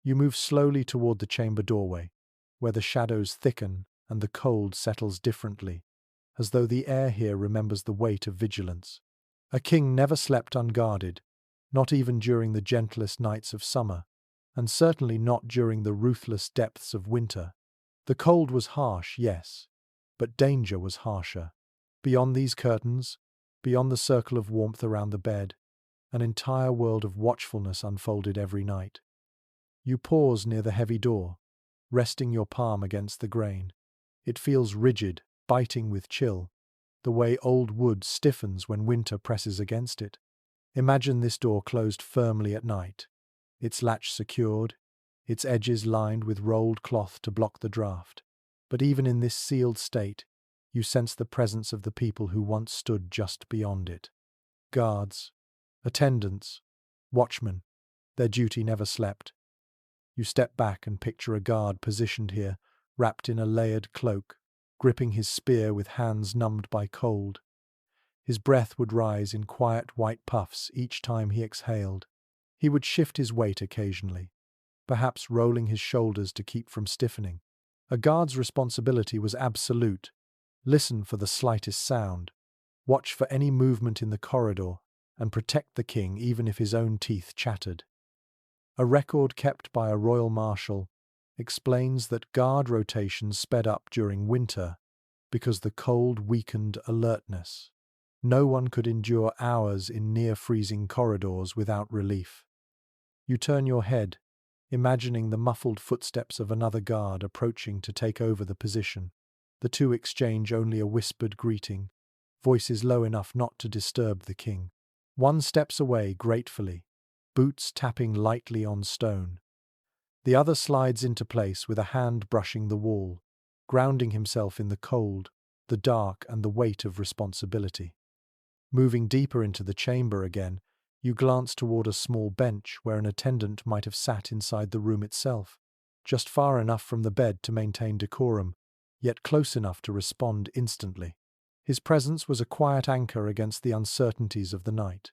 S1: You move slowly toward the chamber doorway, where the shadows thicken and the cold settles differently, as though the air here remembers the weight of vigilance. A king never slept unguarded, not even during the gentlest nights of summer, and certainly not during the ruthless depths of winter. The cold was harsh, yes, but danger was harsher. Beyond these curtains, beyond the circle of warmth around the bed, an entire world of watchfulness unfolded every night. You pause near the heavy door, resting your palm against the grain. It feels rigid, biting with chill, the way old wood stiffens when winter presses against it. Imagine this door closed firmly at night, its latch secured, its edges lined with rolled cloth to block the draught. But even in this sealed state, you sense the presence of the people who once stood just beyond it. Guards, attendants, watchmen, their duty never slept. You step back and picture a guard positioned here, wrapped in a layered cloak, gripping his spear with hands numbed by cold. His breath would rise in quiet white puffs each time he exhaled. He would shift his weight occasionally, perhaps rolling his shoulders to keep from stiffening. A guard's responsibility was absolute. Listen for the slightest sound, watch for any movement in the corridor, and protect the king even if his own teeth chattered. A record kept by a royal marshal explains that guard rotations sped up during winter because the cold weakened alertness. No one could endure hours in near-freezing corridors without relief. You turn your head, imagining the muffled footsteps of another guard approaching to take over the position. The two exchange only a whispered greeting, voices low enough not to disturb the king. One steps away gratefully, boots tapping lightly on stone. The other slides into place with a hand brushing the wall, grounding himself in the cold, the dark, and the weight of responsibility. Moving deeper into the chamber again, you glance toward a small bench where an attendant might have sat inside the room itself, just far enough from the bed to maintain decorum, yet close enough to respond instantly. His presence was a quiet anchor against the uncertainties of the night.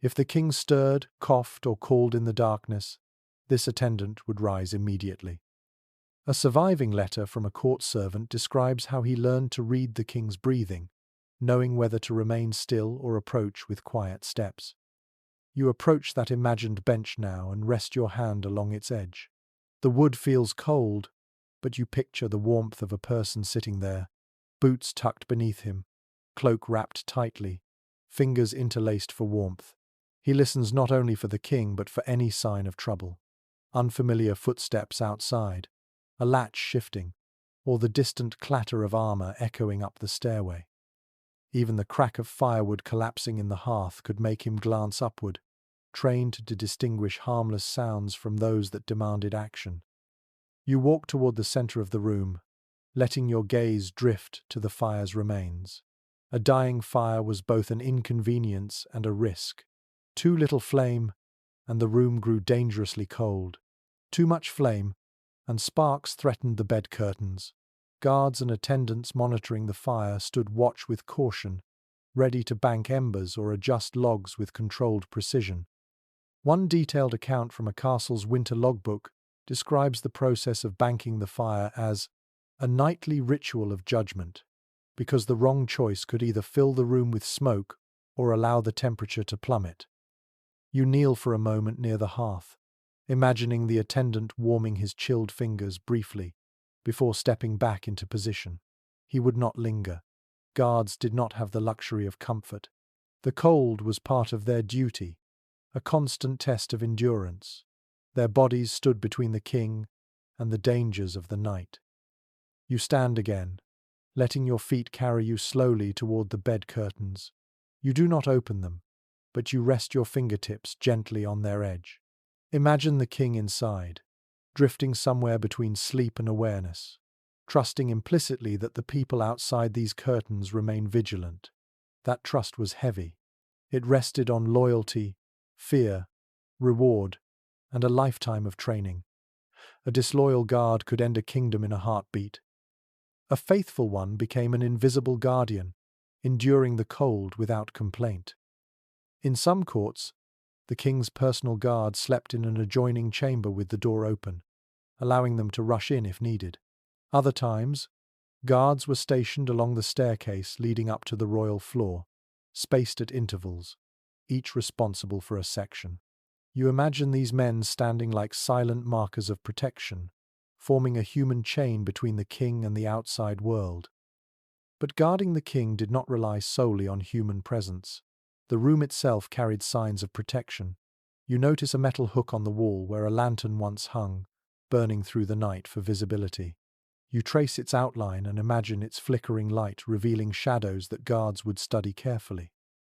S1: If the king stirred, coughed, or called in the darkness, this attendant would rise immediately. A surviving letter from a court servant describes how he learned to read the king's breathing, knowing whether to remain still or approach with quiet steps. You approach that imagined bench now and rest your hand along its edge. The wood feels cold, but you picture the warmth of a person sitting there, boots tucked beneath him, cloak wrapped tightly, fingers interlaced for warmth. He listens not only for the king but for any sign of trouble. Unfamiliar footsteps outside, a latch shifting, or the distant clatter of armor echoing up the stairway. Even the crack of firewood collapsing in the hearth could make him glance upward, trained to distinguish harmless sounds from those that demanded action. You walk toward the center of the room, letting your gaze drift to the fire's remains. A dying fire was both an inconvenience and a risk. Too little flame, and the room grew dangerously cold. Too much flame, and sparks threatened the bed curtains. Guards and attendants monitoring the fire stood watch with caution, ready to bank embers or adjust logs with controlled precision. One detailed account from a castle's winter logbook describes the process of banking the fire as a nightly ritual of judgment, because the wrong choice could either fill the room with smoke or allow the temperature to plummet. You kneel for a moment near the hearth, imagining the attendant warming his chilled fingers briefly before stepping back into position. He would not linger. Guards did not have the luxury of comfort. The cold was part of their duty, a constant test of endurance. Their bodies stood between the king and the dangers of the night. You stand again, letting your feet carry you slowly toward the bed curtains. You do not open them, but you rest your fingertips gently on their edge. Imagine the king inside, drifting somewhere between sleep and awareness, trusting implicitly that the people outside these curtains remain vigilant. That trust was heavy. It rested on loyalty, fear, reward, and a lifetime of training. A disloyal guard could end a kingdom in a heartbeat. A faithful one became an invisible guardian, enduring the cold without complaint. In some courts, the king's personal guard slept in an adjoining chamber with the door open, allowing them to rush in if needed. Other times, guards were stationed along the staircase leading up to the royal floor, spaced at intervals, each responsible for a section. You imagine these men standing like silent markers of protection, forming a human chain between the king and the outside world. But guarding the king did not rely solely on human presence. The room itself carried signs of protection. You notice a metal hook on the wall where a lantern once hung, burning through the night for visibility. You trace its outline and imagine its flickering light revealing shadows that guards would study carefully.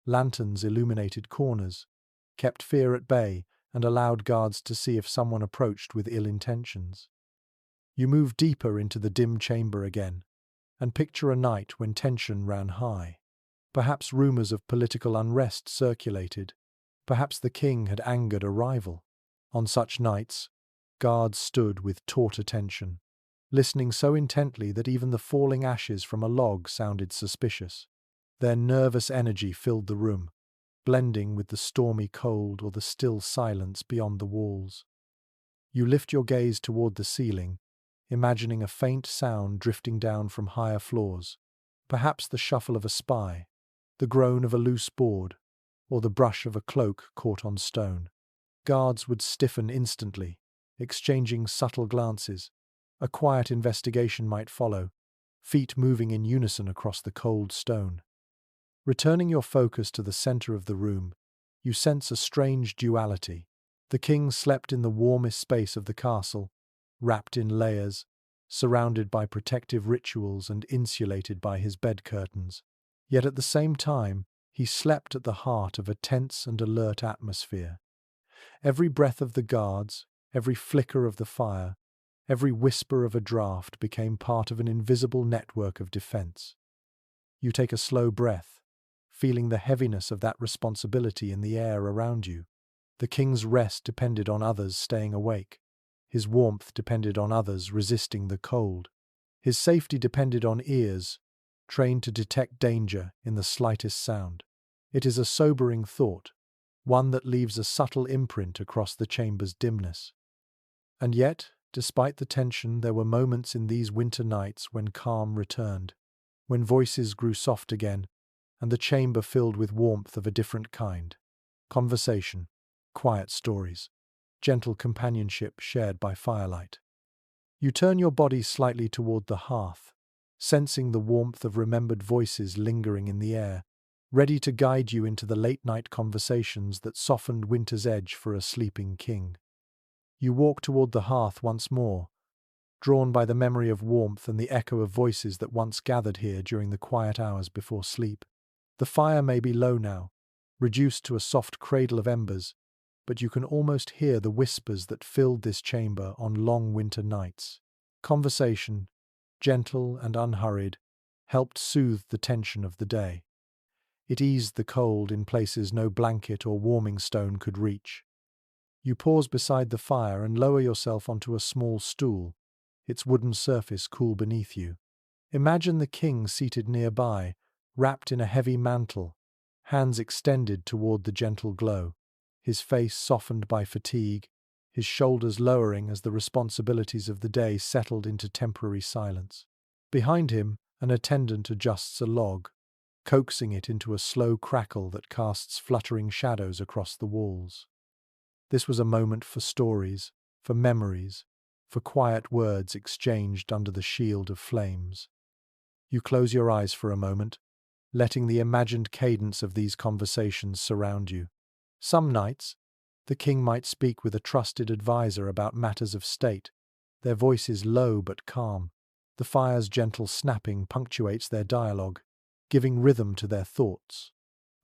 S1: Lanterns illuminated corners, kept fear at bay, and allowed guards to see if someone approached with ill intentions. You move deeper into the dim chamber again, and picture a night when tension ran high. Perhaps rumors of political unrest circulated. Perhaps the king had angered a rival. On such nights, guards stood with taut attention, listening so intently that even the falling ashes from a log sounded suspicious. Their nervous energy filled the room, blending with the stormy cold or the still silence beyond the walls. You lift your gaze toward the ceiling, imagining a faint sound drifting down from higher floors, perhaps the shuffle of a spy, the groan of a loose board, or the brush of a cloak caught on stone. Guards would stiffen instantly, exchanging subtle glances. A quiet investigation might follow, feet moving in unison across the cold stone. Returning your focus to the center of the room, you sense a strange duality. The king slept in the warmest space of the castle, wrapped in layers, surrounded by protective rituals and insulated by his bed curtains. Yet at the same time, he slept at the heart of a tense and alert atmosphere. Every breath of the guards, every flicker of the fire, every whisper of a draft became part of an invisible network of defense. You take a slow breath, feeling the heaviness of that responsibility in the air around you. The king's rest depended on others staying awake. His warmth depended on others resisting the cold. His safety depended on ears, trained to detect danger in the slightest sound. It is a sobering thought, one that leaves a subtle imprint across the chamber's dimness. And yet, despite the tension, there were moments in these winter nights when calm returned, when voices grew soft again, and the chamber filled with warmth of a different kind. Conversation, quiet stories, gentle companionship shared by firelight. You turn your body slightly toward the hearth, sensing the warmth of remembered voices lingering in the air, ready to guide you into the late-night conversations that softened winter's edge for a sleeping king. You walk toward the hearth once more, drawn by the memory of warmth and the echo of voices that once gathered here during the quiet hours before sleep. The fire may be low now, reduced to a soft cradle of embers, but you can almost hear the whispers that filled this chamber on long winter nights. Conversation, gentle and unhurried, helped soothe the tension of the day. It eased the cold in places no blanket or warming stone could reach. You pause beside the fire and lower yourself onto a small stool, its wooden surface cool beneath you. Imagine the king seated nearby, wrapped in a heavy mantle, hands extended toward the gentle glow, his face softened by fatigue, his shoulders lowering as the responsibilities of the day settled into temporary silence. Behind him, an attendant adjusts a log, coaxing it into a slow crackle that casts fluttering shadows across the walls. This was a moment for stories, for memories, for quiet words exchanged under the shield of flames. You close your eyes for a moment, letting the imagined cadence of these conversations surround you. Some nights, the king might speak with a trusted advisor about matters of state, their voices low but calm. The fire's gentle snapping punctuates their dialogue, giving rhythm to their thoughts.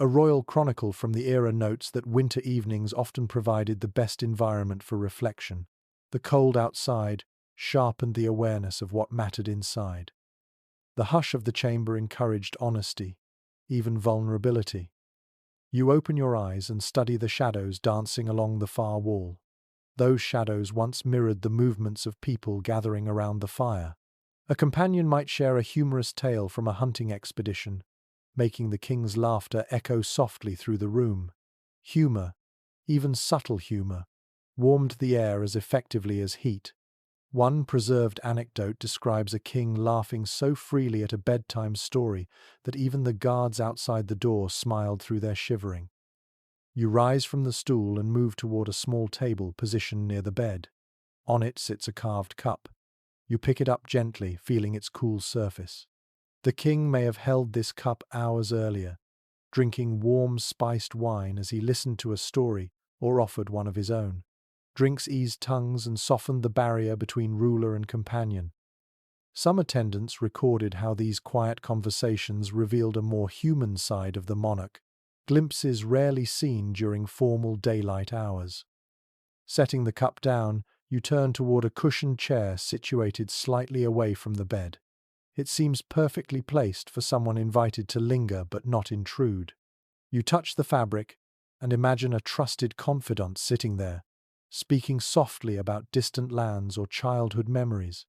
S1: A royal chronicle from the era notes that winter evenings often provided the best environment for reflection. The cold outside sharpened the awareness of what mattered inside. The hush of the chamber encouraged honesty, even vulnerability. You open your eyes and study the shadows dancing along the far wall. Those shadows once mirrored the movements of people gathering around the fire. A companion might share a humorous tale from a hunting expedition, making the king's laughter echo softly through the room. Humor, even subtle humor, warmed the air as effectively as heat. One preserved anecdote describes a king laughing so freely at a bedtime story that even the guards outside the door smiled through their shivering. You rise from the stool and move toward a small table positioned near the bed. On it sits a carved cup. You pick it up gently, feeling its cool surface. The king may have held this cup hours earlier, drinking warm, spiced wine as he listened to a story or offered one of his own. Drinks eased tongues and softened the barrier between ruler and companion. Some attendants recorded how these quiet conversations revealed a more human side of the monarch, glimpses rarely seen during formal daylight hours. Setting the cup down, you turn toward a cushioned chair situated slightly away from the bed. It seems perfectly placed for someone invited to linger but not intrude. You touch the fabric and imagine a trusted confidant sitting there, speaking softly about distant lands or childhood memories.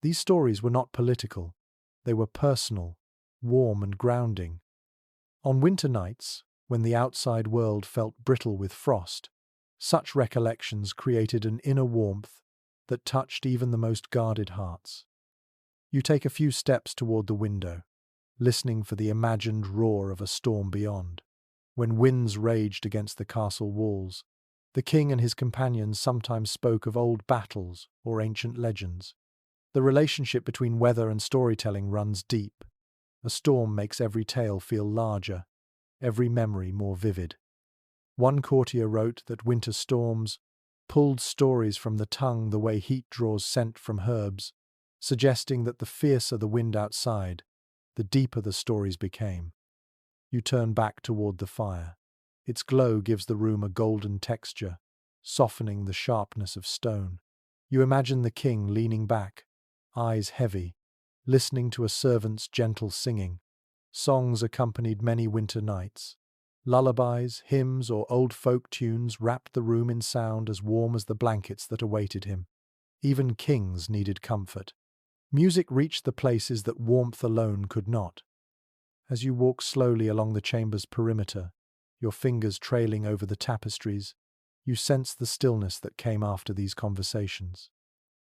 S1: These stories were not political. They were personal, warm and grounding. On winter nights, when the outside world felt brittle with frost, such recollections created an inner warmth that touched even the most guarded hearts. You take a few steps toward the window, listening for the imagined roar of a storm beyond. When winds raged against the castle walls, the king and his companions sometimes spoke of old battles or ancient legends. The relationship between weather and storytelling runs deep. A storm makes every tale feel larger, every memory more vivid. One courtier wrote that winter storms pulled stories from the tongue the way heat draws scent from herbs, suggesting that the fiercer the wind outside, the deeper the stories became. You turn back toward the fire. Its glow gives the room a golden texture, softening the sharpness of stone. You imagine the king leaning back, eyes heavy, listening to a servant's gentle singing. Songs accompanied many winter nights. Lullabies, hymns, or old folk tunes wrapped the room in sound as warm as the blankets that awaited him. Even kings needed comfort. Music reached the places that warmth alone could not. As you walk slowly along the chamber's perimeter, your fingers trailing over the tapestries, you sense the stillness that came after these conversations.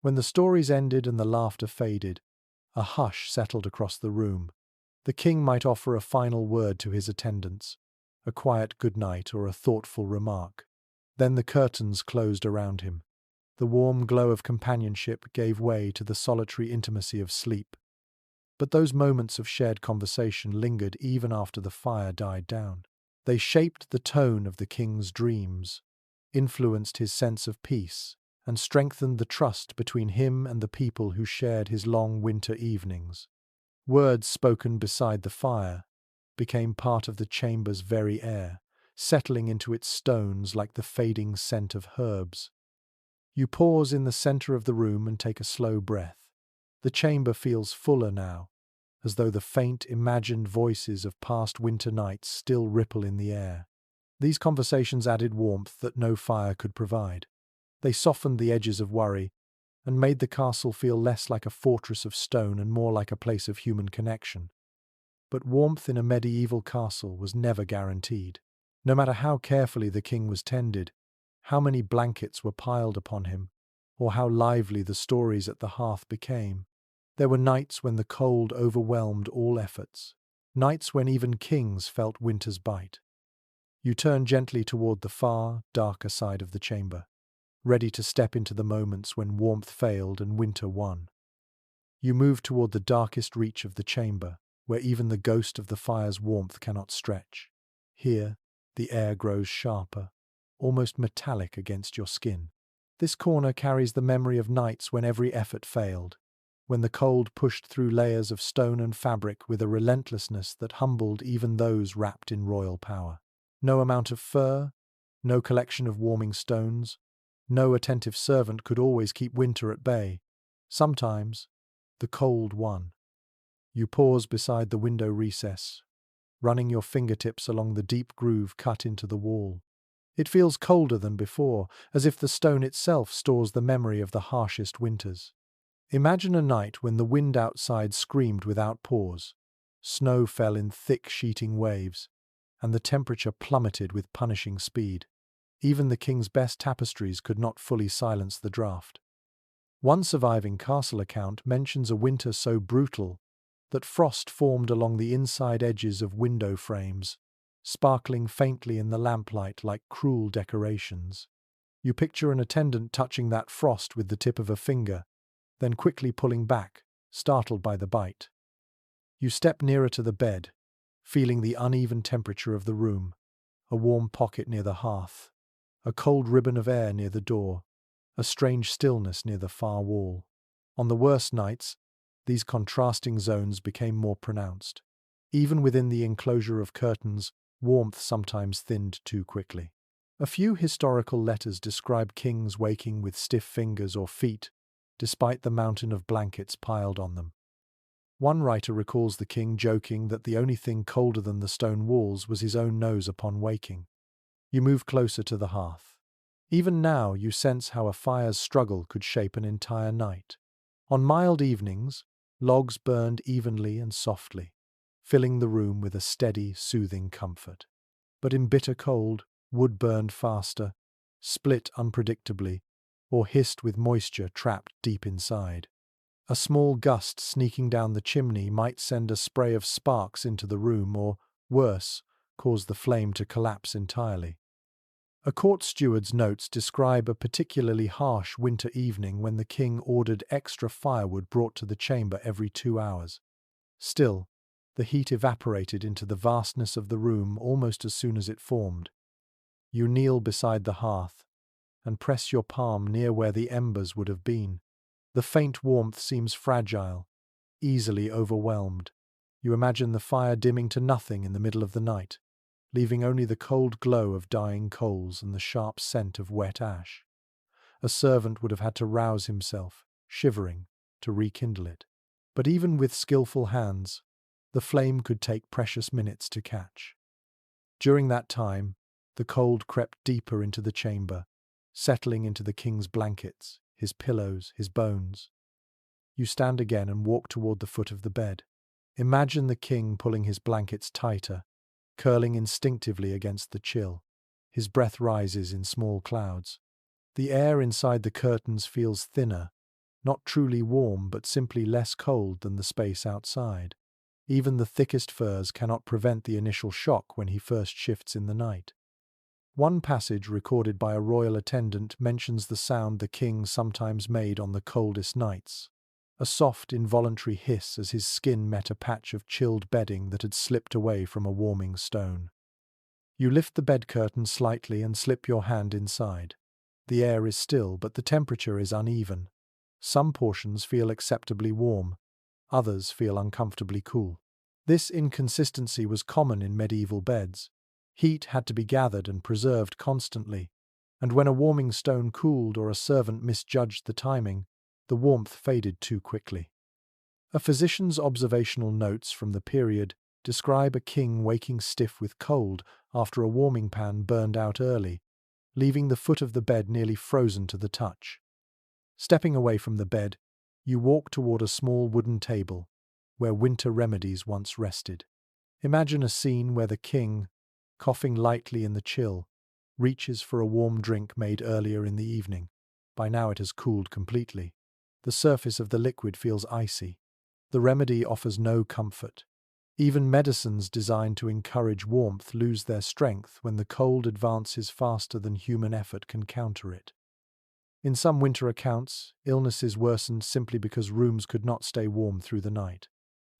S1: When the stories ended and the laughter faded, a hush settled across the room. The king might offer a final word to his attendants, a quiet goodnight or a thoughtful remark. Then the curtains closed around him. The warm glow of companionship gave way to the solitary intimacy of sleep. But those moments of shared conversation lingered even after the fire died down. They shaped the tone of the king's dreams, influenced his sense of peace, and strengthened the trust between him and the people who shared his long winter evenings. Words spoken beside the fire became part of the chamber's very air, settling into its stones like the fading scent of herbs. You pause in the center of the room and take a slow breath. The chamber feels fuller now, as though the faint, imagined voices of past winter nights still ripple in the air. These conversations added warmth that no fire could provide. They softened the edges of worry and made the castle feel less like a fortress of stone and more like a place of human connection. But warmth in a medieval castle was never guaranteed. No matter how carefully the king was tended, how many blankets were piled upon him, or how lively the stories at the hearth became, there were nights when the cold overwhelmed all efforts, nights when even kings felt winter's bite. You turn gently toward the far, darker side of the chamber, ready to step into the moments when warmth failed and winter won. You move toward the darkest reach of the chamber, where even the ghost of the fire's warmth cannot stretch. Here, the air grows sharper, almost metallic against your skin. This corner carries the memory of nights when every effort failed, when the cold pushed through layers of stone and fabric with a relentlessness that humbled even those wrapped in royal power. No amount of fur, no collection of warming stones, no attentive servant could always keep winter at bay. Sometimes, the cold won. You pause beside the window recess, running your fingertips along the deep groove cut into the wall. It feels colder than before, as if the stone itself stores the memory of the harshest winters. Imagine a night when the wind outside screamed without pause. Snow fell in thick sheeting waves, and the temperature plummeted with punishing speed. Even the king's best tapestries could not fully silence the draught. One surviving castle account mentions a winter so brutal that frost formed along the inside edges of window frames, sparkling faintly in the lamplight like cruel decorations. You picture an attendant touching that frost with the tip of a finger, then quickly pulling back, startled by the bite. You step nearer to the bed, feeling the uneven temperature of the room, a warm pocket near the hearth, a cold ribbon of air near the door, a strange stillness near the far wall. On the worst nights, these contrasting zones became more pronounced. Even within the enclosure of curtains, warmth sometimes thinned too quickly. A few historical letters describe kings waking with stiff fingers or feet, despite the mountain of blankets piled on them. One writer recalls the king joking that the only thing colder than the stone walls was his own nose upon waking. You move closer to the hearth. Even now you sense how a fire's struggle could shape an entire night. On mild evenings, logs burned evenly and softly, filling the room with a steady, soothing comfort. But in bitter cold, wood burned faster, split unpredictably, or hissed with moisture trapped deep inside. A small gust sneaking down the chimney might send a spray of sparks into the room or, worse, cause the flame to collapse entirely. A court steward's notes describe a particularly harsh winter evening when the king ordered extra firewood brought to the chamber every 2 hours. Still, the heat evaporated into the vastness of the room almost as soon as it formed. You kneel beside the hearth and press your palm near where the embers would have been. The faint warmth seems fragile, easily overwhelmed. You imagine the fire dimming to nothing in the middle of the night, leaving only the cold glow of dying coals and the sharp scent of wet ash. A servant would have had to rouse himself, shivering, to rekindle it. But even with skillful hands, the flame could take precious minutes to catch. During that time, the cold crept deeper into the chamber, settling into the king's blankets, his pillows, his bones. You stand again and walk toward the foot of the bed. Imagine the king pulling his blankets tighter, curling instinctively against the chill. His breath rises in small clouds. The air inside the curtains feels thinner, not truly warm but simply less cold than the space outside. Even the thickest furs cannot prevent the initial shock when he first shifts in the night. One passage recorded by a royal attendant mentions the sound the king sometimes made on the coldest nights. A soft, involuntary hiss as his skin met a patch of chilled bedding that had slipped away from a warming stone. You lift the bed curtain slightly and slip your hand inside. The air is still, but the temperature is uneven. Some portions feel acceptably warm, others feel uncomfortably cool. This inconsistency was common in medieval beds. Heat had to be gathered and preserved constantly, and when a warming stone cooled or a servant misjudged the timing, the warmth faded too quickly. A physician's observational notes from the period describe a king waking stiff with cold after a warming pan burned out early, leaving the foot of the bed nearly frozen to the touch. Stepping away from the bed, you walk toward a small wooden table, where winter remedies once rested. Imagine a scene where the king, coughing lightly in the chill, reaches for a warm drink made earlier in the evening. By now it has cooled completely. The surface of the liquid feels icy. The remedy offers no comfort. Even medicines designed to encourage warmth lose their strength when the cold advances faster than human effort can counter it. In some winter accounts, illnesses worsened simply because rooms could not stay warm through the night.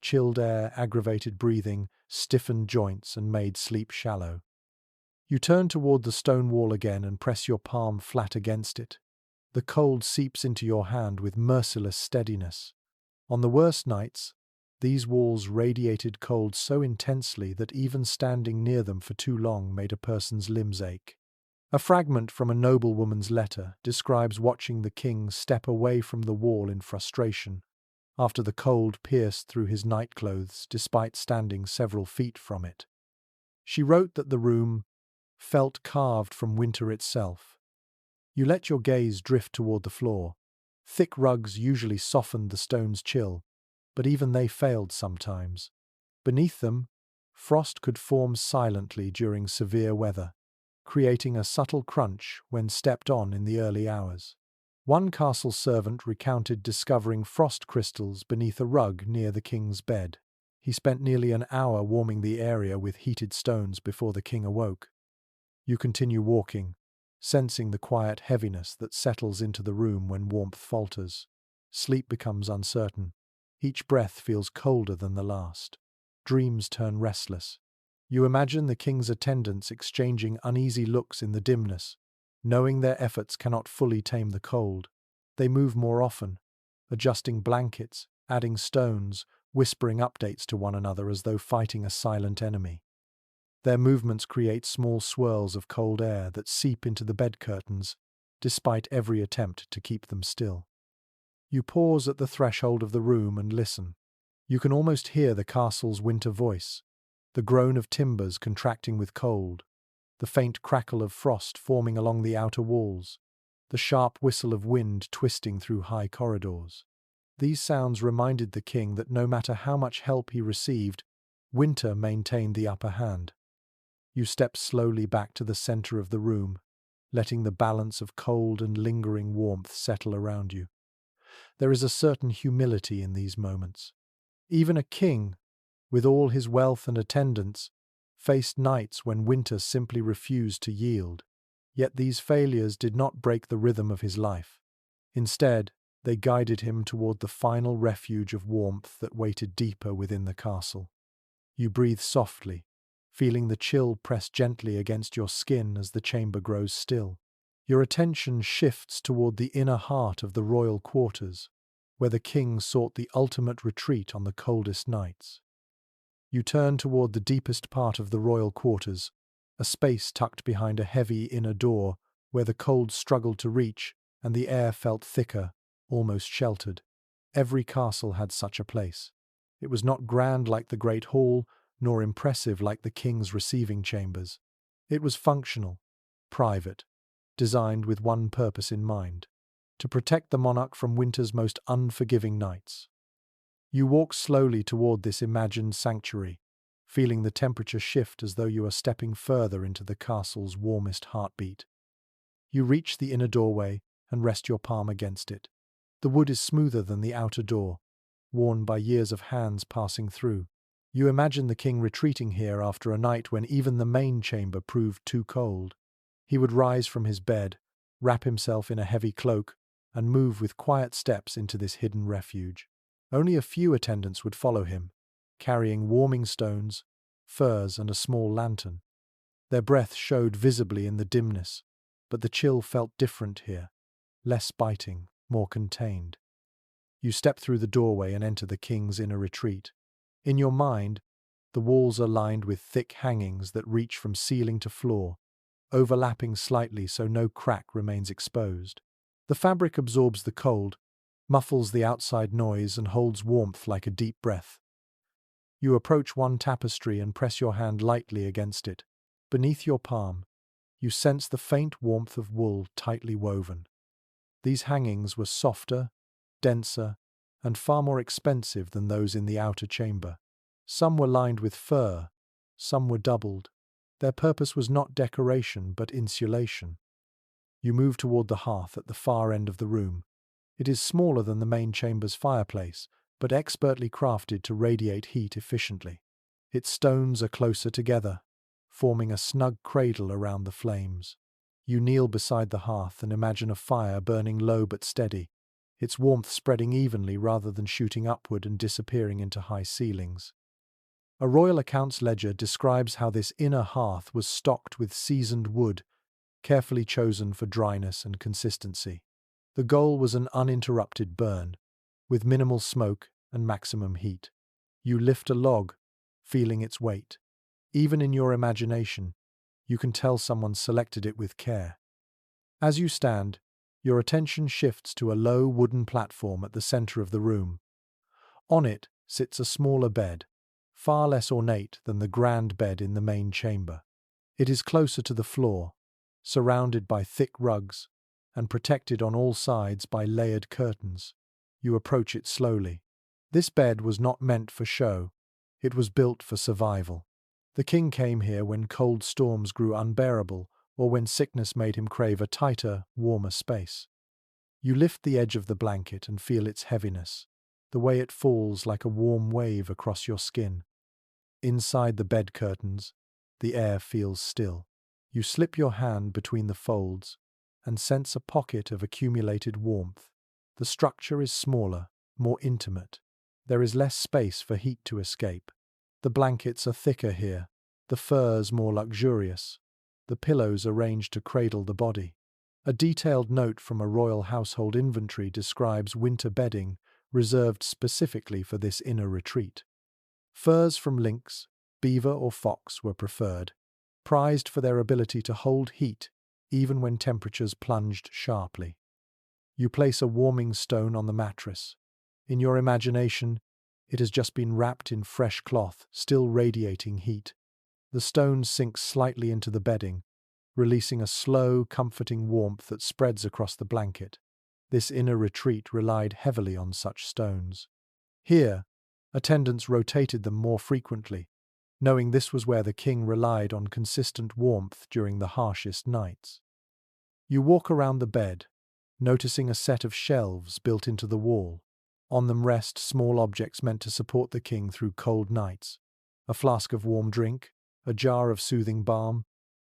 S1: Chilled air aggravated breathing, stiffened joints, and made sleep shallow. You turn toward the stone wall again and press your palm flat against it. The cold seeps into your hand with merciless steadiness. On the worst nights, these walls radiated cold so intensely that even standing near them for too long made a person's limbs ache. A fragment from a noblewoman's letter describes watching the king step away from the wall in frustration, after the cold pierced through his nightclothes despite standing several feet from it. She wrote that the room felt carved from winter itself. You let your gaze drift toward the floor. Thick rugs usually softened the stone's chill, but even they failed sometimes. Beneath them, frost could form silently during severe weather, creating a subtle crunch when stepped on in the early hours. One castle servant recounted discovering frost crystals beneath a rug near the king's bed. He spent nearly an hour warming the area with heated stones before the king awoke. You continue walking, sensing the quiet heaviness that settles into the room when warmth falters. Sleep becomes uncertain. Each breath feels colder than the last. Dreams turn restless. You imagine the king's attendants exchanging uneasy looks in the dimness, knowing their efforts cannot fully tame the cold. They move more often, adjusting blankets, adding stones, whispering updates to one another as though fighting a silent enemy. Their movements create small swirls of cold air that seep into the bed curtains, despite every attempt to keep them still. You pause at the threshold of the room and listen. You can almost hear the castle's winter voice, the groan of timbers contracting with cold, the faint crackle of frost forming along the outer walls, the sharp whistle of wind twisting through high corridors. These sounds reminded the king that no matter how much help he received, winter maintained the upper hand. You step slowly back to the center of the room, letting the balance of cold and lingering warmth settle around you. There is a certain humility in these moments. Even a king, with all his wealth and attendants, faced nights when winter simply refused to yield. Yet these failures did not break the rhythm of his life. Instead, they guided him toward the final refuge of warmth that waited deeper within the castle. You breathe softly, feeling the chill press gently against your skin as the chamber grows still. Your attention shifts toward the inner heart of the royal quarters, where the king sought the ultimate retreat on the coldest nights. You turn toward the deepest part of the royal quarters, a space tucked behind a heavy inner door where the cold struggled to reach and the air felt thicker, almost sheltered. Every castle had such a place. It was not grand like the Great Hall, nor impressive like the king's receiving chambers. It was functional, private, designed with one purpose in mind: to protect the monarch from winter's most unforgiving nights. You walk slowly toward this imagined sanctuary, feeling the temperature shift as though you are stepping further into the castle's warmest heartbeat. You reach the inner doorway and rest your palm against it. The wood is smoother than the outer door, worn by years of hands passing through. You imagine the king retreating here after a night when even the main chamber proved too cold. He would rise from his bed, wrap himself in a heavy cloak, and move with quiet steps into this hidden refuge. Only a few attendants would follow him, carrying warming stones, furs, and a small lantern. Their breath showed visibly in the dimness, but the chill felt different here, less biting, more contained. You step through the doorway and enter the king's inner retreat. In your mind, the walls are lined with thick hangings that reach from ceiling to floor, overlapping slightly so no crack remains exposed. The fabric absorbs the cold, muffles the outside noise, and holds warmth like a deep breath. You approach one tapestry and press your hand lightly against it. Beneath your palm, you sense the faint warmth of wool tightly woven. These hangings were softer, denser, and far more expensive than those in the outer chamber. Some were lined with fur, some were doubled. Their purpose was not decoration but insulation. You move toward the hearth at the far end of the room. It is smaller than the main chamber's fireplace, but expertly crafted to radiate heat efficiently. Its stones are closer together, forming a snug cradle around the flames. You kneel beside the hearth and imagine a fire burning low but steady, its warmth spreading evenly rather than shooting upward and disappearing into high ceilings. A royal accounts ledger describes how this inner hearth was stocked with seasoned wood, carefully chosen for dryness and consistency. The goal was an uninterrupted burn, with minimal smoke and maximum heat. You lift a log, feeling its weight. Even in your imagination, you can tell someone selected it with care. As you stand, your attention shifts to a low wooden platform at the center of the room. On it sits a smaller bed, far less ornate than the grand bed in the main chamber. It is closer to the floor, surrounded by thick rugs, and protected on all sides by layered curtains. You approach it slowly. This bed was not meant for show. It was built for survival. The king came here when cold storms grew unbearable, or when sickness made him crave a tighter, warmer space. You lift the edge of the blanket and feel its heaviness, the way it falls like a warm wave across your skin. Inside the bed curtains, the air feels still. You slip your hand between the folds and sense a pocket of accumulated warmth. The structure is smaller, more intimate. There is less space for heat to escape. The blankets are thicker here, the furs more luxurious, the pillows arranged to cradle the body. A detailed note from a royal household inventory describes winter bedding reserved specifically for this inner retreat. Furs from lynx, beaver or fox were preferred, prized for their ability to hold heat even when temperatures plunged sharply. You place a warming stone on the mattress. In your imagination, it has just been wrapped in fresh cloth, still radiating heat. The stone sinks slightly into the bedding, releasing a slow, comforting warmth that spreads across the blanket. This inner retreat relied heavily on such stones. Here, attendants rotated them more frequently, knowing this was where the king relied on consistent warmth during the harshest nights. You walk around the bed, noticing a set of shelves built into the wall. On them rest small objects meant to support the king through cold nights. A flask of warm drink, a jar of soothing balm,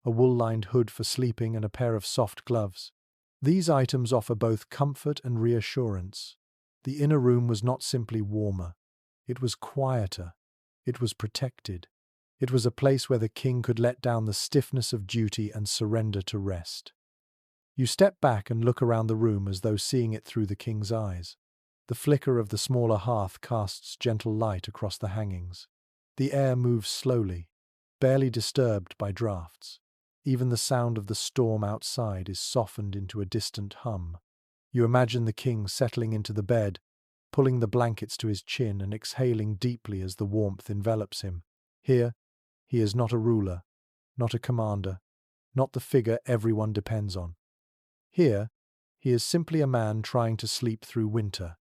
S1: a wool-lined hood for sleeping, and a pair of soft gloves. These items offer both comfort and reassurance. The inner room was not simply warmer. It was quieter. It was protected. It was a place where the king could let down the stiffness of duty and surrender to rest. You step back and look around the room as though seeing it through the king's eyes. The flicker of the smaller hearth casts gentle light across the hangings. The air moves slowly, barely disturbed by drafts. Even the sound of the storm outside is softened into a distant hum. You imagine the king settling into the bed, pulling the blankets to his chin and exhaling deeply as the warmth envelops him. Here, he is not a ruler, not a commander, not the figure everyone depends on. Here, he is simply a man trying to sleep through winter.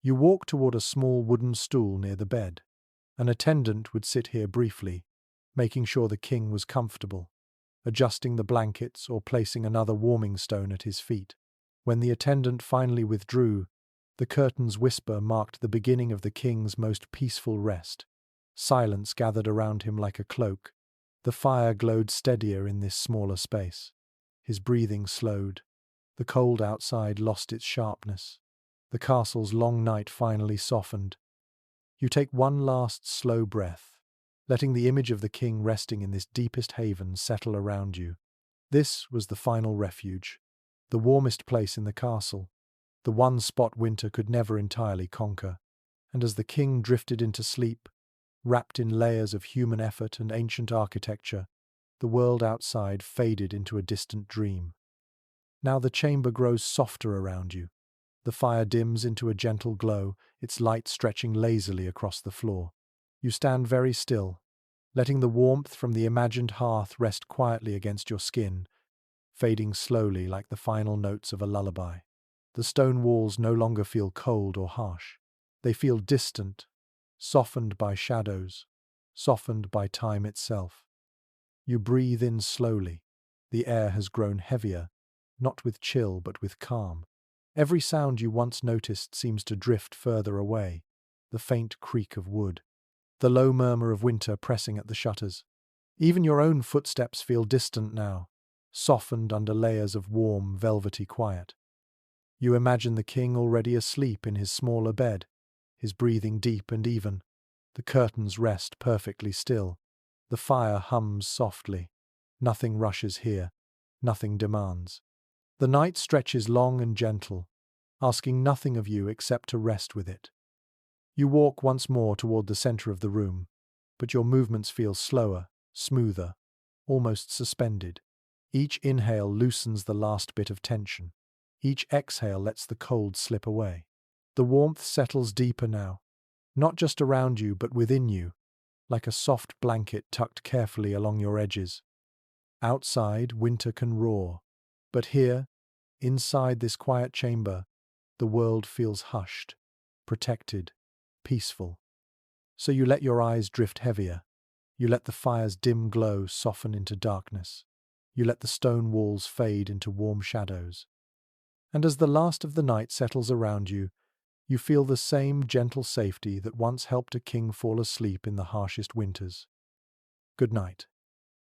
S1: You walk toward a small wooden stool near the bed. An attendant would sit here briefly, making sure the king was comfortable, adjusting the blankets or placing another warming stone at his feet. When the attendant finally withdrew, the curtain's whisper marked the beginning of the king's most peaceful rest. Silence gathered around him like a cloak. The fire glowed steadier in this smaller space. His breathing slowed. The cold outside lost its sharpness. The castle's long night finally softened. You take one last slow breath, letting the image of the king resting in this deepest haven settle around you. This was the final refuge, the warmest place in the castle, the one spot winter could never entirely conquer. And as the king drifted into sleep, wrapped in layers of human effort and ancient architecture, the world outside faded into a distant dream. Now the chamber grows softer around you. The fire dims into a gentle glow, its light stretching lazily across the floor. You stand very still, letting the warmth from the imagined hearth rest quietly against your skin, fading slowly like the final notes of a lullaby. The stone walls no longer feel cold or harsh. They feel distant, softened by shadows, softened by time itself. You breathe in slowly. The air has grown heavier, not with chill but with calm. Every sound you once noticed seems to drift further away. The faint creak of wood, the low murmur of winter pressing at the shutters. Even your own footsteps feel distant now, softened under layers of warm, velvety quiet. You imagine the king already asleep in his smaller bed, his breathing deep and even. The curtains rest perfectly still. The fire hums softly. Nothing rushes here. Nothing demands. The night stretches long and gentle, asking nothing of you except to rest with it. You walk once more toward the center of the room, but your movements feel slower, smoother, almost suspended. Each inhale loosens the last bit of tension. Each exhale lets the cold slip away. The warmth settles deeper now, not just around you but within you, like a soft blanket tucked carefully along your edges. Outside, winter can roar. But here, inside this quiet chamber, the world feels hushed, protected, peaceful. So you let your eyes drift heavier. You let the fire's dim glow soften into darkness. You let the stone walls fade into warm shadows. And as the last of the night settles around you, you feel the same gentle safety that once helped a king fall asleep in the harshest winters. Good night.